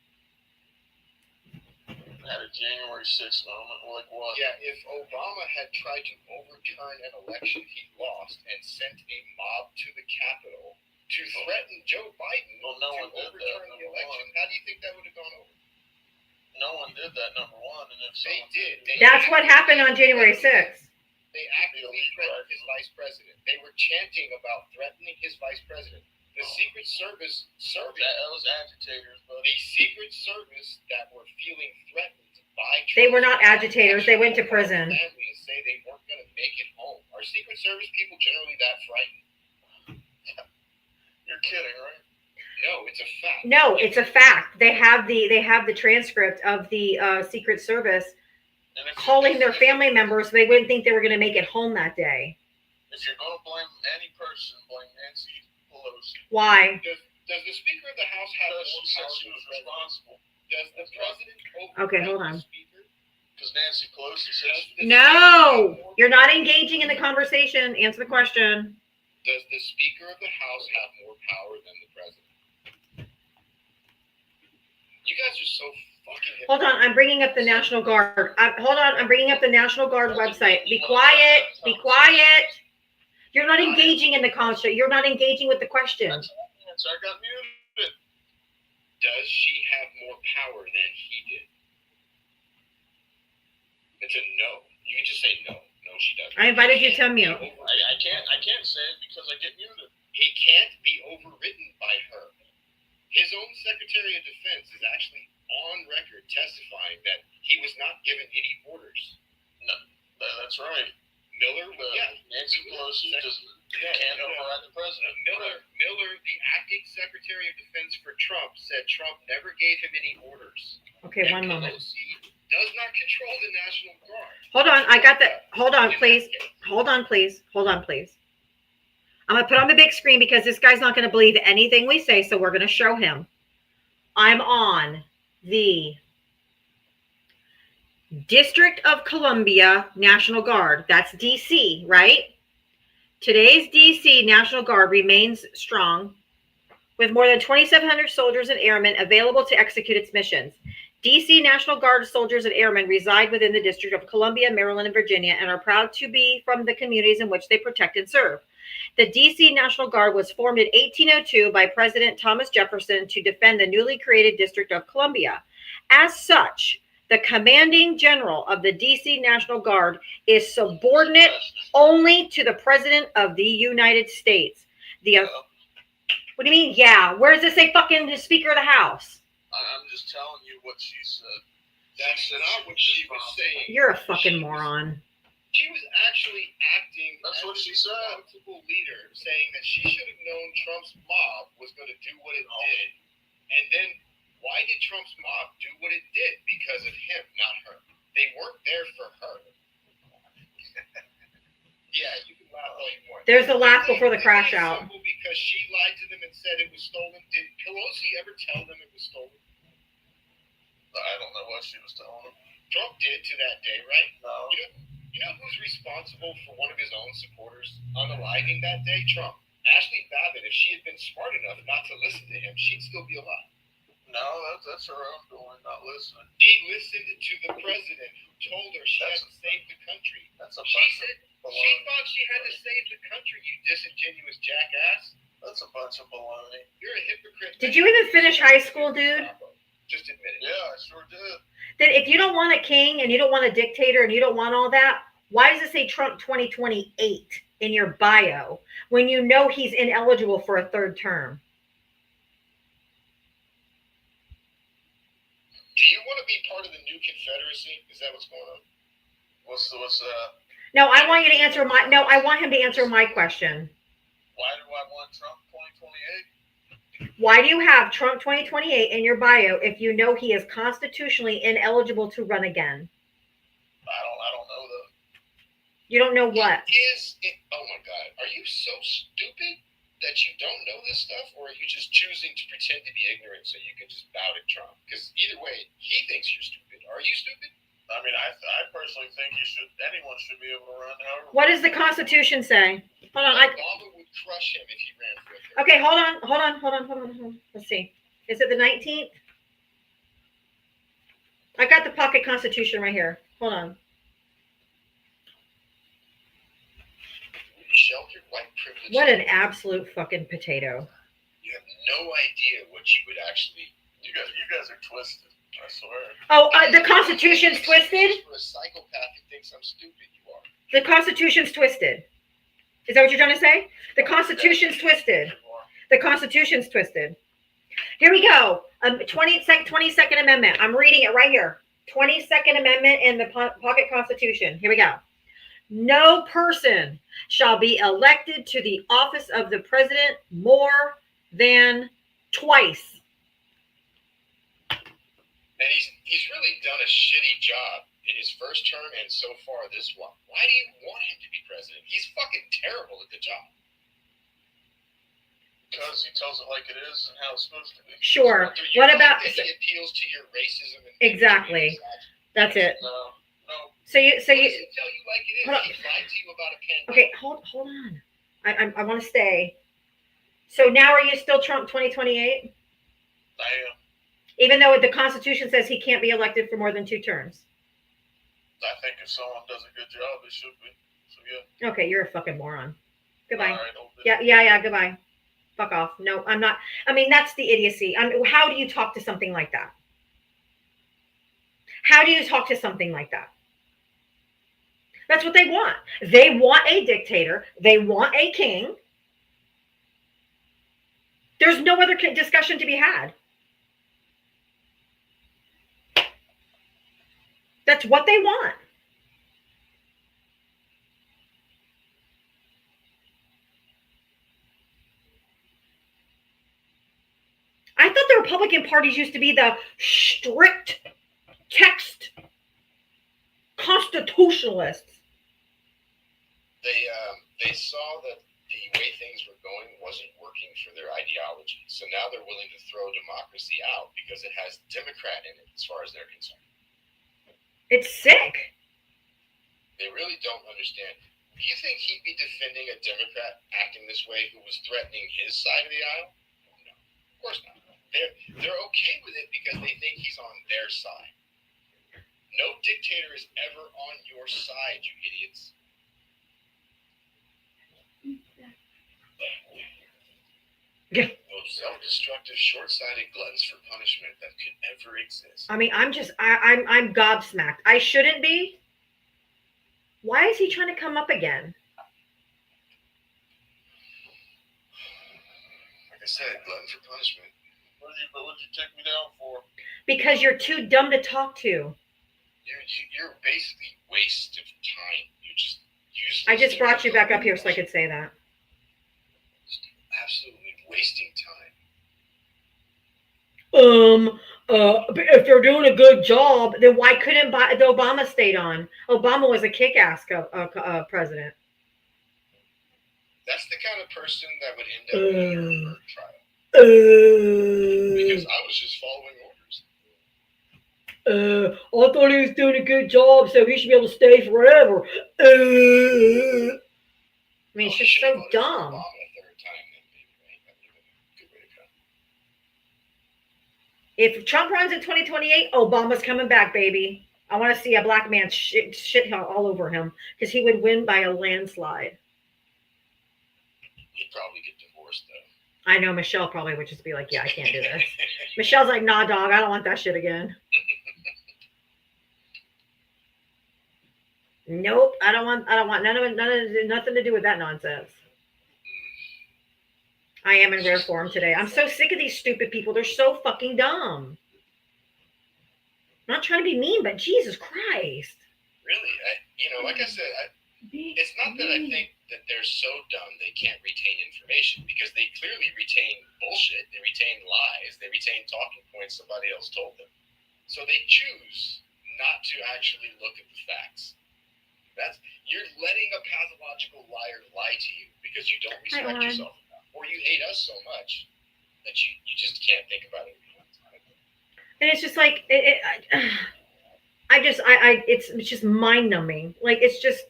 Had a January 6th moment, like what? Yeah, if Obama had tried to overturn an election he lost and sent a mob to the Capitol to threaten Joe Biden Well, no to one did overturn that, the election, how do you think that would have gone over? No one did that, number one. And if They someone did. That's what happened on January 6th. They actively threatened his vice president. They were chanting about threatening his vice president. The Secret Service that was agitators, but the Secret Service that were feeling threatened by They were not Trump agitators. They went to actually prison. called family and say they weren't going to make it home. Are Secret Service people generally that frightened? you're kidding, right? No, it's a fact. No, it's a fact. They have the transcript of the Secret Service And if calling their if- family members. So they wouldn't think they were going to make it home that day. If you're going to blame any person, blame Nancy Pelosi. Why? Does the Speaker of the House have Because more she said power she than was the president? responsible. Does the president Okay, override hold the on. Speaker? Because Nancy Pelosi said she No, you're not engaging in the conversation. Answer the question. Does the Speaker of the House have more power than the president? You guys are so fucking. Hold on, I'm bringing up the National Guard. I'm bringing up the National Guard website. Be quiet. Be quiet. You're not engaging in the conversation. You're not engaging with the question. That's the answer. I got muted. Does she have more power than he did? It's a no. You can just say no. No, she doesn't. I invited you to mute. I can't say it because I get muted. He can't be overridden by her. His own Secretary of Defense is actually on record testifying that he was not given any orders. No, that's right. Miller, Nancy Pelosi can't override the president. Miller, the acting Secretary of Defense for Trump, said Trump never gave him any orders. Okay, And one moment. Pelosi does not control the National Guard. Hold on, I got that. Hold on, please. Hold on, please. Hold on, please. I'm going to put on the big screen because this guy's not going to believe anything we say, so we're going to show him. I'm on the District of Columbia National Guard. That's DC, right? Today's DC National Guard remains strong with more than 2,700 soldiers and airmen available to execute its missions. DC National Guard soldiers and airmen reside within the District of Columbia, Maryland, and Virginia, and are proud to be from the communities in which they protect and serve. The DC National Guard was formed in 1802 by President Thomas Jefferson to defend the newly created District of Columbia. As such, the commanding general of the DC National Guard is subordinate only to the President of the United States. What do you mean, yeah? Where does it say fucking the Speaker of the House? I'm just telling you what she said. That's not what she was saying. You're a fucking moron. She was actually acting That's as what she a said. responsible leader, saying that she should have known Trump's mob was going to do what it did. And then, why did Trump's mob do what it did? Because of him, not her. They weren't there for her. Yeah, you can laugh all you want. There's the laugh before the crash out. Simple because she lied to them and said it was stolen. Did Pelosi ever tell them it was stolen? I don't know what she was telling him. Trump did to that day, right? No. You know who's responsible for one of his own supporters unaliving that day? Trump. Ashley Babbitt, if she had been smart enough not to listen to him, she'd still be alive. No, that's her own doing, not listening. She listened to the president who told her she had to save the country. That's a She bunch said of she baloney. thought she had to save the country, you disingenuous jackass. That's a bunch of baloney. You're a hypocrite. Did you even finish high school, dude? Just admit it. Yeah, I sure did. Then if you don't want a king and you don't want a dictator and you don't want all that, why does it say Trump 2028 in your bio when you know he's ineligible for a third term? Do you want to be part of the new Confederacy? Is that what's going on? What's that? No, I want you to answer my. No, I want him to answer my question. Why do I want Trump 2028? Why do you have Trump 2028 in your bio if you know he is constitutionally ineligible to run again? I don't know though. You don't know what? Oh my God. Are you so stupid that you don't know this stuff? Or are you just choosing to pretend to be ignorant so you can just bow to Trump? Because either way, he thinks you're stupid. Are you stupid? I mean, I personally think anyone should be able to run. However, What does the Constitution say? Hold on. Obama would crush him if he ran for it. Okay, hold on. Let's see. Is it the 19th? I got the pocket Constitution right here. Hold on. Sheltered white privilege. What an absolute fucking potato. You have no idea what you would actually. you guys are twisted. I swear. Oh, the Constitution's twisted? For a psychopath who thinks I'm stupid, you are. The Constitution's twisted. Is that what you're trying to say? The Constitution's twisted. The Constitution's twisted. Here we go. 22nd Amendment. I'm reading it right here. 22nd Amendment in the Pocket Constitution. Here we go. No person shall be elected to the office of the president more than twice. And he's really done a shitty job in his first term and so far this one. Why do you want him to be president? He's fucking terrible at the job. Because he tells it like it is and how it's supposed to be. Sure. Do you What think about? that he appeals to your racism and Exactly. That's it. No. So you. What does he tell you like it is? Hold on. He lied to you about a pandemic. Okay, hold on. I want to stay. So now are you still Trump 2028? I am. Even though the Constitution says he can't be elected for more than 2 terms. I think if someone does a good job, they should be. So yeah. Okay, you're a fucking moron. Goodbye. All right, old bitch. Yeah, goodbye. Fuck off. No, I'm not. I mean, that's the idiocy. How do you talk to something like that? How do you talk to something like that? That's what they want. They want a dictator. They want a king. There's no other discussion to be had. That's what they want. I thought the Republican parties used to be the strict text constitutionalists. They saw that the way things working for their ideology. So now they're willing to throw democracy out because it has Democrat in it, as far as they're concerned. It's sick. They really don't understand. Do you think he'd be defending a Democrat acting this way who was threatening his side of the aisle? No, of course not. They're okay with it because they think he's on their side. No dictator is ever on your side, you idiots. Yeah. Most self-destructive, short-sighted gluttons for punishment that could ever exist. I mean, I'm gobsmacked. I shouldn't be. Why is he trying to come up again? Like I said, glutton for punishment. What did you take me down for? Because you're too dumb to talk to. You're basically waste of time. You just useless. I just brought you back up here so I could say that. Just absolutely wasting time. If they're doing a good job, then why couldn't the Obama stayed on? Obama was a kick-ass president. That's the kind of person that would end up in a Nuremberg trial. Because I was just following orders. I thought he was doing a good job, so he should be able to stay forever. I mean, it's just so dumb. If Trump runs in 2028, Obama's coming back, baby. I want to see a black man shit all over him because he would win by a landslide. He'd probably get divorced, though. I know Michelle probably would just be like, yeah, I can't do this. Michelle's like, nah, dog, I don't want that shit again. Nope, I don't want nothing to do with that nonsense. I am in rare form today. I'm so sick of these stupid people. They're so fucking dumb. I'm not trying to be mean, but Jesus Christ. Really, like I said, it's not that I think that they're so dumb they can't retain information, because they clearly retain bullshit, they retain lies, they retain talking points somebody else told them. So they choose not to actually look at the facts. You're letting a pathological liar lie to you because you don't respect yourself enough, or you hate us so much that you just can't think about it. And it's just like it's just mind numbing. Like, it's just.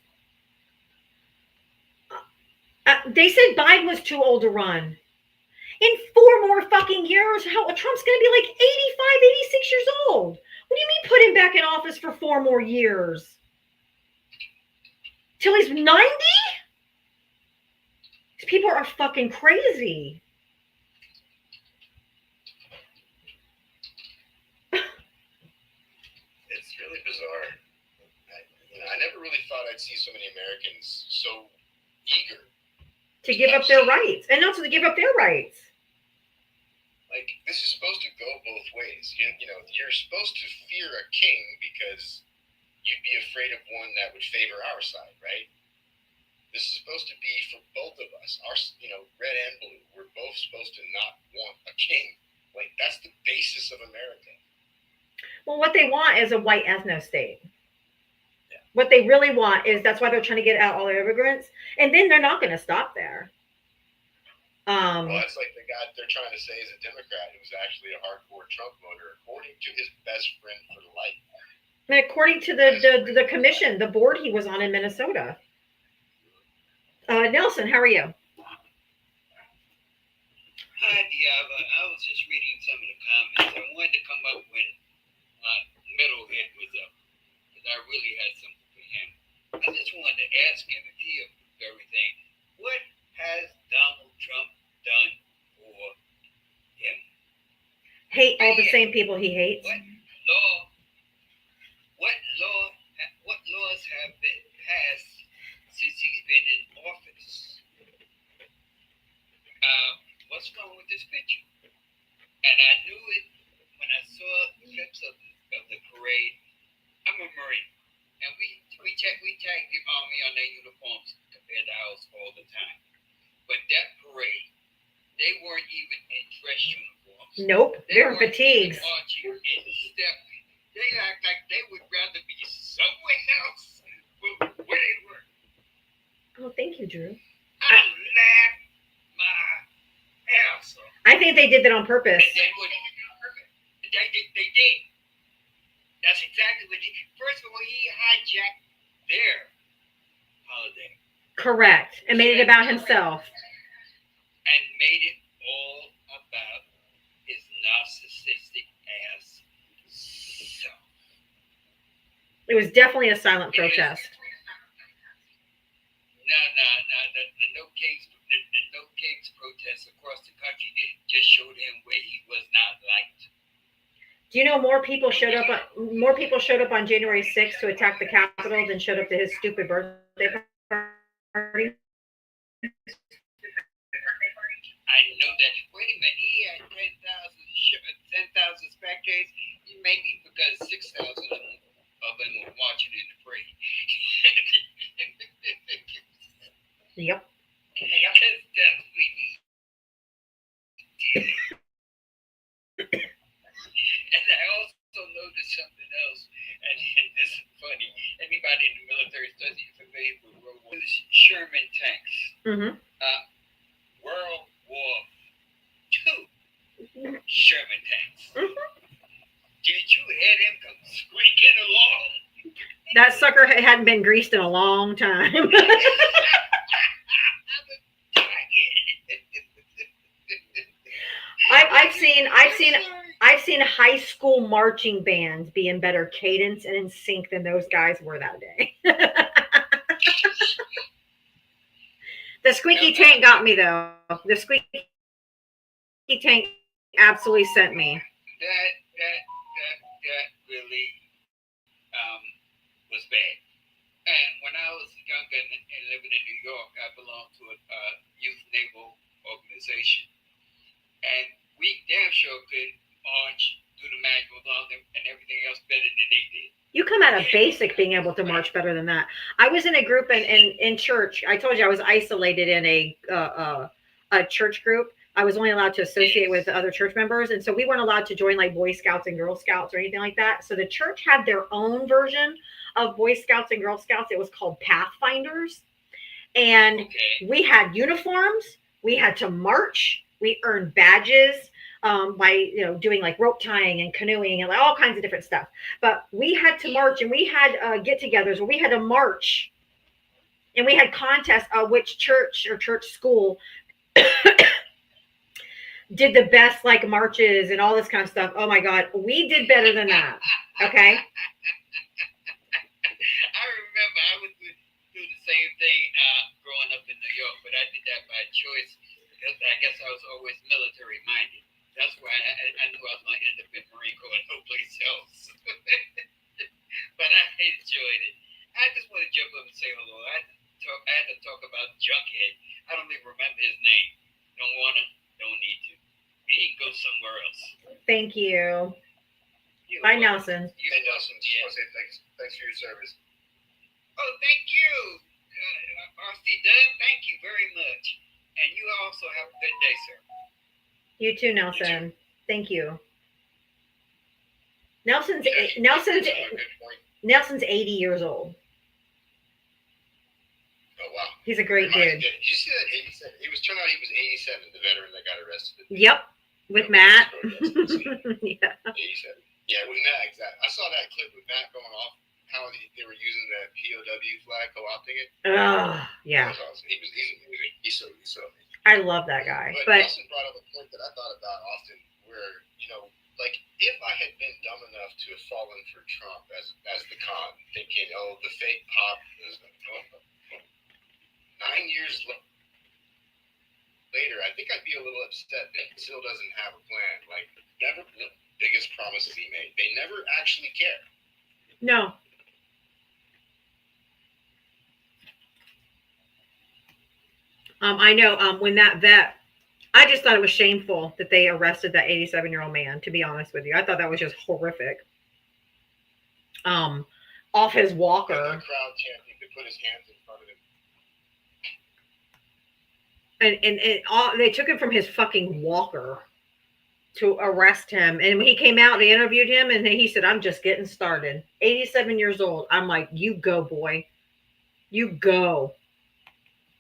They said Biden was too old to run. In 4 more fucking years, Trump's going to be like 85, 86 years old. What do you mean put him back in office for 4 more years? Till he's 90? These people are fucking crazy. It's really bizarre. I never really thought I'd see so many Americans so eager to give up their rights, and also to give up their rights. Like, this is supposed to go both ways. You're supposed to fear a king because you'd be afraid of one that would favor our side, right? This is supposed to be for both of us. Our, red and blue. We're both supposed to not want a king. Like, that's the basis of America. Well, what they want is a white ethno state. What they really want is, that's why they're trying to get out all the immigrants, and then they're not going to stop there. Well, that's like the guy they're trying to say is a Democrat who's actually a hardcore Trump voter, according to his best friend for life. And according to the commission, the board he was on in Minnesota. Nelson, how are you? Hi, Diava. I was just reading some of the comments. I wanted to come up when Metalhead was up, because I really had something for him. I just wanted to ask him, if he approved everything, what has Donald Trump done for him? Hate all the same people he hates. What laws have been passed since he's been in office? What's wrong with this picture? And I knew it when I saw clips of the parade. I'm a Marine, and we tag the Army on their uniforms compared to ours all the time. But that parade, they weren't even in dress uniforms. Nope, they were fatigues. They act like they would rather be somewhere else where they were. Oh, thank you, Drew. I laughed my think they did that on purpose. And they did. That's exactly what he. First of all, he hijacked their holiday Correct. And made it about himself. and made it all about his narcissistic ass self. It was definitely a silent protest. No. The no cakes protests across the country just showed him where he was not liked. Do you know more people showed up on January 6th to attack the Capitol than showed up to his stupid birthday party? I know that. Wait a minute, he had 10,000 spectators. Maybe because 6,000 of them were watching in the parade. Yep. Because that's what he did. And I also noticed something else, and this is funny. Anybody in the military studies familiar with World War Sherman tanks. Mm-hmm. World War II Sherman tanks. Mm-hmm. Did you hear them come squeaking along? That sucker hadn't been greased in a long time. I've seen high school marching bands be in better cadence and in sync than those guys were that day. The squeaky tank got me though. The squeaky tank absolutely sent me. That really was bad. And when I was younger and living in New York, I belonged to a youth naval organization, and we damn sure could march through the manual laws and everything else better than they did. You come out of basic being able to march better than that. I was in a group in church. I told you I was isolated in a church group. I was only allowed to associate with other church members. And so we weren't allowed to join like Boy Scouts and Girl Scouts or anything like that. So the church had their own version of Boy Scouts and Girl Scouts. It was called Pathfinders. And we had uniforms. We had to march. We earned badges by doing like rope tying and canoeing and like all kinds of different stuff. But we had to march, and we had get-togethers where we had to march, and we had contests which church or church school did the best like marches and all this kind of stuff. Oh my God, we did better than that. Okay. I remember I would do the same thing growing up in New York, but I did that by choice because I guess I was always military minded. That's why I knew I was going to end up in Marine Corps and no place else. But I enjoyed it. I just want to jump up and say hello. I had to talk about Junkhead. I don't even remember his name. Don't want to, don't need to. He can go somewhere else. Thank you. Bye, Nelson. Hey, Nelson, just want to say thanks for your service. Oh, thank you, RC Dunn. Thank you very much. And you also have a good day, sir. You too, Nelson. Thank you. Nelson's 80 years old. Oh, wow. He's a great dude. Did you see that 87? He was turned out he was 87, the veteran that got arrested. Yep. With Matt. Yeah. 87. Yeah, with Matt, exactly. I saw that clip with Matt going off, how they were using the POW flag, co-opting it. Oh, yeah. That was awesome. He's amazing. He's so amazing. I love that guy. But Nelson brought up a point that I thought about often where, like if I had been dumb enough to have fallen for Trump as the con, thinking, oh, the fake pop is 9 years later, I think I'd be a little upset that he still doesn't have a plan. Like, never the biggest promises he made. They never actually care. No. I know when that vet, I just thought it was shameful that they arrested that 87-year-old man, to be honest with you. I thought that was just horrific. Off his walker. The crowd chanting to put his hands in front of him. And they took him from his fucking walker to arrest him. And when he came out, they interviewed him, and he said, I'm just getting started. 87 years old. I'm like, you go, boy. You go.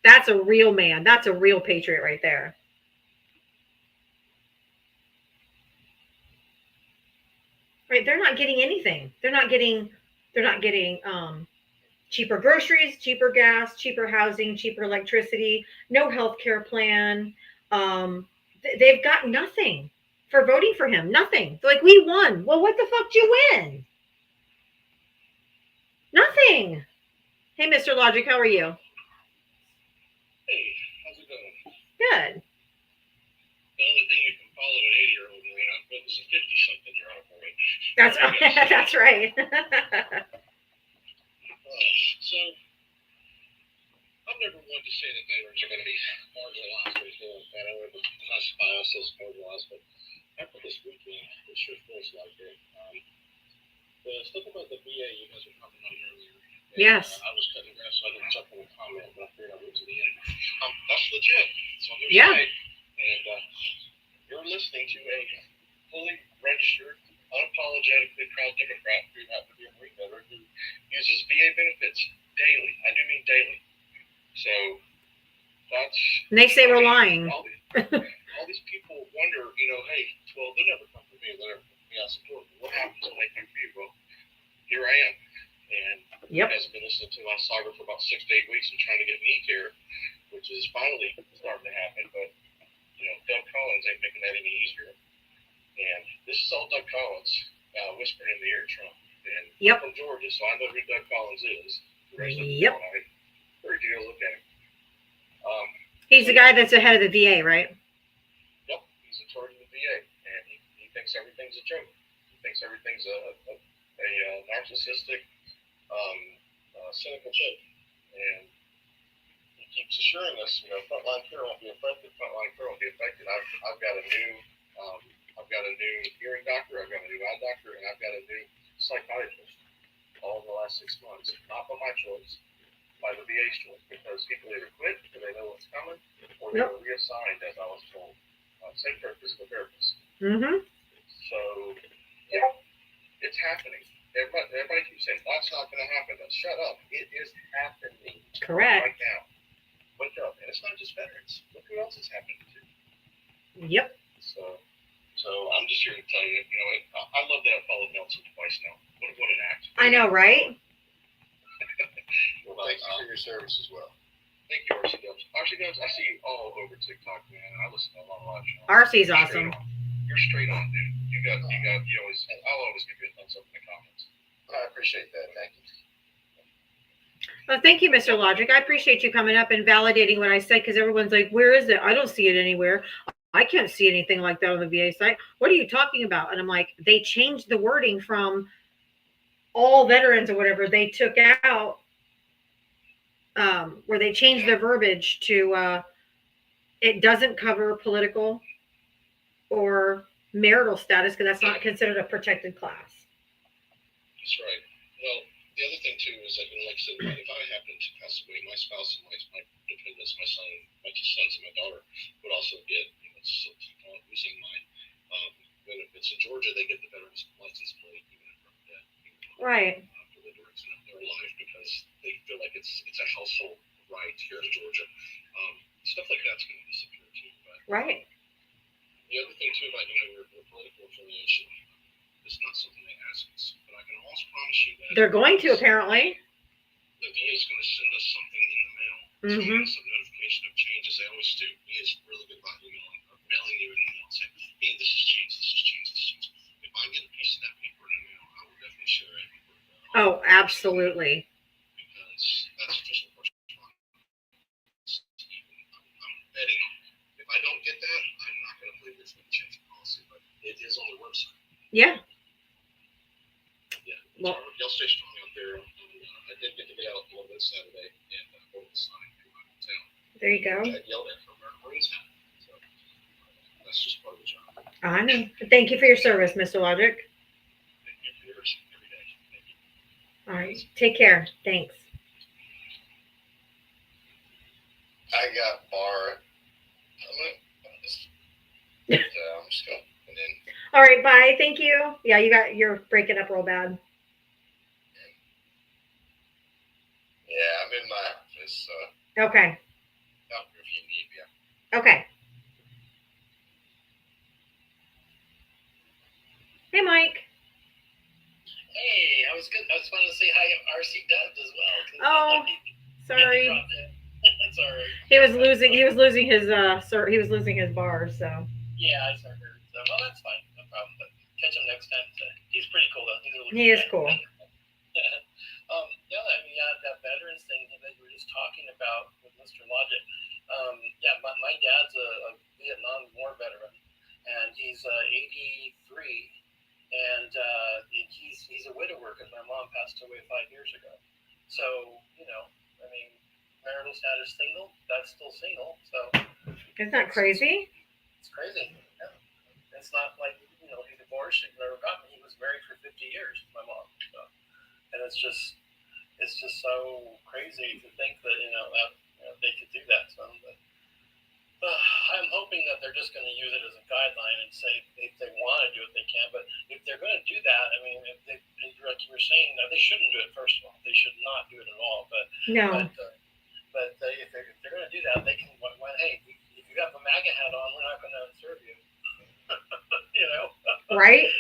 That's a real man. That's a real patriot right there. Right? They're not getting anything. They're not getting cheaper groceries, cheaper gas, cheaper housing, cheaper electricity, no health care plan. They've got nothing for voting for him. Nothing. They're like, we won. Well, what the fuck did you win? Nothing. Hey, Mr. Logic, how are you? Hey, how's it going? Good. The only thing you can follow an 80-year-old Marine on is a 50-something-year-old Marine. That's right. That's right. So, I'm never one to say that veterans are going to be marginalized or anything like that. I don't ever classify us as marginalized, but after this weekend, it sure feels like it. The stuff about the VA you guys were talking about earlier. Yes. I was cutting grass, so I didn't jump in the comment, but I figured I'd wait to the end. That's legit. It's on their Yeah. site. And you're listening to a fully registered, unapologetically proud Democrat who happens to be a Marine veteran who uses VA benefits daily. I do mean daily. So that's. And they say we're lying. All these people wonder, hey, well, they'll never come for me. They'll never come for me. I support them. What happens when they come for you? Well, here I am. And Yep. you guys have been listening to my saga for about 6 to 8 weeks and trying to get knee care, which is finally starting to happen. But, Doug Collins ain't making that any easier. And this is all Doug Collins whispering in the ear of Trump. And Yep. I'm from Georgia, so I know who Doug Collins is. Yep. I encourage you to look at him. He's the guy that's the head of the VA, right? Yep, he's in charge of the VA, and he thinks everything's a joke. He thinks everything's a narcissistic, cynical joke. And he keeps assuring us, frontline care won't be affected. Frontline care won't be affected. I've got a new hearing doctor. I've got a new eye doctor, and I've got a new psychiatrist. All in the last 6 months, not by my choice, by the VA's choice, because people either quit because they know what's coming, or they were reassigned, as I was told. Same for physical therapists. Mm-hmm. So, yeah, it's happening. Everybody keeps saying that's not going to happen. But shut up. It is happening. Correct. Right now. Wake up. And it's not just veterans. Look who else it's happening to. Yep. So I'm just here to tell you, I love that I followed Nelson twice now. What an act. I know, right? Well, thank you for your service as well. Thank you, RC Dubs. RC Dubs, I see you all over TikTok, man. I listen to a lot of live shows. RC's awesome. You're straight on, dude. I'll always give you a thumbs up in the comments. I appreciate that. Thank you. Well, thank you, Mr. Logic. I appreciate you coming up and validating what I said, because everyone's like, where is it? I don't see it anywhere. I can't see anything like that on the VA site. What are you talking about? And I'm like, they changed the wording from all veterans or whatever. They took out where they changed their verbiage to it doesn't cover political or marital status, because that's not considered a protected class. That's right. Well, the other thing too is that, like I said, if I happen to pass away, my spouse and my dependents, my two sons and my daughter would also get, losing my benefits. In Georgia, they get the veterans license plate even if they're dead. Right. For the duration of their life, because they feel like it's a household right here in Georgia. Stuff like that's going to disappear too. But Right. the other thing too about your political affiliation, it's not something they ask us, but I can almost promise you that They're going to, apparently. the VA is going to send us something in the mail. Mm-hmm. Some notification of changes. They always do. VA is really good about mailing you an email and saying, hey, this has changed, this has changed, this has changed. If I get a piece of that paper in the mail, I will definitely share it. Oh, absolutely. Because that's official correspondence. I'm betting if I don't get that, I'm not going to believe it's going to change the policy, but it is on the website. Yeah. Yeah. Well, So y'all stay strong out there. I did get to get out a little bit Saturday and hold the sign in my hometown. there you go. I yelled at from our Marines hat. So that's just part of the job. I know. Thank you for your service, Mr. Logic. Thank you for yours every day. Thank you. All right. Take care. Thanks. I got bar. I'm just going. And then All right. Bye. Thank you. Yeah, you're breaking up real bad. yeah, I'm in my office. Okay. Help if you need me. Okay. Hey, Mike. I was good. I just wanted to say hi, RC Dubs as well. Oh, sorry. That's all right. He was losing his he was losing his bars, so. Yeah, I heard. So, well, that's fine. No problem. But catch him next time. So, he's pretty cool though. He's a really He is cool cool. guy. Yeah, I mean, that veterans thing that you were just talking about with Mr. Logic. Yeah, my dad's a Vietnam War veteran, and he's 83, and he's a widower because my mom passed away 5 years ago. So, you know, I mean, marital status single, that's still single. So Isn't that crazy? it's crazy. Yeah. It's not like, you know, he divorced, he never got me. He was married for 50 years, my mom. So, and it's just so crazy to think that, that they could do that. So, but, I'm hoping that they're just going to use it as a guideline and say if they want to do it, they can. But if they're going to do that, I mean, if like you were saying, they shouldn't do it. First of all, they should not do it at all. But No. if they're going to do that, they can. Hey, if you have a MAGA hat on, we're not going to serve you. Right?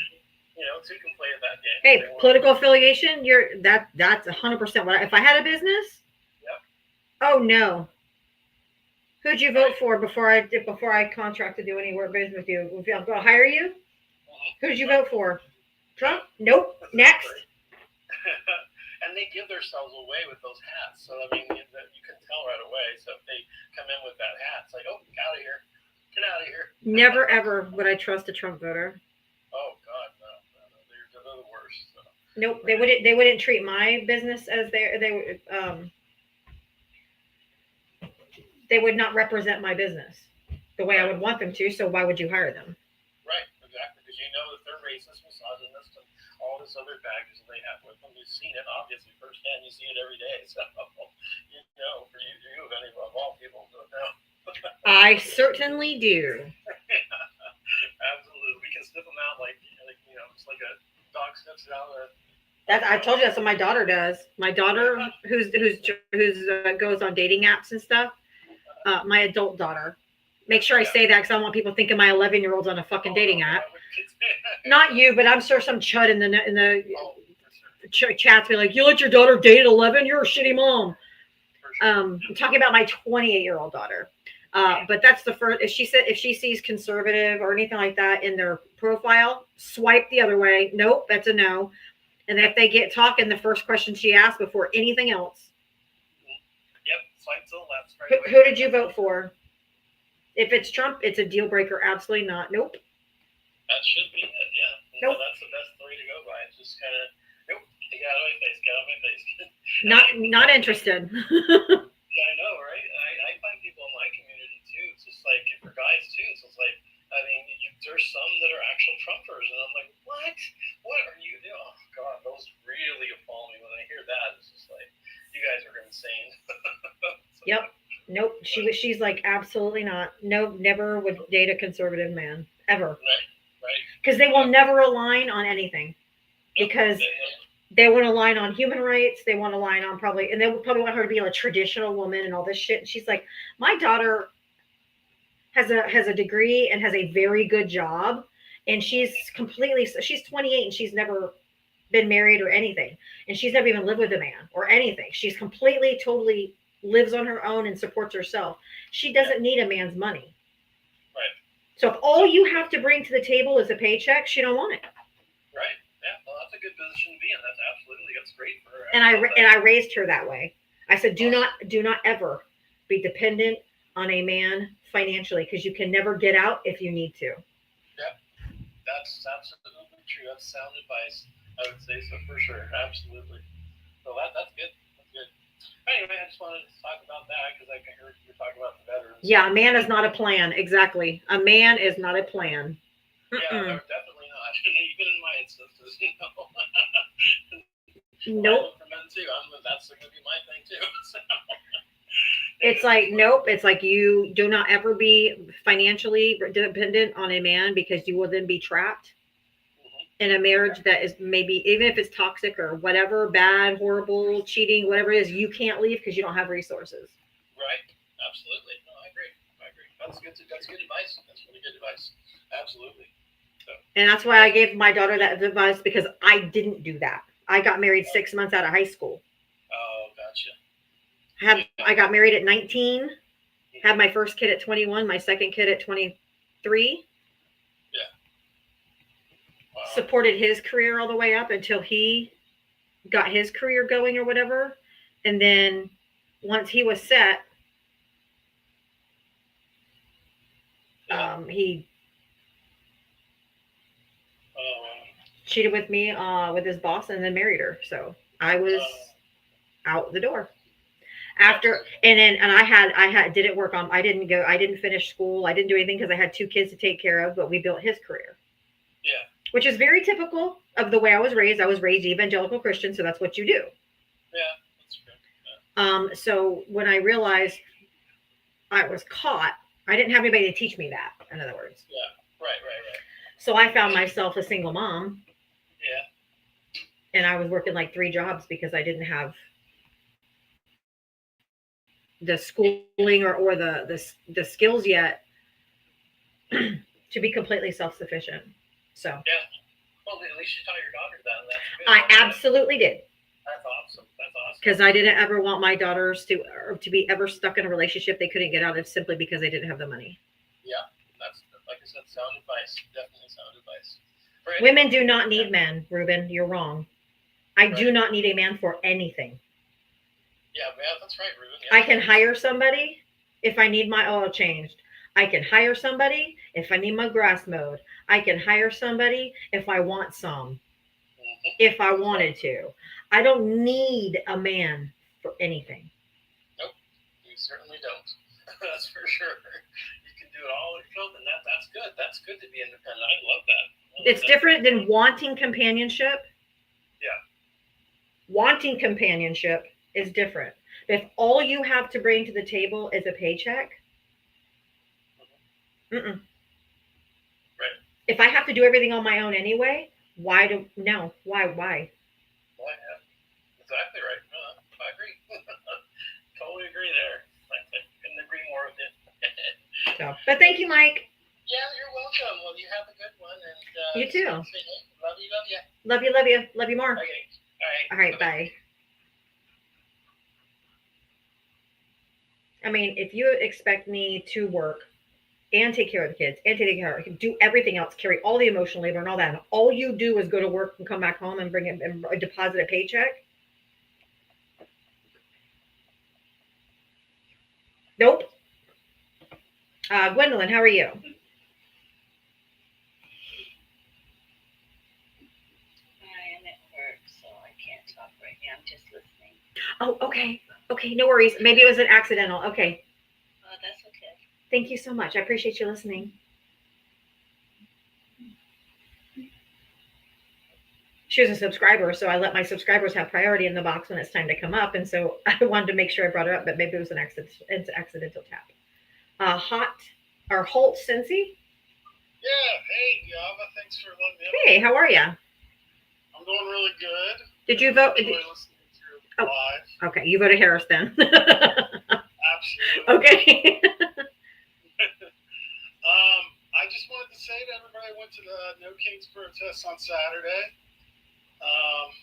So you can play that game. Hey, political affiliation, that's 100% what if I had a business? Yep. Oh no. Who'd you vote for before I contract to do any work business with you? If I'm going to hire you, who'd you vote for? Trump? Nope. Next. And they give themselves away with those hats. So I mean, you can tell right away. So if they come in with that hat, it's like, oh, get out of here, get out of here. Never ever would I trust a Trump voter. Oh God, no. They're the worst. So. Nope. They wouldn't treat my business as they would not represent my business the way I would want them to. So why would you hire them? Right, exactly, because you know that they're racist, misogynist, and all this other baggage that they have with them. You've seen it, obviously, firsthand. You see it every day. So, for you, of all people, know. I certainly do. Absolutely, we can sniff them out like it's like a dog sniffs it out. I told you that's what my daughter does. My daughter, who's goes on dating apps and stuff. My adult daughter. Make sure I say that because I don't want people thinking my 11-year-old's on a fucking dating app. Not you, but I'm sure some chud in the chats be like, "You let your daughter date at 11? You're a shitty mom." I'm talking about my 28-year-old daughter. But that's the first. If she sees conservative or anything like that in their profile, swipe the other way. Nope, that's a no. And if they get talking, the first question she asks before anything else. Yep, swipe to the left. Who did you vote for? If it's Trump, it's a deal breaker. Absolutely not. Nope. That should be it. Yeah. Nope. That's the best way to go by. It's just kind of nope. Get out of my face. Get out of my face. Not interested. Yeah, I know, right? I find people in my community too. It's just like for guys too. So it's like, I mean, there's some that are actual Trumpers, and I'm like, what? What are you doing? Oh God, those really appall me when I hear that. It's just like, you guys are insane. Yep. Nope. She's like, absolutely not. No, never would date a conservative man ever. Right. Because they will never align on anything. Because they want to align on human rights. They want to align on and they would probably want her to be a traditional woman and all this shit. And she's like, my daughter has a degree and has a very good job. And she's 28 and she's never been married or anything. And she's never even lived with a man or anything. She's completely, totally lives on her own and supports herself. She doesn't need a man's money. Right. So if all you have to bring to the table is a paycheck, she don't want it. Right. Yeah. Well, that's a good position to be in. That's great for her. And I raised her that way. I said, do not ever be dependent on a man financially, because you can never get out if you need to. Yeah. That's absolutely true. That's sound advice. I would say so for sure. Absolutely. So that's good. Anyway, I just wanted to talk about that because I heard you were talking about the veterans. Yeah, a man is not a plan. Exactly. A man is not a plan. Yeah, definitely not. Even in my instances, Nope. For men too. That's going to be my thing too. So. It's like, nope. It's like you do not ever be financially dependent on a man, because you will then be trapped in a marriage that is maybe, even if it's toxic or whatever, bad, horrible, cheating, whatever it is, you can't leave because you don't have resources. Right. Absolutely. No, I agree. That's good advice. That's really good advice. Absolutely. So. And that's why I gave my daughter that advice, because I didn't do that. I got married 6 months out of high school. Oh, gotcha. I got married at 19, had my first kid at 21, my second kid at 23. Yeah. Wow. Supported his career all the way up until he got his career going or whatever. And then once he was set, he cheated with me with his boss and then married her. So I was out the door. After and I didn't work on, I didn't finish school, I didn't do anything because I had 2 kids to take care of, but we built his career. Yeah. Which is very typical of the way I was raised. I was raised evangelical Christian, so that's what you do. Yeah, that's good. Yeah. So when I realized I was caught, I didn't have anybody to teach me that, in other words. Yeah. Right. So I found myself a single mom. Yeah. And I was working like 3 jobs because I didn't have the schooling or the skills yet to be completely self-sufficient. So yeah. Well, at least you taught your daughter that. That's good. I absolutely did. That's awesome. Because I didn't ever want my daughters to be ever stuck in a relationship they couldn't get out of simply because they didn't have the money. Yeah, that's, like I said, sound advice. Definitely sound advice. Women do not need men, Ruben. You're wrong. I do not need a man for anything. Yeah, that's right, Ruben. Yeah. I can hire somebody if I need my oil changed. I can hire somebody if I need my grass mowed. I can hire somebody if I want some, if I wanted to. I don't need a man for anything. Nope, you certainly don't. That's for sure. You can do it all yourself, and that's good. That's good to be independent. I love that. It's different than wanting companionship. Yeah. Wanting companionship is different. If all you have to bring to the table is a paycheck, Right. If I have to do everything on my own anyway, why? Why? Well, yeah. Exactly right. I agree. Totally agree there. I couldn't agree more with you. So, but thank you, Mike. Yeah, you're welcome. Well, you have a good one, and you too. Love you. Love you more. Okay. All right. Bye. I mean, if you expect me to work and take care of the kids and take care of, do everything else, carry all the emotional labor and all that, and all you do is go to work and come back home and bring it and deposit a paycheck. Nope. Gwendolyn, how are you? I am at work, so I can't talk right now. I'm just listening. Oh, okay. Okay, no worries. Maybe it was an accidental. Okay. Oh, that's okay. Thank you so much. I appreciate you listening. She was a subscriber, so I let my subscribers have priority in the box when it's time to come up. And so I wanted to make sure I brought her up, but maybe it was an accidental tap. Holt Cincy. Yeah, hey, Diava, thanks for letting me up. Hey, how are you? I'm doing really good. Did you vote? Enjoy listening to you live. Okay, you voted Harris then. Absolutely. Okay. I just wanted to say to everybody, I went to the No Kings protest on Saturday.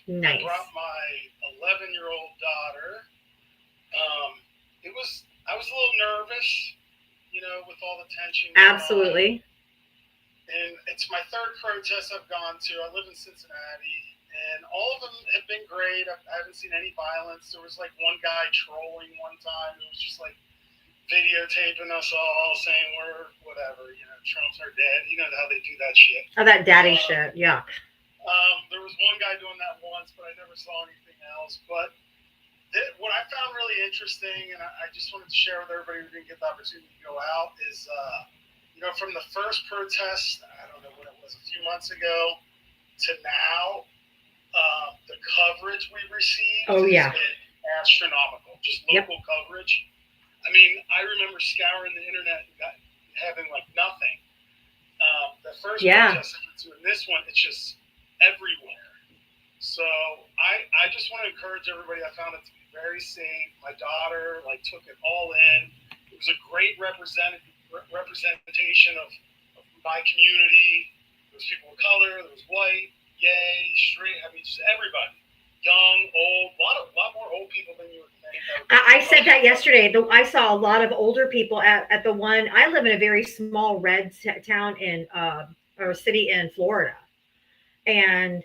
Nice. I brought my 11-year-old daughter. I was a little nervous, with all the tension. Absolutely. And it's my 3rd protest I've gone to. I live in Cincinnati, and all of them have been great. I haven't seen any violence. There was like one guy trolling one time. It was just like videotaping us all, saying we're whatever, Trump's our dad. You know how they do that shit. Oh, that daddy shit. Yeah. There was one guy doing that once, but I never saw anything else. But what I found really interesting, and I just wanted to share with everybody who didn't get the opportunity to go out, is, from the first protest, I don't know when it was, a few months ago, to now, the coverage we received has been astronomical. Just local coverage. I mean, I remember scouring the internet and having like nothing. The first protest I went to, and this one, it's just everywhere. So I just want to encourage everybody. I found it to be very safe. My daughter took it all in. It was a great representation of my community. There was people of color. There was white, gay, straight. I mean, just everybody. young, old, a lot more old people than you would think. I said that yesterday. I saw a lot of older people at the one. I live in a very small red town in or city in Florida, and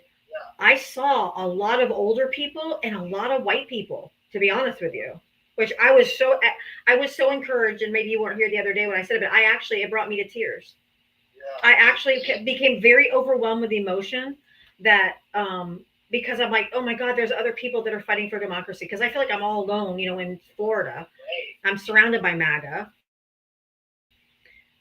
I saw a lot of older people and a lot of white people. To be honest with you, which I was so encouraged. And maybe you weren't here the other day when I said it, but it brought me to tears. Yeah. I actually became very overwhelmed with emotion that because I'm like, oh my God, there's other people that are fighting for democracy. Because I feel like I'm all alone, in Florida. I'm surrounded by MAGA.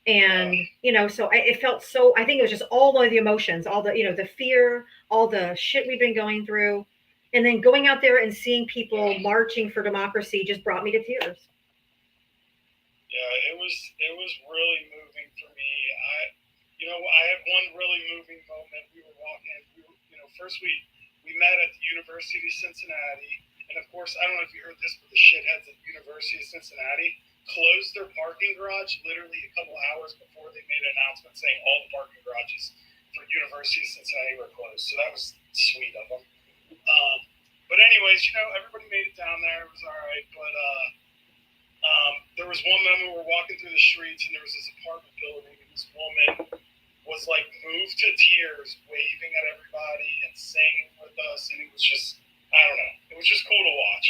And, so it felt so, I think it was just all of the emotions, all the, the fear, all the shit we've been going through. And then going out there and seeing people marching for democracy just brought me to tears. Yeah, it was really moving for me. I had one really moving moment. We were walking, first we met at the University of Cincinnati. And of course, I don't know if you heard this, but the shitheads at the University of Cincinnati closed their parking garage literally a couple hours before they made an announcement saying all the parking garages for University of Cincinnati were closed. So that was sweet of them. But anyways, everybody made it down there. It was all right. But there was one moment we were walking through the streets and there was this apartment building and this woman was like moved to tears, waving at everybody and singing with us. And it was just, I don't know. It was just cool to watch,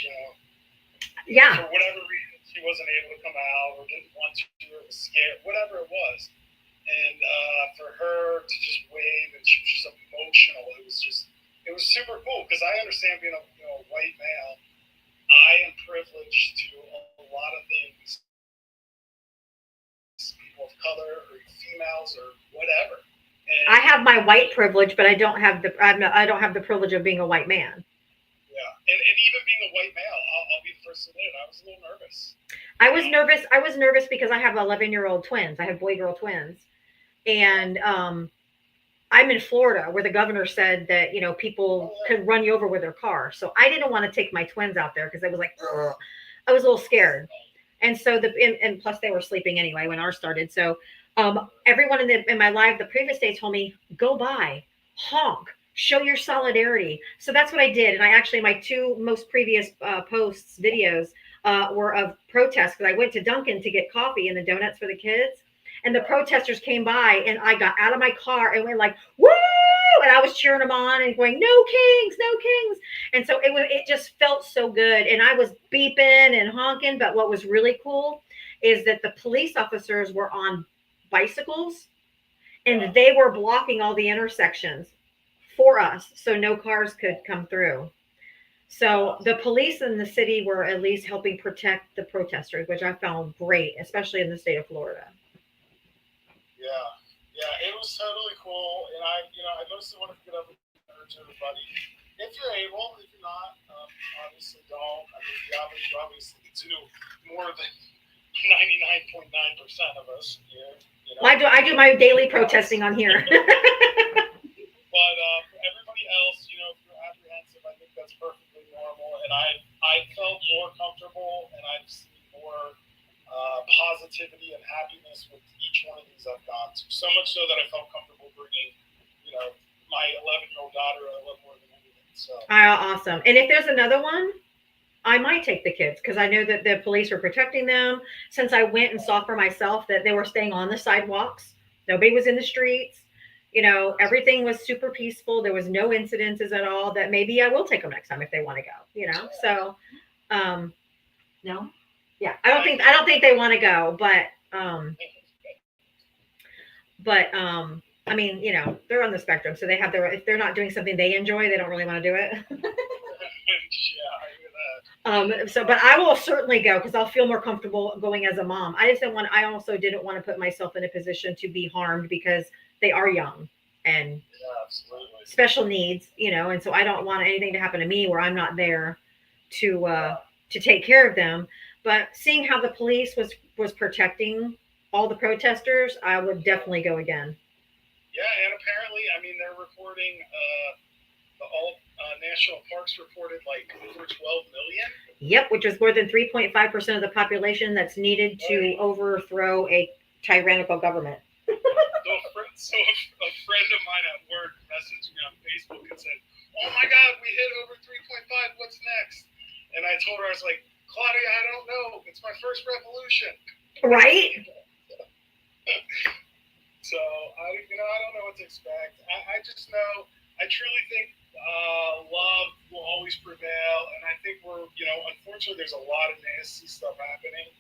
Yeah. For whatever reason, she wasn't able to come out or didn't want to or was scared, whatever it was. And for her to just wave and she was just emotional. It was super cool because I understand being a white male. I am privileged to a lot of things, people of color or females or whatever. And I have my white privilege, but I don't have the privilege of being a white man. Yeah, and even being a white male, I'll be the first to admit, I was a little nervous. I was nervous because I have 11-year-old twins. I have boy-girl twins, and I'm in Florida where the governor said that people could run you over with their car. So I didn't want to take my twins out there because I was like, ugh. I was a little scared, and so and plus they were sleeping anyway when ours started. So everyone in my life the previous day told me, go by, honk, show your solidarity. So that's what I did. And I actually, my two most previous videos were of protests because I went to Dunkin' to get coffee and the donuts for the kids. And the protesters came by and I got out of my car and went like, woo! And I was cheering them on and going, no kings, no kings. And so it just felt so good. And I was beeping and honking. But what was really cool is that the police officers were on bicycles and they were blocking all the intersections for us so no cars could come through. So the police in the city were at least helping protect the protesters, which I found great, especially in the state of Florida. Yeah, it was totally cool. And I mostly wanted to get up and urge everybody, if you're able, if you're not, obviously don't. I mean, you obviously do more than 99.9% of us here. Well, I do my daily protesting on here. But for everybody else, if you're apprehensive, I think that's perfectly normal. And I felt more comfortable, and I've seen more positivity and happiness with each one of these I've gone to. So much so that I felt comfortable bringing, my 11-year-old daughter a little more than anything. So Awesome. And if there's another one, I might take the kids because I know that the police are protecting them. Since I went and saw for myself that they were staying on the sidewalks, nobody was in the streets. Everything was super peaceful. There was no incidences at all. That maybe I will take them next time if they want to go. So, no, yeah, I don't think they want to go, but I mean, they're on the spectrum, so they have if they're not doing something they enjoy, they don't really want to do it. But I will certainly go because I'll feel more comfortable going as a mom. I also didn't want to put myself in a position to be harmed because they are young and special needs, and so I don't want anything to happen to me where I'm not there to take care of them. But seeing how the police was protecting all the protesters, I would definitely go again. Yeah, and apparently, I mean, they're reporting all national parks reported like over 12 million. Yep, which is more than 3.5% of the population that's needed to overthrow a tyrannical government. So a friend of mine at work messaged me on Facebook and said, oh my God, we hit over 3.5. What's next? And I told her, I was like, Claudia, I don't know. It's my first revolution. Right? So I don't know what to expect. I just know, I truly think love will always prevail, and I think unfortunately, there's a lot of nasty stuff happening,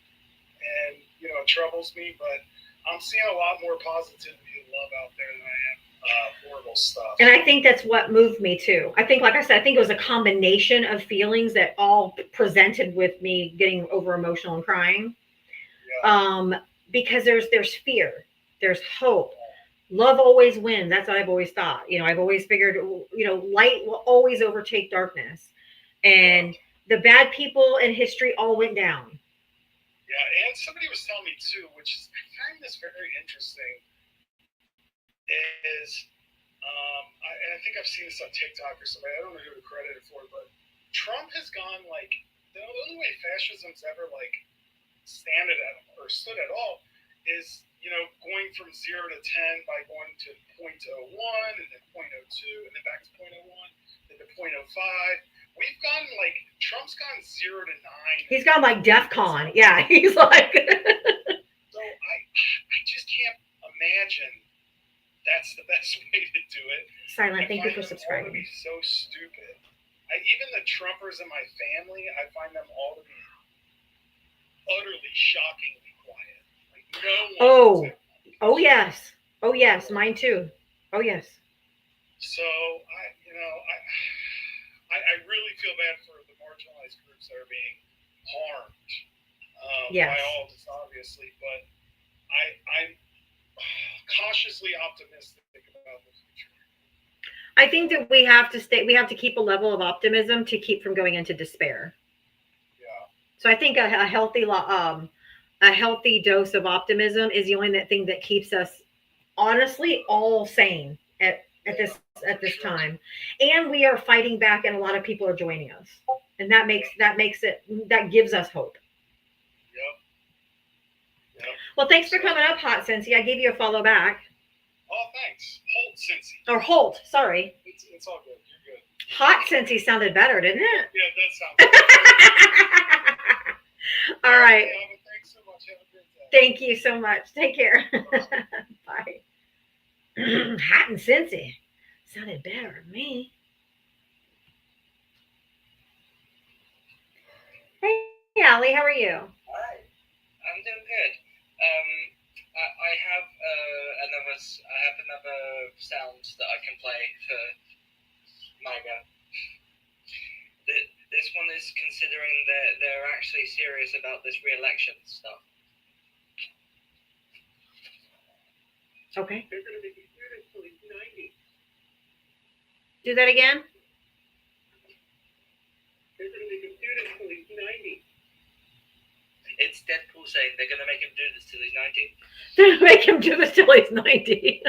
and it troubles me. But I'm seeing a lot more positivity and love out there than I am horrible stuff. And I think that's what moved me too. I think, like I said, I think it was a combination of feelings that all presented with me getting over emotional and crying. Yeah. Because there's fear, there's hope. Love always wins. That's what I've always thought. I've always figured, light will always overtake darkness. And the bad people in history all went down. Yeah, and somebody was telling me too, which is, I find this very interesting, is, and I think I've seen this on TikTok or somebody, I don't know who to credit it for, but Trump has gone like, the only way fascism's ever like stood at all is, going from 0 to 10 by going to 0.01 and then 0.02 and then back to 0.01, then to 0.05. We've gone like, Trump's gone 0 to 9. He's gone like DEFCON. Yeah, he's like. So I just can't imagine that's the best way to do it. Silent, thank you for All to subscribing. be so stupid. Even the Trumpers in my family, I find them all to be utterly shockingly quiet. Like no one. Oh yes. Oh yes, mine too. Oh yes. So I really feel bad for the marginalized groups that are being harmed Yes. by all of this, obviously. But I'm cautiously optimistic about the future. I think that we have to keep a level of optimism to keep from going into despair. Yeah. So I think a healthy dose of optimism is the only thing that keeps us honestly all sane at this time. And we are fighting back, and a lot of people are joining us. And that gives us hope. Yep. Well, thanks for coming up, Hot Cincy. I gave you a follow back. Oh, thanks. Holt Cincy. Or Holt, sorry. It's all good. You're good. Hot Cincy sounded better, didn't it? Yeah, that sounds good. All right. Yeah, thanks so much. Have a great day. Thank you so much. Take care. Bye. Hot and Cincy sounded better to me. Hey, Allie, how are you? Hi, I'm doing good. I have another sound that I can play for MAGA. This one is considering that they're actually serious about this re-election stuff. Okay. They're going to make it good until he's 90. Do that again. They're going to make him good until he's 90. It's Deadpool saying they're going to make him do this till he's 90. They're going to make him do this till he's 90.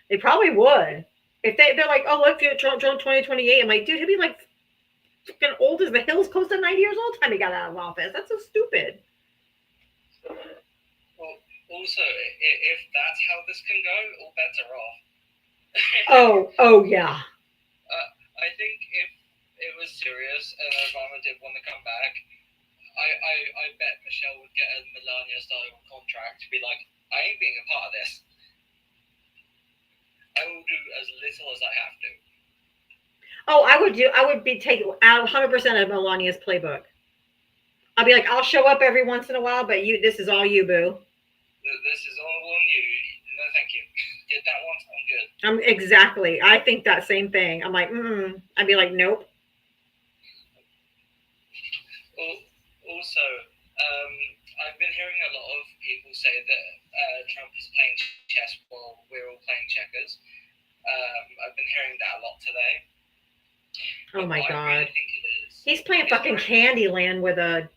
They probably would. If they're like, oh, look, Trump 2028. I'm like, dude, he'll be like fucking old as the hills, close to 90 years old time he got out of office. That's so stupid. Well, also, if that's how this can go, all bets are off. Oh yeah. I think if it was serious and Obama did want to come back, I bet Michelle would get a Melania-style contract to be like, I ain't being a part of this. I will do as little as I have to. Oh, I would be taking out 100% of Melania's playbook. I'll be like, I'll show up every once in a while, but this is all you, boo. This is all on you. No, thank you. Did that once, I'm good. Exactly. I think that same thing. I'm like, I'd be like, nope. Also, I've been hearing a lot of people say that Trump is playing chess while we're all playing checkers. I've been hearing that a lot today. Oh my I God. really think it is. He's playing fucking Candyland with a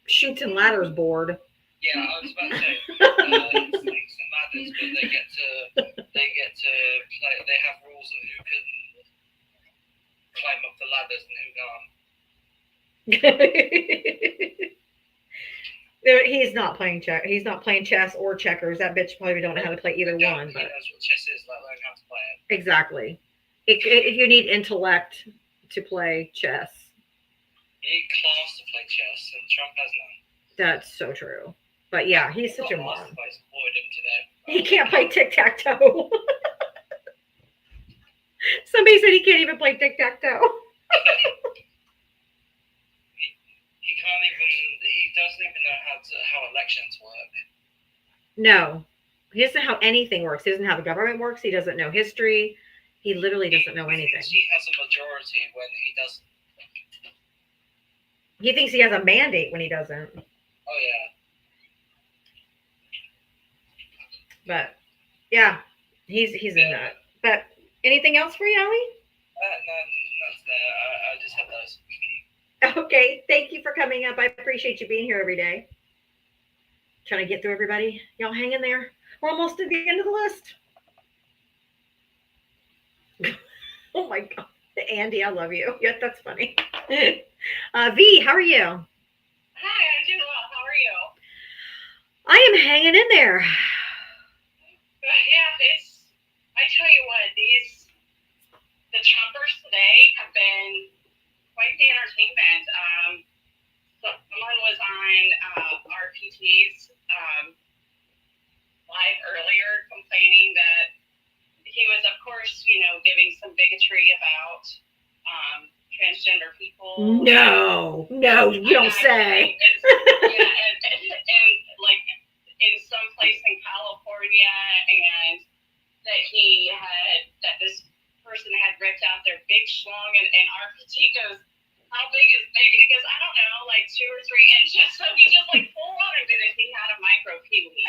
Chutes and Ladders board. Yeah, I was about to say it's Snakes and Ladders, but they get to play. They have rules on who can climb up the ladders and who can't. He's not playing check. He's not playing chess or checkers. That bitch probably don't know how to play either one. He But knows what chess is, let alone how to play it. exactly. You need intellect to play chess. You need class to play chess, and Trump has none. That's so true. But yeah, he's such a Got moron. masterclass supported him today. He can't play tic-tac-toe. Somebody said he can't even play tic-tac-toe. He can't even. He doesn't even know how elections work. No. He doesn't know how anything works. He doesn't know how the government works. He doesn't know history. He literally doesn't know anything. He has a majority when he doesn't. He thinks he has a mandate when he doesn't. Oh yeah. But yeah, he's a nut. But anything else for you, Allie? No, that's there. I just had those. Okay, thank you for coming up. I appreciate you being here every day. Trying to get through everybody. Y'all hang in there. We're almost at the end of the list. Oh my God. Andy, I love you. Yeah, that's funny. V, how are you? Hi, I'm doing well. How are you? I am hanging in there. Yeah, I tell you what, the Trumpers today have been quite the entertainment. Someone was on RPT's live earlier complaining that he was, of course, giving some bigotry about transgender people. No, you don't say. And like in some place in California, and that this person had ripped out their big schlong, and RPT goes, how big is big? He goes, I don't know, like 2 or 3 inches. So he just like full on admitted he had a micro peewee.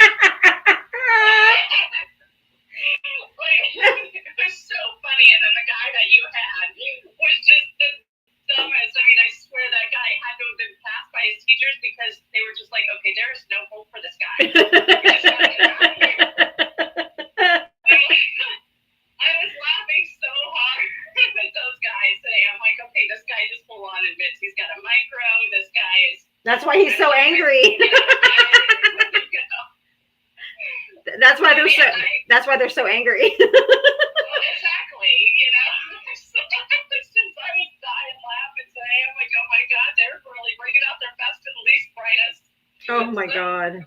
It was so funny. And then the guy that you had was just the dumbest. I mean, I swear that guy had to have been passed by his teachers because they were just like, okay, there is no hope for this guy. I was laughing so hard with those guys today. I'm like, okay, this guy just full on admits he's got a micro. This guy is. That's why he's so angry. That's why they're so. That's why they're so angry. Well, exactly. Since I was dying laughing today, I'm like, oh my God, they're really bringing out their best and least brightest. Oh my God.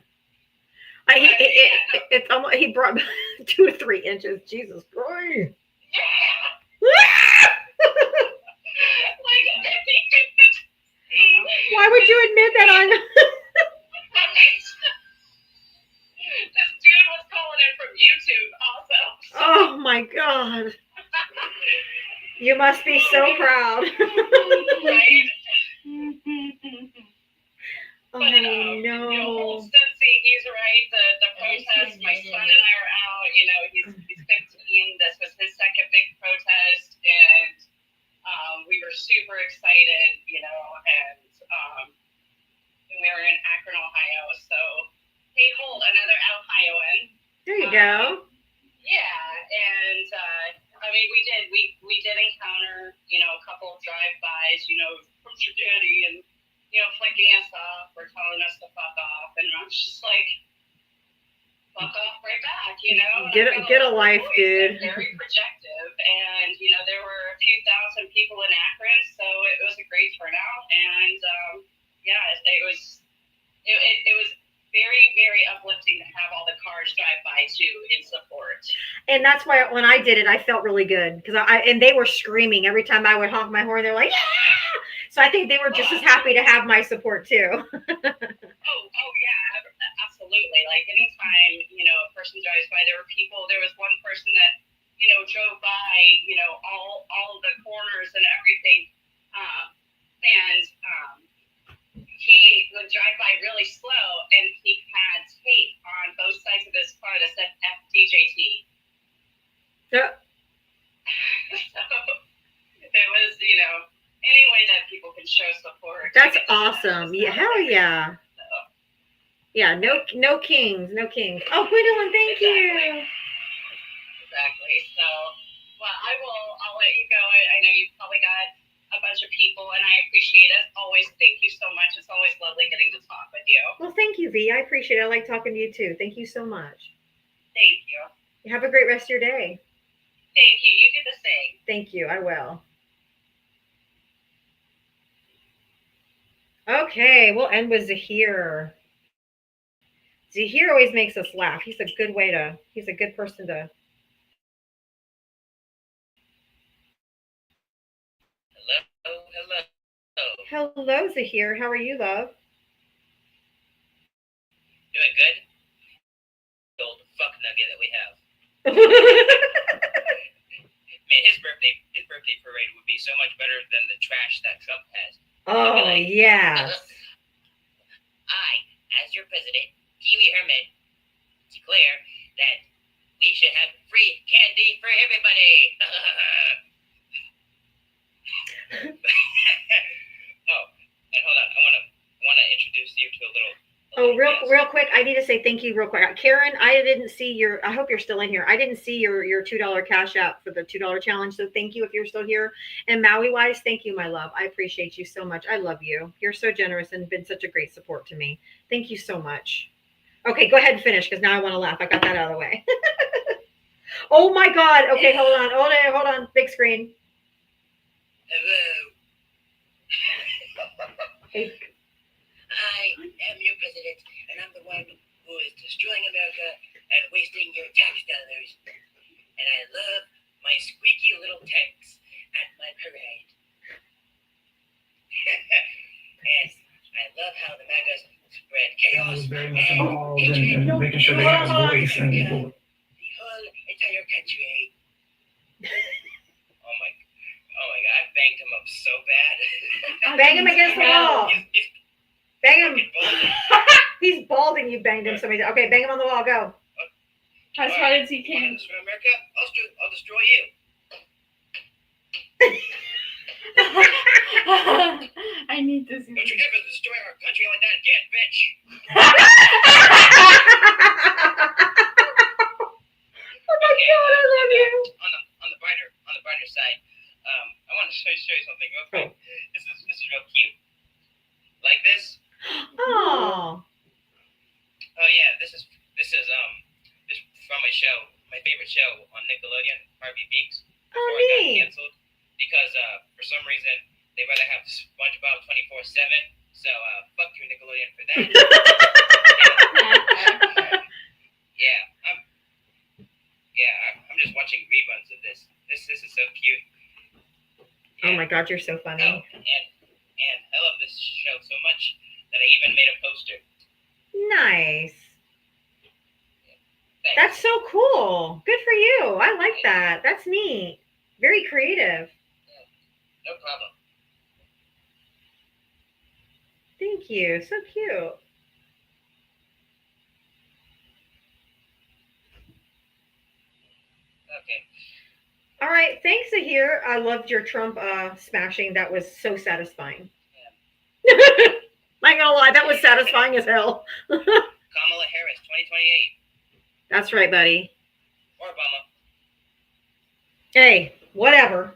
It's almost, he brought 2 to 3 inches. Jesus Christ. Why would you admit that on? This dude was calling in from YouTube also. Oh my God. You must be so proud. Right? Oh But, no. Cincy, he's right. The protest, my son and I are out. He's 15. This was his second big protest, and we were super excited, and we were in Akron, Ohio. So, hey, hold, another Ohioan. There you go. Yeah, and I mean, we did encounter, a couple of drive-bys, from your daddy, and flicking us off or telling us to fuck off, and I'm just like, fuck off right back, Get a life, dude. Very projective, and there were a few thousand people in Akron, so it was a great turnout, and it was very, very uplifting to have all the cars drive by too in support. And that's why when I did it, I felt really good because and they were screaming every time I would honk my horn. They're like, yeah! So I think they were just as happy to have my support too. Oh yeah, absolutely. Like anytime, a person drives by, there was one person that, drove by, all the corners and everything. He would drive by really slow, and he had tape on both sides of his car that said FDJT. Yeah. So it was, any way that people can show support. That's awesome. Yeah, hell yeah. So. Yeah, no kings. Oh, Gwendolyn, thank you. Exactly. So, well, I'll let you go. I know you've probably got a bunch of people, and I appreciate it. Always, thank you so much. It's always lovely getting to talk with you. Well, thank you, V. I appreciate it. I like talking to you too. Thank you so much. Thank you. Have a great rest of your day. Thank you. You do the same. Thank you. I will. Okay, we'll end with Zahir. Zahir always makes us laugh. He's a good person to. Hello. Hello, Zahir. How are you, love? Doing good? The old fuck nugget that we have. Man, his birthday parade would be so much better than the trash that Trump has. Oh, yes. I, as your president, Pee-wee Herman, declare that we should have free candy for everybody. Oh, and hold on, I wanna introduce you to a little. Oh, real quick, I need to say thank you real quick. Karen, I didn't see I hope you're still in here. I didn't see your $2 cash app for the $2 challenge. So thank you if you're still here. And Maui Wise, thank you, my love. I appreciate you so much. I love you. You're so generous and been such a great support to me. Thank you so much. Okay, go ahead and finish because now I want to laugh. I got that out of the way. Oh my God. Okay, hold on. Big screen. Hello. Hey. I am your president, and I'm the one who is destroying America and wasting your tax dollars. And I love my squeaky little tanks at my parade. And I love how the MAGAs spread chaos. I was very much involved in making sure they had a voice and the whole entire country. Oh my God, I banged him up so bad. Bang him against the wall. He's Bang him. balding. He's balding. You banged him so many times. Okay, bang him on the wall. Go. As hard as he can. For America, I'll destroy you. I need to see Don't you this. ever destroy our country like that again, bitch. Oh my God, I love you. On the brighter side, I want to show you something real quick. This is real cute. Like this. Oh. Oh yeah, this is from my favorite show on Nickelodeon, Harvey Beaks. Before Oh, it got neat. canceled because for some reason they rather have SpongeBob 24/7. So fuck you, Nickelodeon, for that. I'm just watching reruns of this. This is so cute. Oh my God, you're so funny. Oh, and I love this show so much that I even made a poster. Nice. Thanks. That's so cool. Good for you. I like that. That's neat. Very creative. No problem. Thank you. So cute. Okay. All right. Thanks, Zahir. I loved your Trump smashing. That was so satisfying. Not gonna lie, that was satisfying as hell. Kamala Harris, 2028. That's right, buddy. Or Obama. Hey, whatever.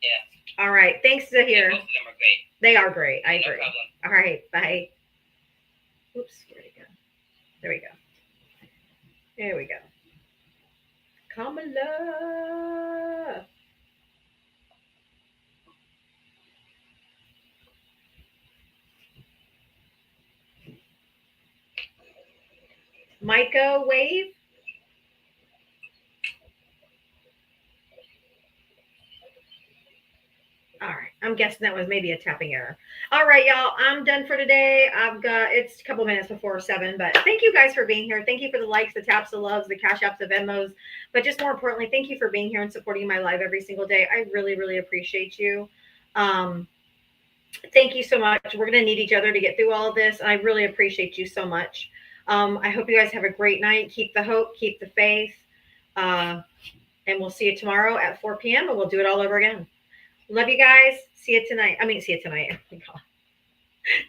Yeah. All right. Thanks, Zahir. Both of them are great. They are great. I No agree. problem. All right. Bye. Oops. Where'd it go? There we go. There we go. Kamala. Microwave. All right. I'm guessing that was maybe a tapping error. All right, y'all. I'm done for today. It's a couple minutes before 7, but thank you guys for being here. Thank you for the likes, the taps, the loves, the cash apps, the Venmos. But just more importantly, thank you for being here and supporting my live every single day. I really, really appreciate you. Thank you so much. We're going to need each other to get through all of this. I really appreciate you so much. I hope you guys have a great night. Keep the hope, keep the faith. And we'll see you tomorrow at 4 p.m. and we'll do it all over again. Love you guys. See you tonight. See you tonight. Oh my God.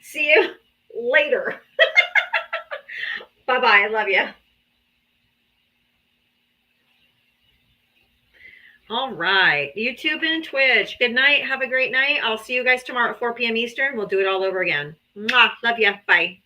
See you later. Bye-bye. I love you. All right. YouTube and Twitch. Good night. Have a great night. I'll see you guys tomorrow at 4 p.m. Eastern. We'll do it all over again. Mwah. Love you. Bye.